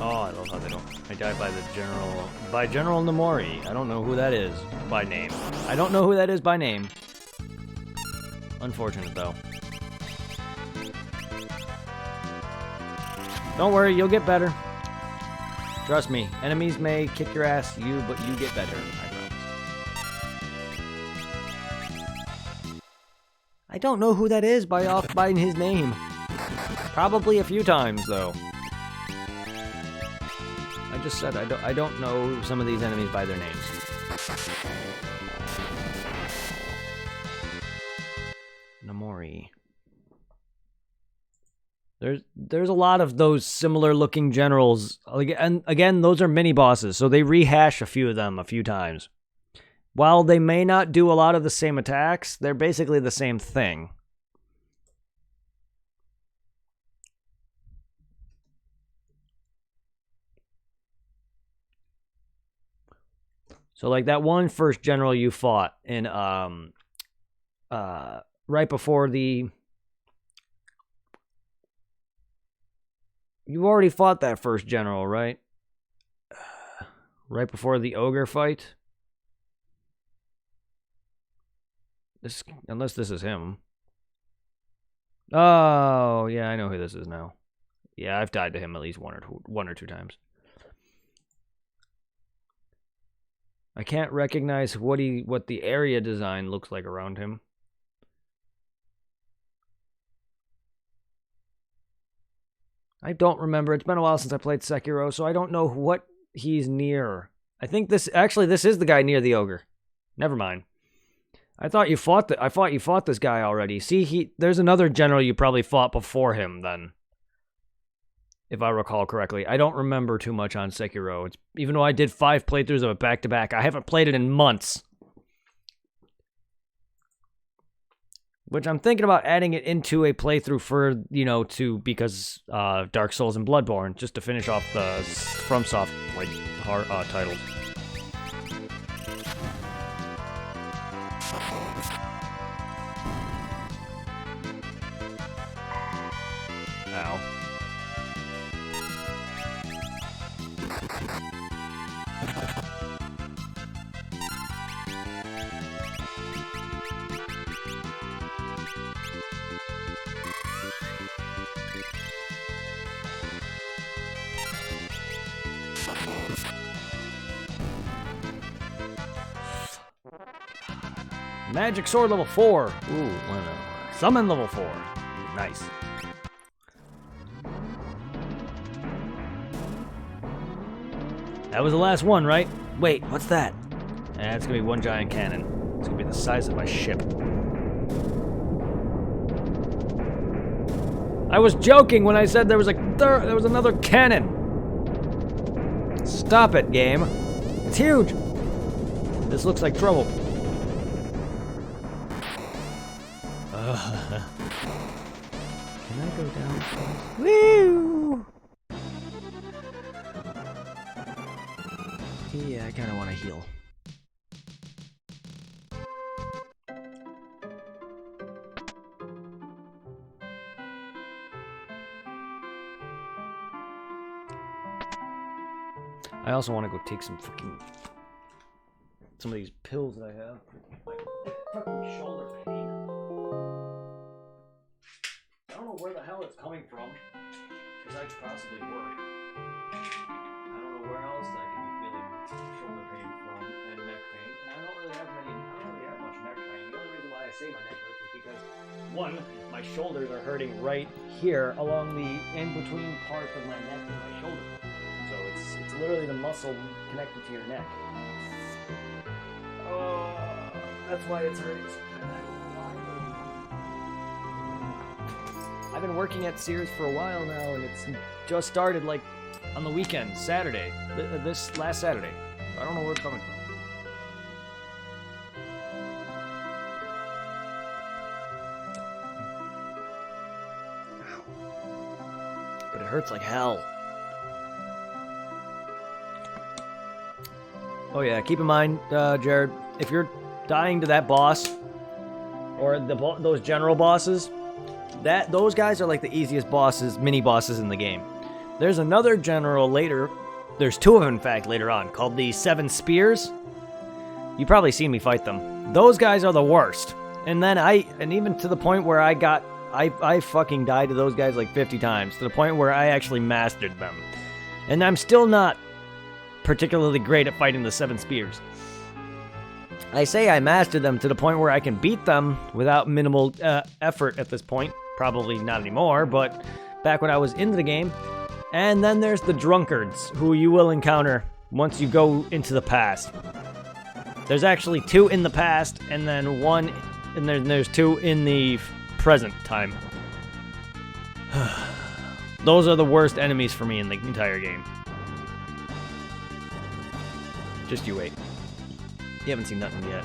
Oh, I love how they don't. I died by the general. By General Nomori. I don't know who that is by name. I don't know who that is by name. Unfortunate though. Don't worry, you'll get better. Trust me, enemies may kick your ass, but you get better, I promise. I don't know who that is by his name. Probably a few times, though. I just said I don't know some of these enemies by their names. Nomori. There's a lot of those similar looking generals, and again, those are mini bosses, so they rehash a few of them a few times. While they may not do a lot of the same attacks, they're basically the same thing. So like that one first general you fought in right before the... You already fought that first general, right? Right before the ogre fight? Unless this is him. Oh, yeah, I know who this is now. Yeah, I've died to him at least one or two times. I can't recognize what the area design looks like around him. I don't remember. It's been a while since I played Sekiro, so I don't know what he's near. I think this is the guy near the ogre. Never mind. I thought you fought this guy already. See, there's another general you probably fought before him then. If I recall correctly. I don't remember too much on Sekiro. Even though I did 5 playthroughs of it back to back, I haven't played it in months. Which I'm thinking about adding it into a playthrough for, because Dark Souls and Bloodborne, just to finish off the FromSoft titles. Ow. Magic Sword level 4. Ooh, Summon level 4. Nice. That was the last one, right? Wait, what's that? It's gonna be one giant cannon. It's gonna be the size of my ship. I was joking when I said there was another cannon. Stop it, game. It's huge. This looks like trouble. Can I go down? Woo! Yeah, I kind of want to heal. I also want to go take some of these pills that I have. My fucking shoulder pain. I don't know where the hell it's coming from, because I could possibly worry. I don't know where else I can be feeling shoulder pain from and neck pain. And I don't really have much neck pain. The only reason why I say my neck hurts is because, one, my shoulders are hurting right here along the in-between part of my neck and my shoulder. So it's literally the muscle connected to your neck. That's why it's hurting. I've been working at Sears for a while now, and it's just started like on the weekend, Saturday, this last Saturday. I don't know where it's coming from. But it hurts like hell. Oh yeah, keep in mind, Jared, if you're dying to that boss, or those general bosses, those guys are like the easiest bosses, mini bosses in the game. There's another general later, there's two of them in fact later on, called the Seven Spears. You probably seen me fight them. Those guys are the worst. And then even to the point where I fucking died to those guys like 50 times, to the point where I actually mastered them. And I'm still not particularly great at fighting the Seven Spears. I say I mastered them to the point where I can beat them without minimal effort at this point. Probably not anymore, but back when I was into the game. And then there's the drunkards, who you will encounter once you go into the past. There's actually two in the past, and then there's two in the present time. Those are the worst enemies for me in the entire game. Just you wait. You haven't seen nothing yet.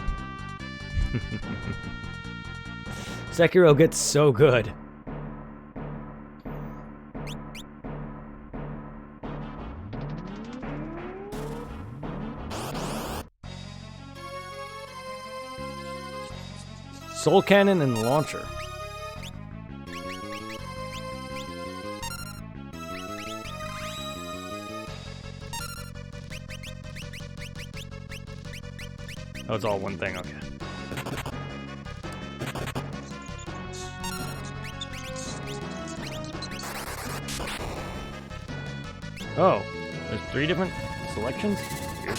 Sekiro gets so good. Soul Cannon and Launcher. Oh, it's all one thing, okay. Oh, there's 3 different selections? Weird.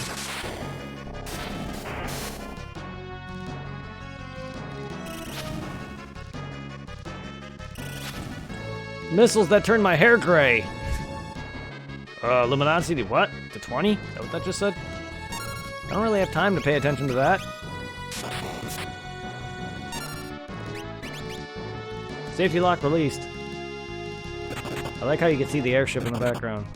Missiles that turn my hair gray. Luminosity, what? To 20? Is that what that just said? I don't really have time to pay attention to that. Safety lock released. I like how you can see the airship in the background.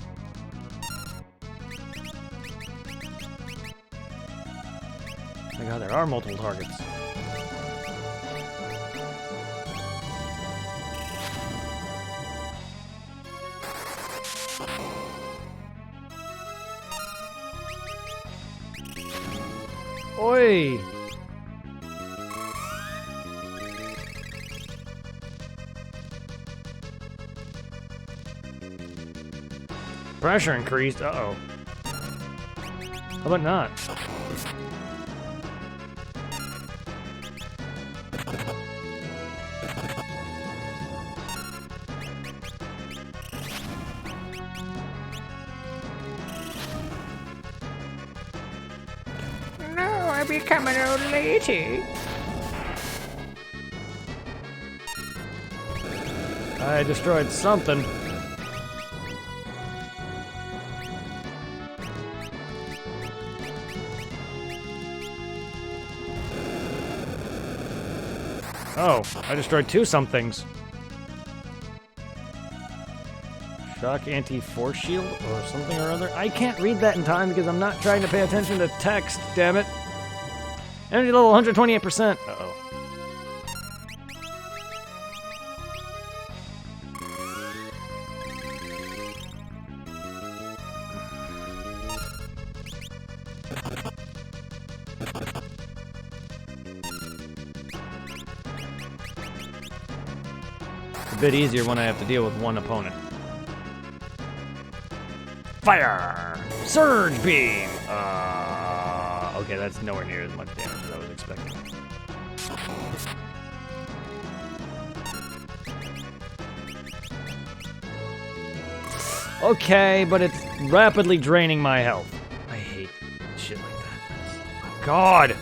Oh my god, there are multiple targets. Oi! Pressure increased. Uh-oh. How about not? I become an old lady. I destroyed something. Oh, I destroyed 2 somethings. Shock anti-force shield or something or other. I can't read that in time because I'm not trying to pay attention to text, damn it. Energy level 128%. Uh-oh. bit easier when I have to deal with one opponent. Fire! Surge beam! Okay, that's nowhere near as much damage as I was expecting. Okay, but it's rapidly draining my health. I hate shit like that. God!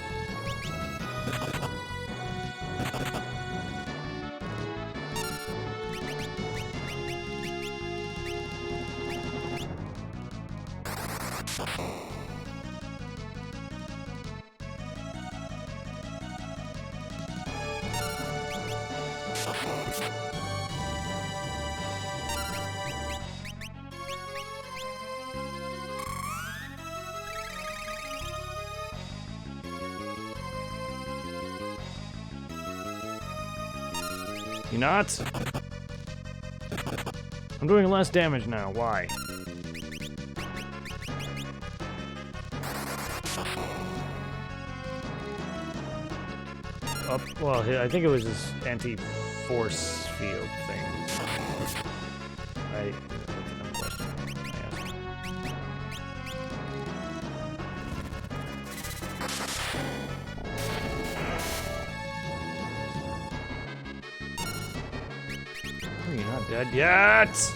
You not? I'm doing less damage now. Why? Well, I think it was this anti-force field thing. That's a dumb question. I asked. Oh, you're not dead yet!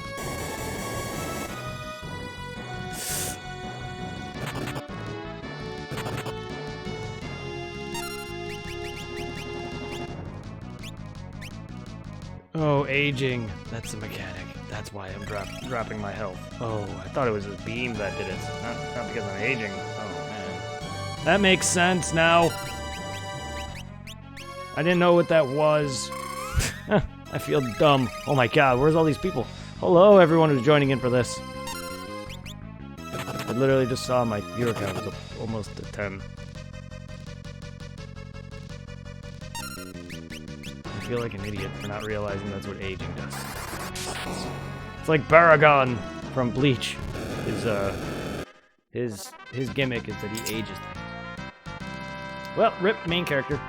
Oh, aging. That's the mechanic. That's why I'm dropping my health. Oh, I thought it was a beam that did it. Not because I'm aging. Oh, man. That makes sense now. I didn't know what that was. I feel dumb. Oh my god, where's all these people? Hello, everyone who's joining in for this. I literally just saw my viewer count was up almost to 10. I feel like an idiot for not realizing that's what aging does. It's like Baragon from Bleach. His gimmick is that he ages things. Well, rip main character.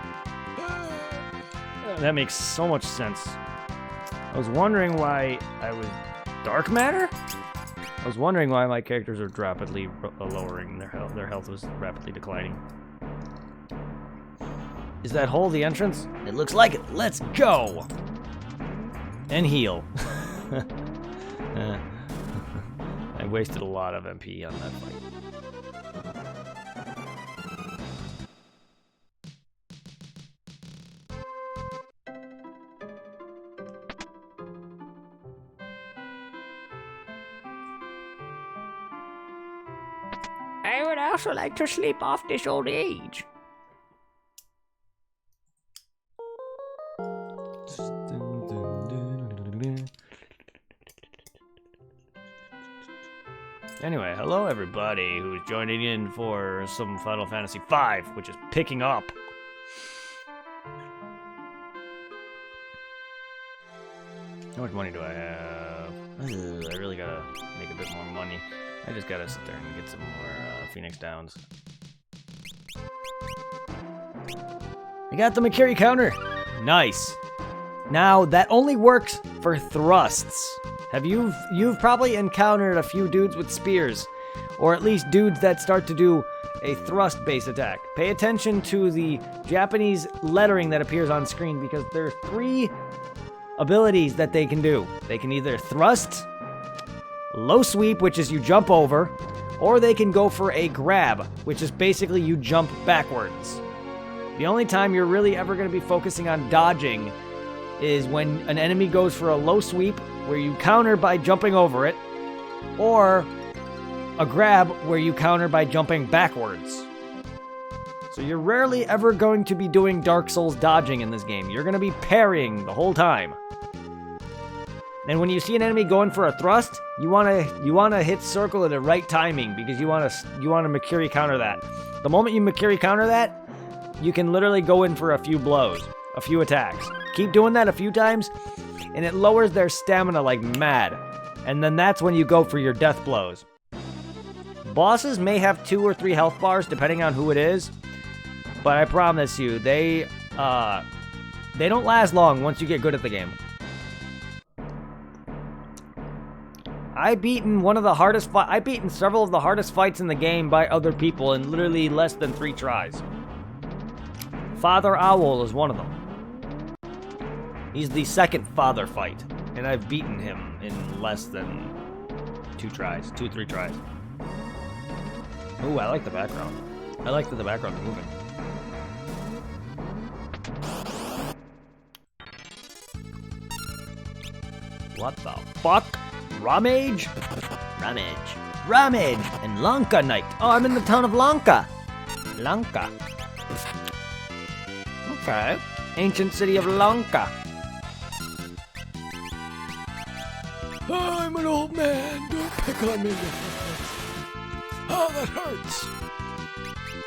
That makes so much sense. I was wondering why I was dark matter? I was wondering why my characters are rapidly lowering their health. Their health was rapidly declining. Is that hole the entrance? It looks like it. Let's go! And heal. I wasted a lot of MP on that fight. I would also like to sleep off this old age. Anyway, hello everybody who's joining in for some Final Fantasy V, which is picking up. How much money do I have? I really gotta make a bit more money. I just gotta sit there and get some more Phoenix Downs. I got the Makiri counter! Nice! Now, that only works for thrusts. You've probably encountered a few dudes with spears, or at least dudes that start to do a thrust-based attack. Pay attention to the Japanese lettering that appears on screen because there are 3 abilities that they can do. They can either thrust, low sweep, which is you jump over, or they can go for a grab, which is basically you jump backwards. The only time you're really ever going to be focusing on dodging is when an enemy goes for a low sweep, where you counter by jumping over it, or a grab where you counter by jumping backwards. So you're rarely ever going to be doing Dark Souls dodging in this game. You're going to be parrying the whole time. And when you see an enemy going for a thrust, you want to hit circle at the right timing because you want to Makiri counter that. The moment you Makiri counter that, you can literally go in for a few blows, a few attacks. Keep doing that a few times, and it lowers their stamina like mad. And then that's when you go for your death blows. Bosses may have 2 or 3 health bars, depending on who it is. But I promise you, they don't last long once you get good at the game. I beaten one of the hardest I beaten several of the hardest fights in the game by other people in literally less than 3 tries. Father Owl is one of them. He's the second father fight, and I've beaten him in less than 3 tries. Ooh, I like the background. I like that the background's moving. What the fuck? Ramage? Ramage and Lanka Knight. Oh, I'm in the town of Lanka. Lanka. Okay. Ancient city of Lanka. I'm an old man. Don't pick on me. Oh, that hurts.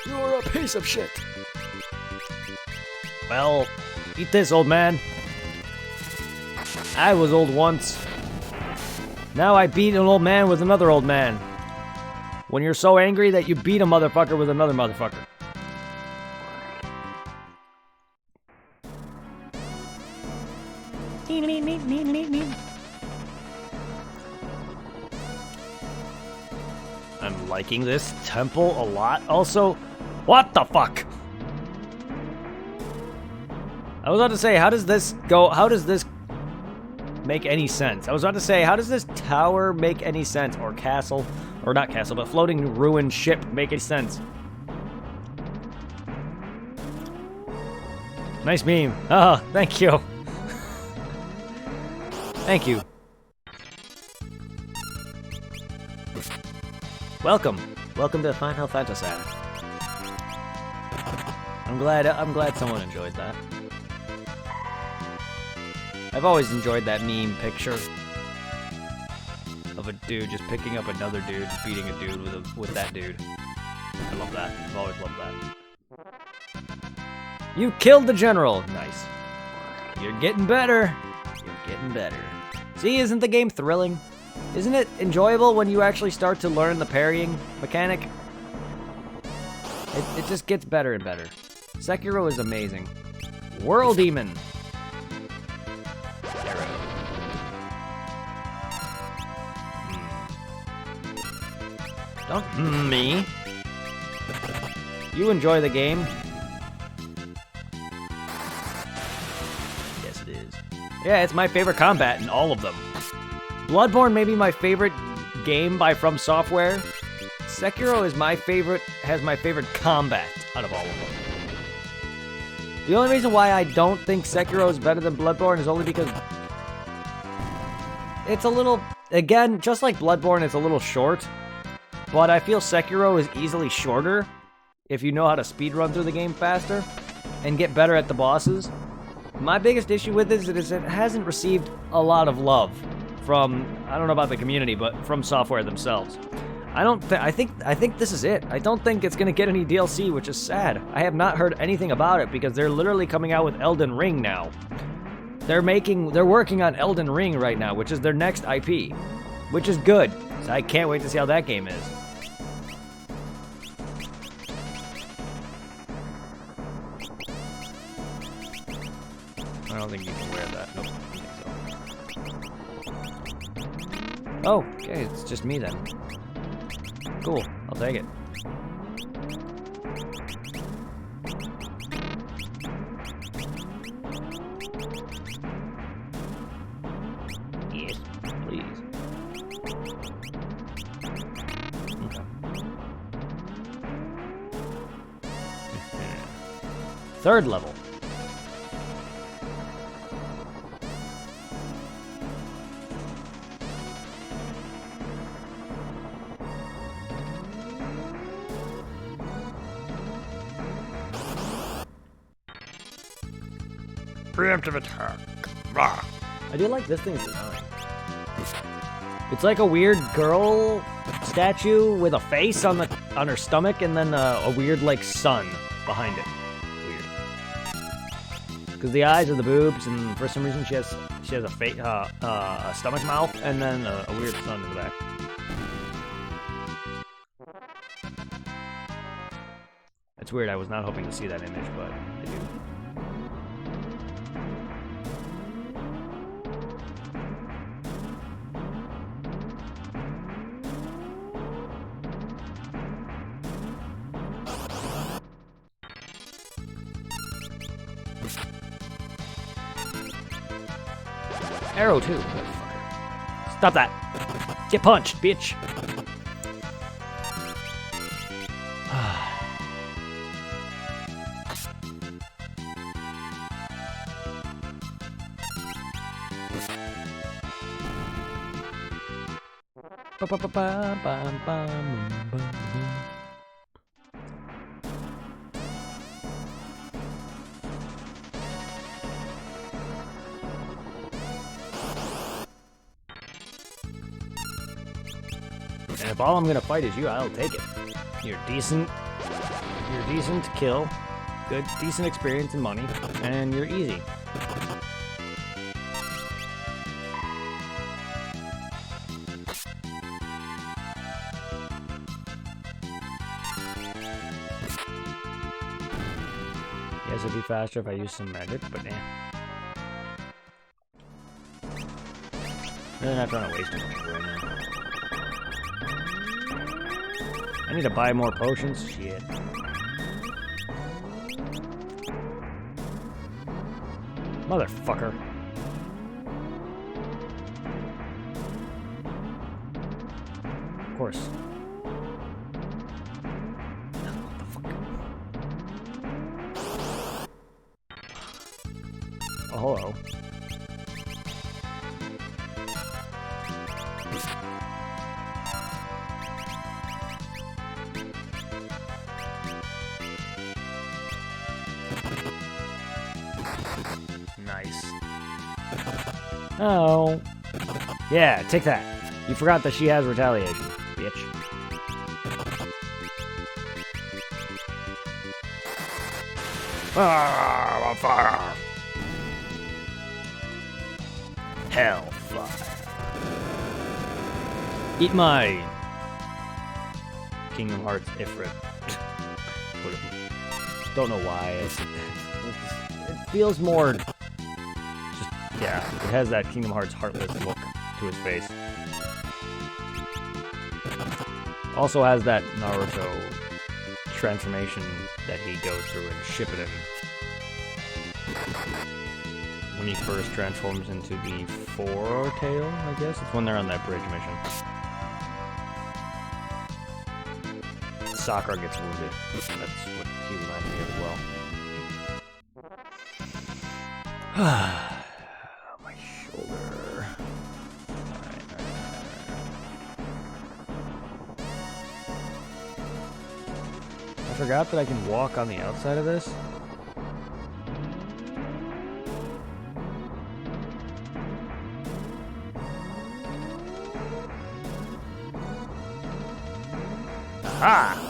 You're a piece of shit. Well, eat this, old man. I was old once. Now I beat an old man with another old man. When you're so angry that you beat a motherfucker with another motherfucker. I'm liking this temple a lot. Also, what the fuck? I was about to say, how does this go? How does this make any sense? I was about to say, how does this tower make any sense? Or castle, or not castle, but floating ruined ship make any sense? Nice meme. Oh, thank you. Thank you. Welcome to Final Fantasy. I'm glad someone enjoyed that. I've always enjoyed that meme picture of a dude just picking up another dude, beating a dude with that dude. I love that. I've always loved that. You killed the general. Nice. You're getting better. You're getting better. See, isn't the game thrilling? Isn't it enjoyable when you actually start to learn the parrying mechanic? It just gets better and better. Sekiro is amazing. World Demon. Don't me. You enjoy the game? Yes, it is. Yeah, it's my favorite combat in all of them. Bloodborne may be my favorite game by From Software. Sekiro is my favorite, has my favorite combat out of all of them. The only reason why I don't think Sekiro is better than Bloodborne is only because it's a little, again, just like Bloodborne, it's a little short. But I feel Sekiro is easily shorter if you know how to speedrun through the game faster and get better at the bosses. My biggest issue with it is it hasn't received a lot of love from, I don't know about the community, but From Software themselves. I think this is it. I don't think it's gonna get any DLC, which is sad. I have not heard anything about it because they're literally coming out with Elden Ring now. They're working on Elden Ring right now, which is their next IP, which is good. So I can't wait to see how that game is. I don't think you can wear that. Nope, I don't think so. Oh, okay, it's just me then. Cool, I'll take it. Yes, please. Okay. Third level. Preemptive attack. Rah. I do like this thing's design. It's like a weird girl statue with a face on her stomach, and then a weird like sun behind it. Weird. Because the eyes are the boobs, and for some reason she has a stomach mouth, and then a weird sun in the back. It's weird. I was not hoping to see that image, but I do. Arrow too. Motherfucker. Stop that. Get punched, bitch. And if all I'm gonna fight is you, I'll take it. You're decent. You're decent to kill. Good, decent experience and money. And you're easy. Guess it'd be faster if I use some magic, but yeah. Really not trying to waste too much right now. I need to buy more potions. Shit. Motherfucker. Of course. Oh, hello. Nice. Oh. Yeah, take that. You forgot that she has retaliation, bitch. Ah, on fire. Hellfire. Eat my Kingdom Hearts Ifrit. Don't know why. It feels more. Just, yeah, it has that Kingdom Hearts Heartless look to his face. Also has that Naruto transformation that he goes through in Shippuden. When he first transforms into the Four Tail, I guess. It's when they're on that bridge mission. Sakura gets wounded. That's what he reminds me of as well. My shoulder. Alright. I forgot that I can walk on the outside of this. Aha!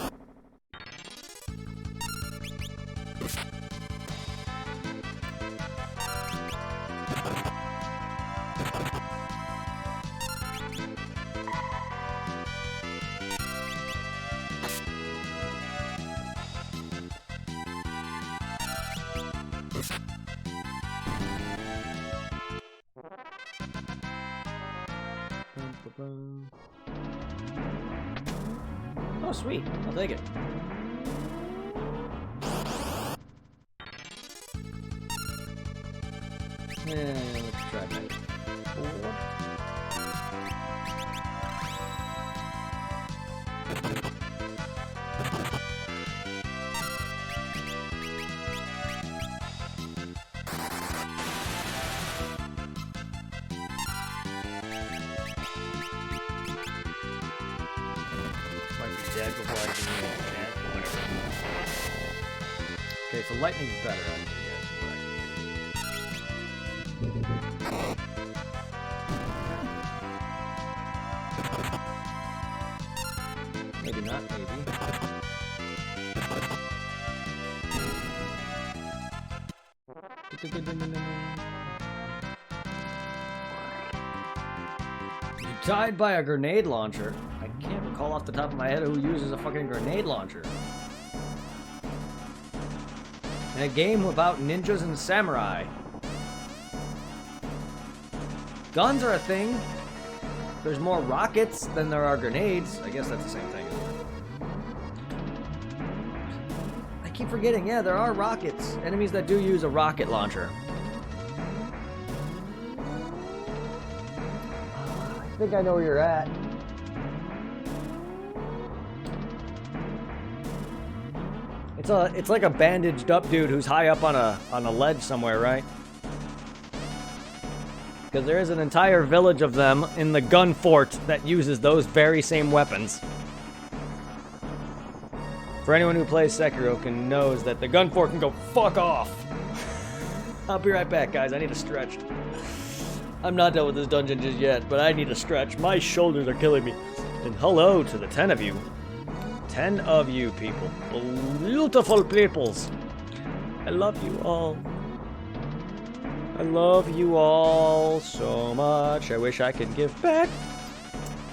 Oh, sweet. I'll take it. Yeah, let's try that. Dead before I can even cast whatever. Okay, so lightning's better on you guys. Maybe not, maybe. You're tied by a grenade launcher. I can't recall off the top of my head who uses a fucking grenade launcher. In a game about ninjas and samurai. Guns are a thing. There's more rockets than there are grenades. I guess that's the same thing. I keep forgetting. Yeah, there are rockets. Enemies that do use a rocket launcher. I think I know where you're at. It's like a bandaged up dude who's high up on a ledge somewhere, right? Because there is an entire village of them in the gun fort that uses those very same weapons. For anyone who plays Sekiro knows that the gun fort can go fuck off. I'll be right back, guys. I need a stretch. I'm not done with this dungeon just yet, but I need a stretch. My shoulders are killing me. And hello to the 10 of you. 10 of you people. Beautiful peoples. I love you all. I love you all so much. I wish I could give back.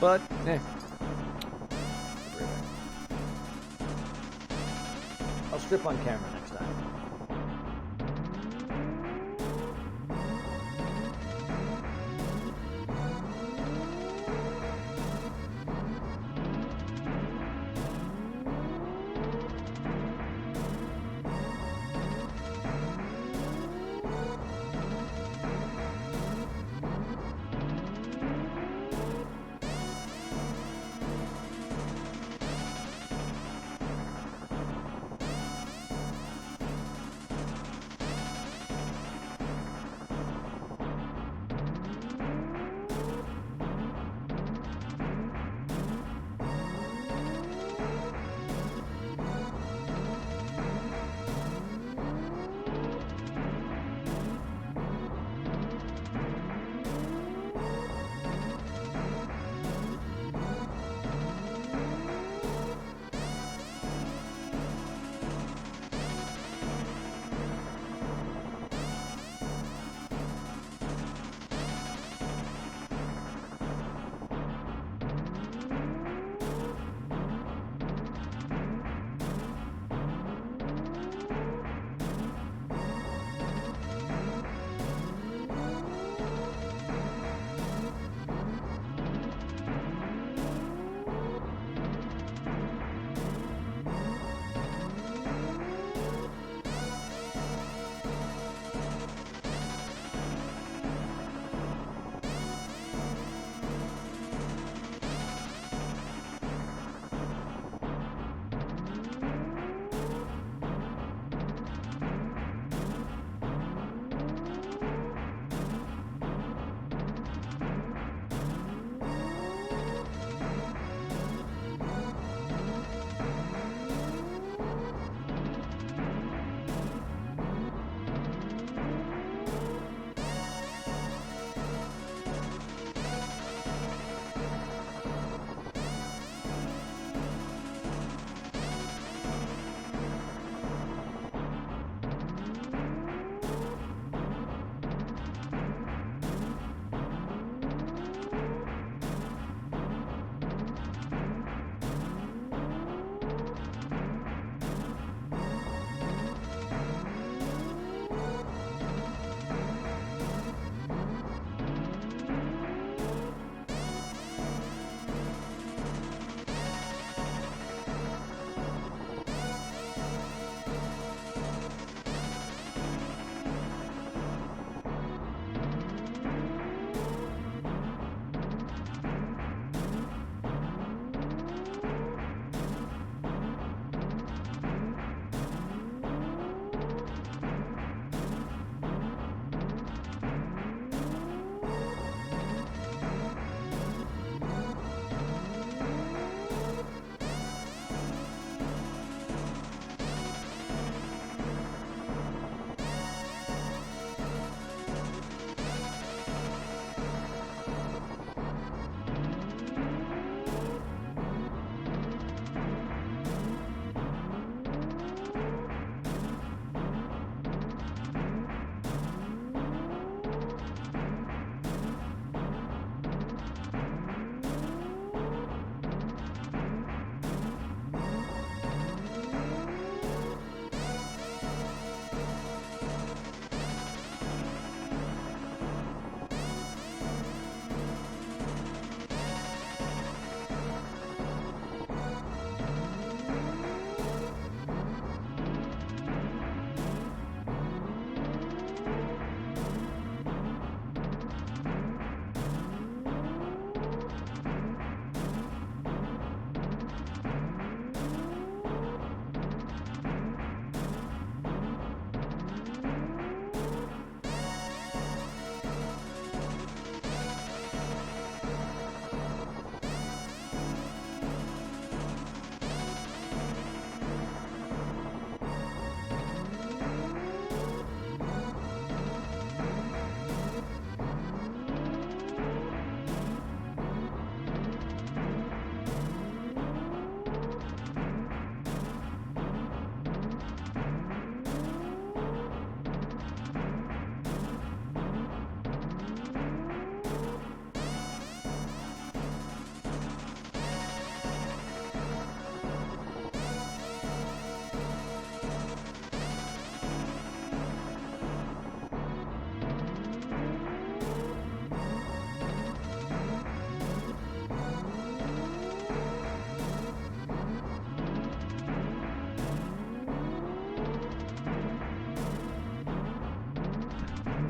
But, I'll strip on camera next time.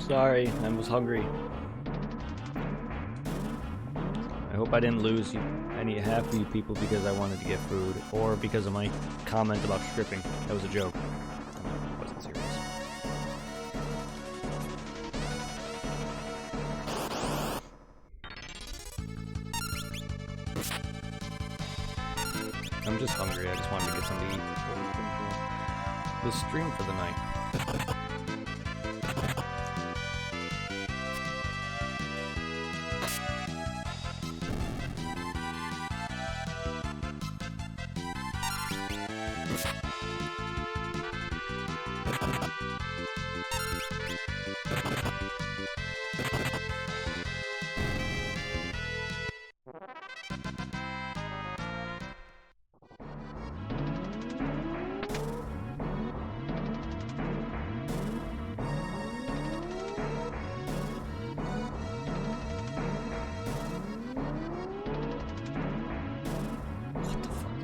Sorry, I was hungry. I hope I didn't lose half of you people because I wanted to get food, or because of my comment about stripping. That was a joke. I wasn't serious. I'm just hungry. I just wanted to get something to eat before we finish the stream for the night.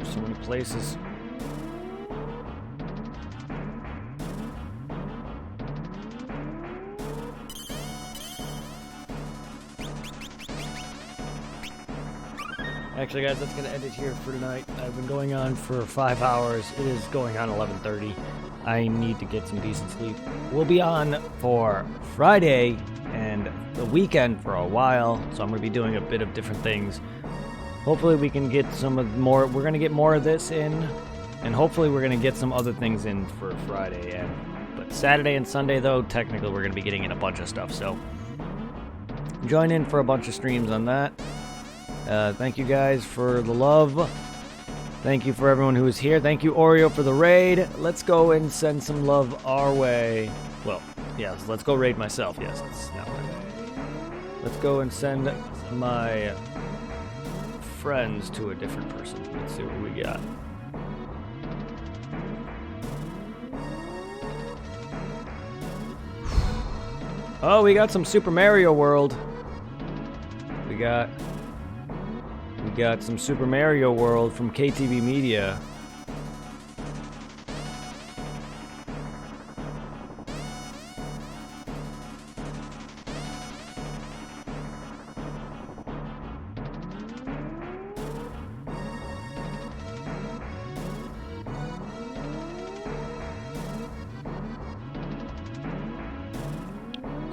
So many places. Actually, guys, that's gonna end it here for tonight. I've been going on for 5 hours. It is going on 11:30. I need to get some decent sleep. We'll be on for Friday and the weekend for a while, so I'm gonna be doing a bit of different things. Hopefully we can get more. We're gonna get more of this in, and hopefully we're gonna get some other things in for Friday. But Saturday and Sunday, though, technically we're gonna be getting in a bunch of stuff. So join in for a bunch of streams on that. Thank you guys for the love. Thank you for everyone who is here. Thank you, Oreo, for the raid. Let's go and send some love our way. Well, yes, let's go raid myself. Yes, that's not right. Let's go and send my friends to a different person. Let's see what we got. Oh, we got some Super Mario World. We got some Super Mario World from KTV Media.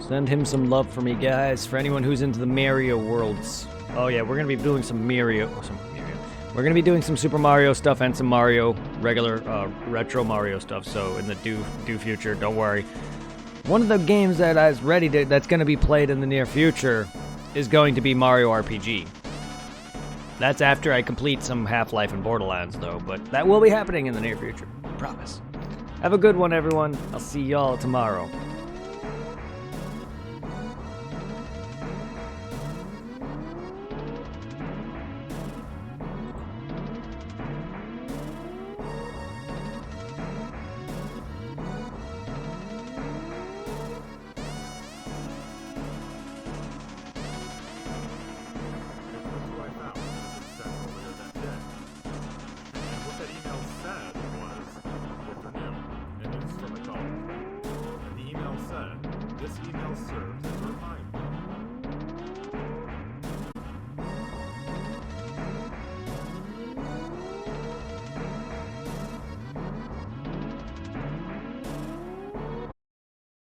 Send him some love for me, guys. For anyone who's into the Mario Worlds. Oh yeah, we're gonna be doing some Mario. We're gonna be doing some Super Mario stuff and some Mario regular retro Mario stuff. So in the due future, don't worry. One of the games that that's gonna be played in the near future is going to be Mario RPG. That's after I complete some Half-Life and Borderlands, though. But that will be happening in the near future. Promise. Have a good one, everyone. I'll see y'all tomorrow. This email serves as a reminder